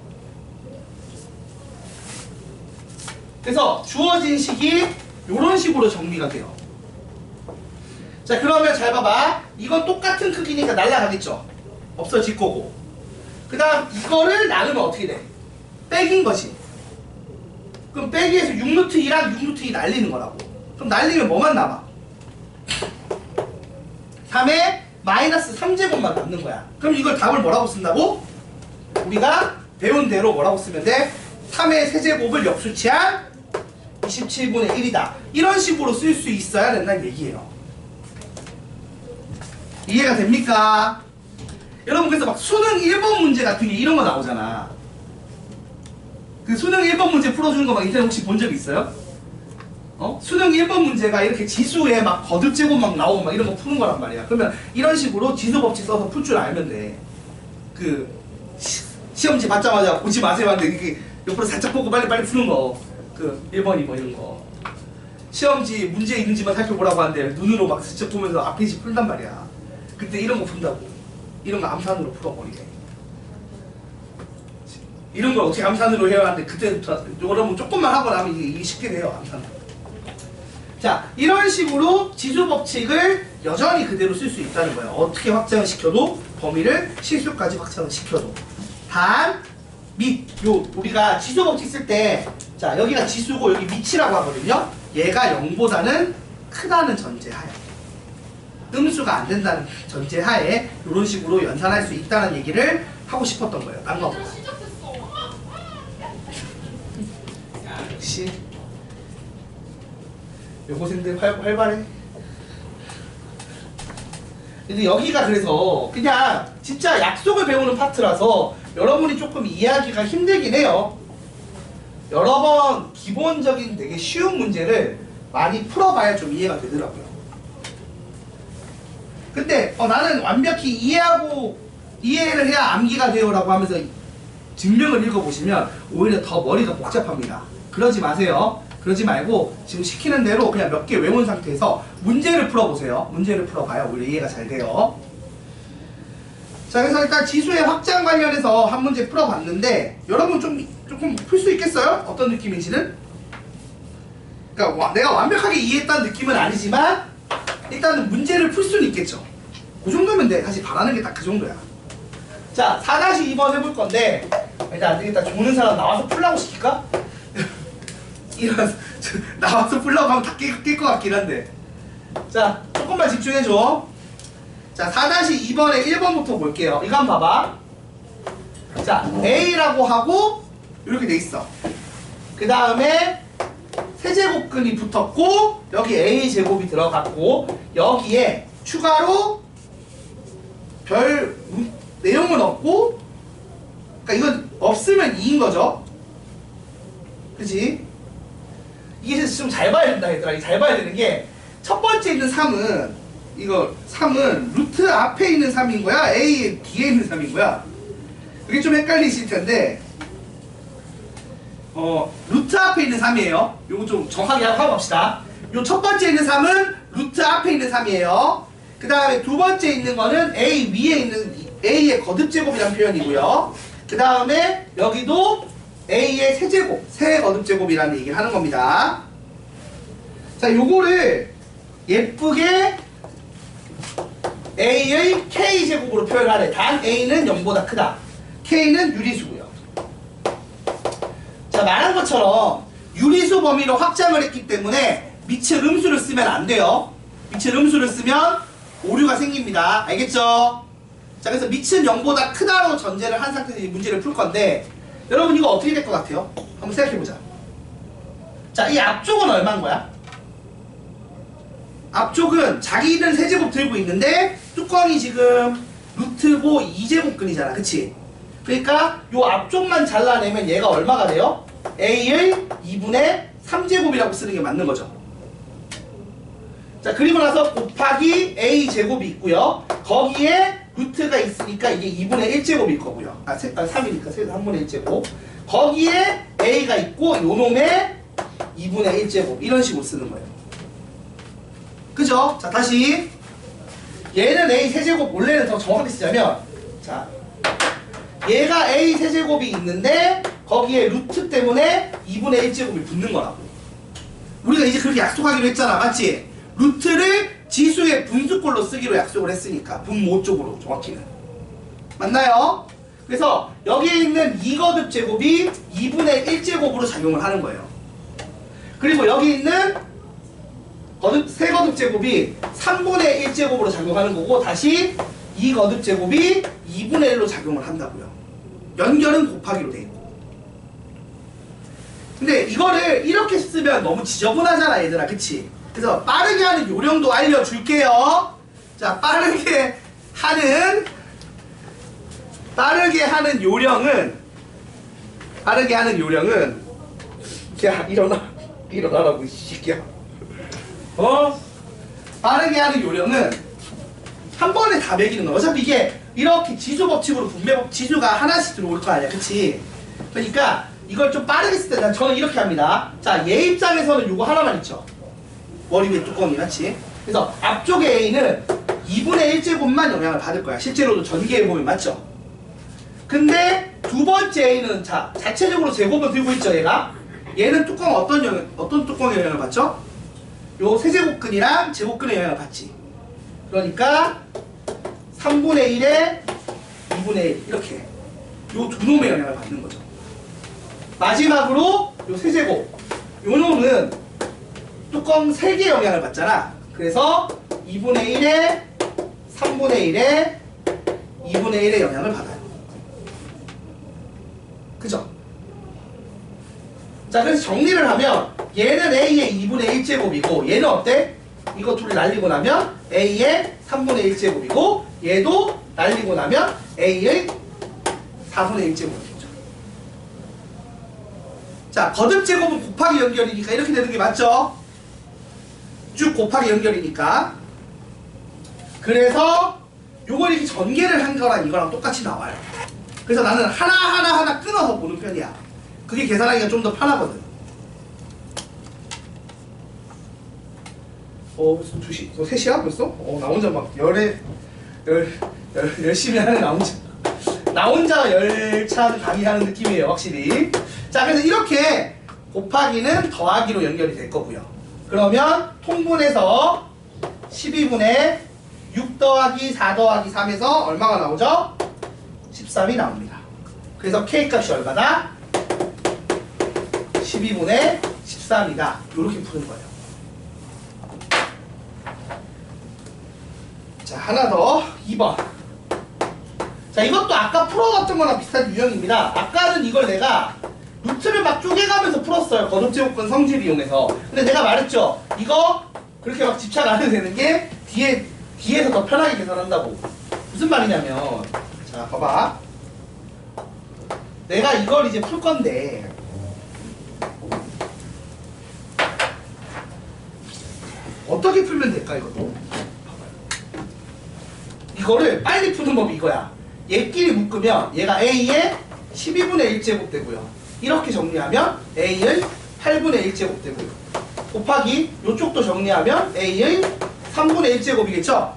그래서 주어진 식이 이런 식으로 정리가 돼요. 자, 그러면 잘 봐봐. 이건 똑같은 크기니까 날라가겠죠. 없어질 거고. 그 다음 이거를 나누면 어떻게 돼? 빼기인 거지. 그럼 빼기에서 6루트 2랑 6루트 2 날리는 거라고. 그럼 날리면 뭐만 남아? 3의 마이너스 3제곱만 남는 거야. 그럼 이걸 답을 뭐라고 쓴다고? 우리가 배운 대로 뭐라고 쓰면 돼? 3의 세제곱을 역수치한 27분의 1이다. 이런 식으로 쓸 수 있어야 된다는 얘기예요. 이해가 됩니까? 여러분 그래서 막 수능 1번 문제 같은 게 이런 거 나오잖아. 그 수능 1번 문제 풀어주는 거 막 인터넷 혹시 본 적 있어요? 수능 1번 문제가 이렇게 지수에 막 거듭제곱 막 나오고 막 이런 거 푸는 거란 말이야. 그러면 이런 식으로 지수 법칙 써서 풀 줄 알면 돼. 그 시험지 받자마자 보지 마세요 하는데 이렇게 옆으로 살짝 보고 빨리 푸는 거. 그 1번, 2번 이런 거. 시험지 문제 있는지만 살펴보라고 하는데 눈으로 막 슬쩍 보면서 앞페이지 풀단 말이야. 그때 이런 거 푼다고. 이런 거 암산으로 풀어버리게. 이런 걸 어떻게 암산으로 해야 하는데 그때부터 여러분 조금만 하고 나면 이게 쉽게 돼요. 암산으로. 자, 이런 식으로 지수 법칙을 여전히 그대로 쓸 수 있다는 거예요. 어떻게 확장을 시켜도 범위를 실수까지 확장을 시켜도. 단, 및, 우리가 지수 법칙 쓸 때 자, 여기가 지수고 여기 밑이라고 하거든요. 얘가 0보다는 크다는 전제하에 음수가 안 된다는 전제하에 이런 식으로 연산할 수 있다는 얘기를 하고 싶었던 거예요. 딴 거보다. 야, 역시 여고생들 활발해. 근데 여기가 그래서 그냥 진짜 약속을 배우는 파트라서 여러분이 조금 이해하기가 힘들긴 해요. 여러 번 기본적인 되게 쉬운 문제를 많이 풀어봐야 좀 이해가 되더라고요. 근데 나는 완벽히 이해를 해야 암기가 돼요 라고 하면서 증명을 읽어보시면 오히려 더 머리가 복잡합니다. 그러지 마세요. 그러지 말고 지금 시키는 대로 그냥 몇 개 외운 상태에서 문제를 풀어보세요. 문제를 풀어봐야 오히려 이해가 잘 돼요. 자, 그래서 일단 지수의 확장 관련해서 한 문제 풀어봤는데 여러분 조금 풀 수 있겠어요? 어떤 느낌인지는? 그러니까 내가 완벽하게 이해했다는 느낌은 아니지만 일단은 문제를 풀 수는 있겠죠. 그 정도면 돼. 사실 바라는 게 딱 그 정도야. 자, 4-2번 해볼 건데 일단 안 되겠다. 조는 사람 나와서 풀라고 시킬까? 나와서 풀라고 하면 다 깰 것 같긴 한데. 자, 조금만 집중해줘. 자, 4-2번에 1번부터 볼게요. 이거 한번 봐봐. 자, A라고 하고 이렇게 돼 있어. 그 다음에 세제곱근이 붙었고 여기 A제곱이 들어갔고 여기에 추가로 별 내용은 없고, 그러니까 이건 없으면 2인 거죠. 그치? 이게 좀 잘 봐야 된다 얘들아. 잘 봐야 되는 게 첫 번째 있는 3은 이거 3은 루트 앞에 있는 3인 거야? A 뒤에 있는 3인 거야? 그게 좀 헷갈리실 텐데 루트 앞에 있는 3이에요. 요거 좀 정확하게 하고 갑시다. 요 첫 번째 있는 3은 루트 앞에 있는 3이에요. 그 다음에 두 번째 있는 거는 A 위에 있는 A의 거듭제곱이라는 표현이고요. 그 다음에 여기도 A의 세제곱, 세거듭제곱이라는 얘기를 하는 겁니다. 자, 요거를 예쁘게 A의 K제곱으로 표현하래. 단 A는 0보다 크다. K는 유리수고요. 자, 말한 것처럼 유리수 범위로 확장을 했기 때문에 밑에 음수를 쓰면 안 돼요. 밑에 음수를 쓰면 오류가 생깁니다. 알겠죠? 자, 그래서 밑은 0보다 크다로 전제를 한 상태에서 이 문제를 풀 건데 여러분 이거 어떻게 될 것 같아요? 한번 생각해보자. 자, 이 앞쪽은 얼마인 거야? 앞쪽은 자기는 세제곱 들고 있는데 뚜껑이 지금 루트고 2제곱근이잖아. 그치? 그러니까 요 앞쪽만 잘라내면 얘가 얼마가 돼요? A의 2분의 3제곱이라고 쓰는 게 맞는 거죠. 자, 그리고 나서 곱하기 A제곱이 있고요. 거기에 루트가 있으니까 이게 2분의 1제곱일 거고요. 3이니까 3분의 1제곱. 거기에 A가 있고 요 놈의 2분의 1제곱. 이런 식으로 쓰는 거예요. 그죠? 자, 다시 얘는 A 세제곱, 원래는 더 정확하게 쓰자면 자, 얘가 A 세제곱이 있는데 거기에 루트 때문에 2분의 1제곱이 붙는 거라고. 우리가 이제 그렇게 약속하기로 했잖아. 맞지? 루트를 지수의 분수꼴로 쓰기로 약속을 했으니까 분모 쪽으로 정확히는 맞나요? 그래서 여기에 있는 2거듭 제곱이 2분의 1제곱으로 작용을 하는 거예요. 그리고 여기 있는 세거듭 제곱이 3분의 1제곱으로 작용하는 거고 다시 2거듭 제곱이 2분의 1로 작용을 한다고요. 연결은 곱하기로 돼 있고. 근데 이거를 이렇게 쓰면 너무 지저분하잖아 얘들아. 그치? 그래서 빠르게 하는 요령도 알려줄게요. 자, 빠르게 하는 요령은 야, 일어나라고 이 새끼야. 빠르게 하는 요령은 한 번에 다 매기는 거야. 어차피 이게 이렇게 지수 법칙으로 분배법 지수가 하나씩 들어올 거 아니야. 그치? 그러니까 이걸 좀 빠르게 쓸 때 저는 이렇게 합니다. 자, 얘 입장에서는 요거 하나만 있죠. 머리 위에 뚜껑이. 맞지? 그래서 앞쪽에 A는 2분의 1제곱만 영향을 받을 거야. 실제로도 전개해보면. 맞죠? 근데 두 번째 A는 자체적으로 제곱을 들고 있죠. 얘는 뚜껑 어떤 뚜껑에 영향을 받죠? 요 세제곱근이랑 제곱근에 영향을 받지. 그러니까 3분의 1에 2분의 1 이렇게 요 두 놈의 영향을 받는 거죠. 마지막으로 요 세제곱 요 놈은 뚜껑 3개 영향을 받잖아. 그래서 2분의 1에 3분의 1에 2분의 1의 영향을 받아요. 그죠? 자, 그래서 정리를 하면 얘는 A의 2분의 1제곱이고 얘는 어때? 이거 둘이 날리고 나면 A의 3분의 1제곱이고 얘도 날리고 나면 A의 4분의 1제곱이죠. 자, 거듭제곱은 곱하기 연결이니까 이렇게 되는 게 맞죠? 쭉 곱하기 연결이니까. 그래서 요걸 이렇게 전개를 한 거랑 이거랑 똑같이 나와요. 그래서 나는 하나 끊어서 보는 편이야. 그게 계산하기가 좀 더 편하거든. 벌써 2시, 3시야 벌써? 나 혼자 막 열심히 하는 나 혼자 열찬 강의하는 느낌이에요, 확실히. 자, 그래서 이렇게 곱하기는 더하기로 연결이 될 거고요. 그러면 통분해서 12분의 6 더하기 4 더하기 3에서 얼마가 나오죠? 13이 나옵니다. 그래서 K값이 얼마다? 12분의 13이다. 이렇게 푸는 거예요. 자, 하나 더. 2번. 자, 이것도 아까 풀어봤던 거랑 비슷한 유형입니다. 아까는 이걸 내가 루트를 막 쪼개가면서 풀었어요. 거듭제곱근 성질 이용해서. 근데 내가 말했죠. 이거 그렇게 막 집착 안 해도 되는 게 뒤에서 더 편하게 계산한다고. 무슨 말이냐면, 자, 봐봐. 내가 이걸 이제 풀 건데 어떻게 풀면 될까 이것도? 봐봐요. 이거를 빨리 푸는 법이 이거야. 얘끼리 묶으면 얘가 A의 12분의 1제곱 되고요. 이렇게 정리하면 A의 8분의 1제곱 되고요. 곱하기 이쪽도 정리하면 A의 3분의 1제곱이겠죠?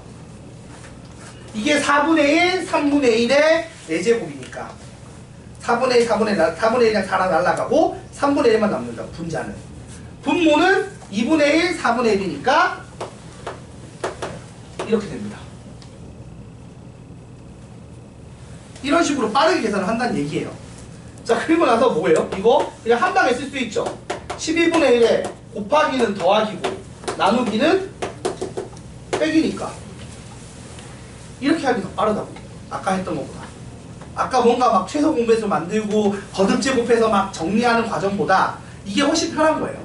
이게 4분의 1, 3분의 1의 4제곱이니까 4분의 1, 4분의 1이랑 4랑 날라가고 3분의 1만 남는다. 분자는. 분모는 2분의 1, 4분의 1이니까 이렇게 됩니다. 이런 식으로 빠르게 계산을 한다는 얘기예요. 자, 그리고 나서 뭐예요? 이거 그냥 한 방에 쓸 수 있죠. 12분의 1에 곱하기는 더하기고 나누기는 빼기니까 이렇게 하기 더 빠르다고. 아까 했던 것보다. 아까 뭔가 막 최소 공배수 만들고 거듭 제곱해서 막 정리하는 과정보다 이게 훨씬 편한 거예요.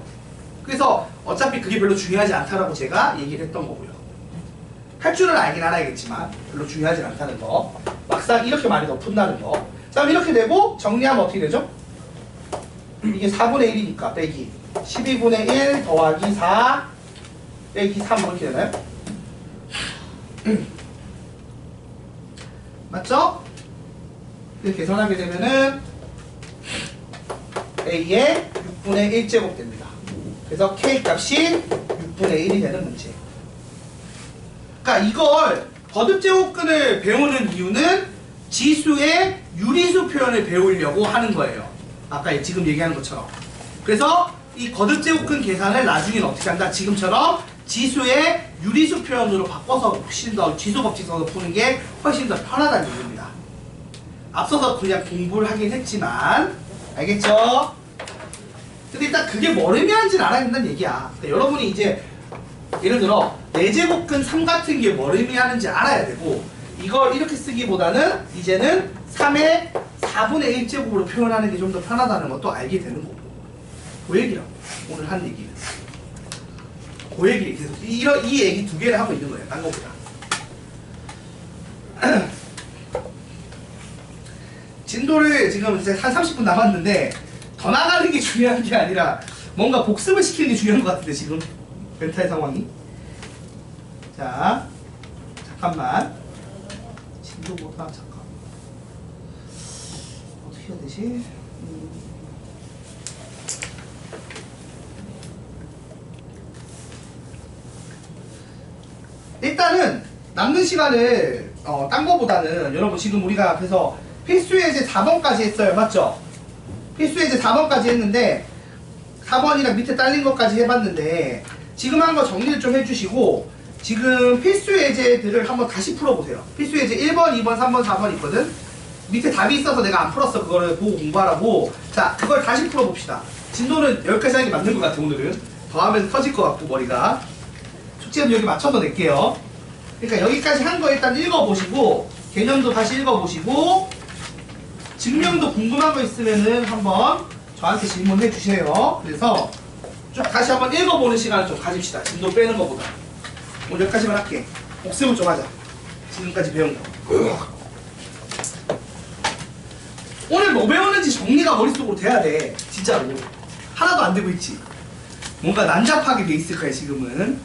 그래서 어차피 그게 별로 중요하지 않다라고 제가 얘기를 했던 거고요. 할 줄은 알긴 알아야겠지만 별로 중요하지 않다는 거. 막상 이렇게 많이 더 푼다는 거. 자, 그럼 이렇게 되고 정리하면 어떻게 되죠? 이게 4분의 1이니까 빼기 12분의 1 더하기 4 빼기 3 이렇게 되나요? 맞죠? 이렇게 계산하게 되면은 A의 6분의 1제곱 됩니다. 그래서 K 값이 6분의 1이 되는 문제. 그러니까 이걸 거듭제곱근을 배우는 이유는 지수의 유리수 표현을 배우려고 하는 거예요. 아까 지금 얘기하는 것처럼. 그래서 이 거듭제곱근 계산을 나중에는 어떻게 한다? 지금처럼 지수의 유리수 표현으로 바꿔서 훨씬 더 지수법칙 써서 푸는 게 훨씬 더 편하다는 얘기입니다. 앞서서 그냥 공부를 하긴 했지만 알겠죠? 근데 일단 그게 뭘 의미하는지는 알아야 된다는 얘기야. 그러니까 여러분이 이제 예를 들어 4제곱근 3 같은 게 뭘 의미하는지 알아야 되고 이걸 이렇게 쓰기보다는 이제는 3의 4분의 1제곱으로 표현하는 게 좀 더 편하다는 것도 알게 되는 거고. 그 얘기라고 오늘 한 얘기는. 그 얘기 계속 이 얘기 두 개를 하고 있는 거예요. 딴 거보다. 진도를 지금 이제 한 30분 남았는데 더 나가는 게 중요한 게 아니라 뭔가 복습을 시키는 게 중요한 것 같은데 지금 멘탈 상황이. 자, 잠깐만. 진도보다 잠깐. 어떻게 해야 되지? 일단은 남는 시간을 딴 거보다는 여러분 지금 우리가 그래서 필수예제 4번까지 했어요. 맞죠? 필수예제 4번까지 했는데 4번이랑 밑에 딸린 것까지 해봤는데 지금 한 거 정리를 좀 해주시고 지금 필수예제들을 한번 다시 풀어보세요. 필수예제 1번, 2번, 3번, 4번 있거든? 밑에 답이 있어서 내가 안 풀었어. 그거를 보고 공부하라고. 자, 그걸 다시 풀어봅시다. 진도는 여기까지 하는 게 맞는 것 같아 오늘은. 더 하면 터질 것 같고 머리가. 숙제는 여기 맞춰서 낼게요. 그러니까 여기까지 한 거 일단 읽어보시고 개념도 다시 읽어보시고 증명도 궁금한 거 있으면은 한번 저한테 질문해 주세요. 그래서 쭉 다시 한번 읽어보는 시간을 좀 가집시다. 진도 빼는 거보다. 오늘 여기까지만 할게. 복습을 좀 하자. 지금까지 배운 거. 오늘 뭐 배웠는지 정리가 머릿속으로 돼야 돼. 진짜로. 하나도 안 되고 있지. 뭔가 난잡하게 돼 있을 거야 지금은.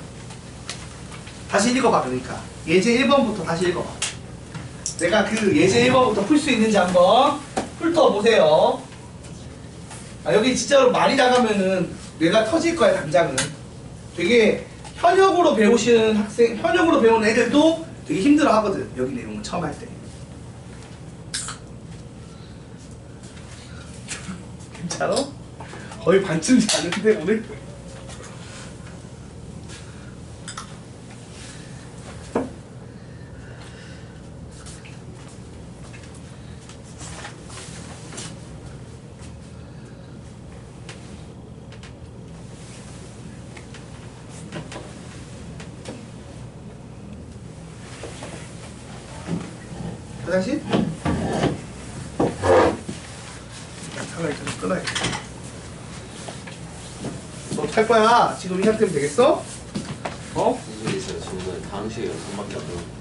다시 읽어봐. 그러니까 예제 1번부터 다시 읽어봐. 내가 그 예제 1번부터 풀 수 있는지 한번 훑어보세요. 아, 여기 진짜로 말이 나가면은 뇌가 터질 거야 당장은. 되게 현역으로 배우시는 학생, 현역으로 배우는 애들도 되게 힘들어 하거든. 여기 내용은 처음 할 때. 괜찮아? 거의 반쯤 자는데 오늘? 화장실? 차라리 계속 끊어야겠다. 너 탈 거야? 지금 이 상태면 되겠어? 어? 무슨 일 있어요? 저는 다음 시간에 연습밖에 안 돼요.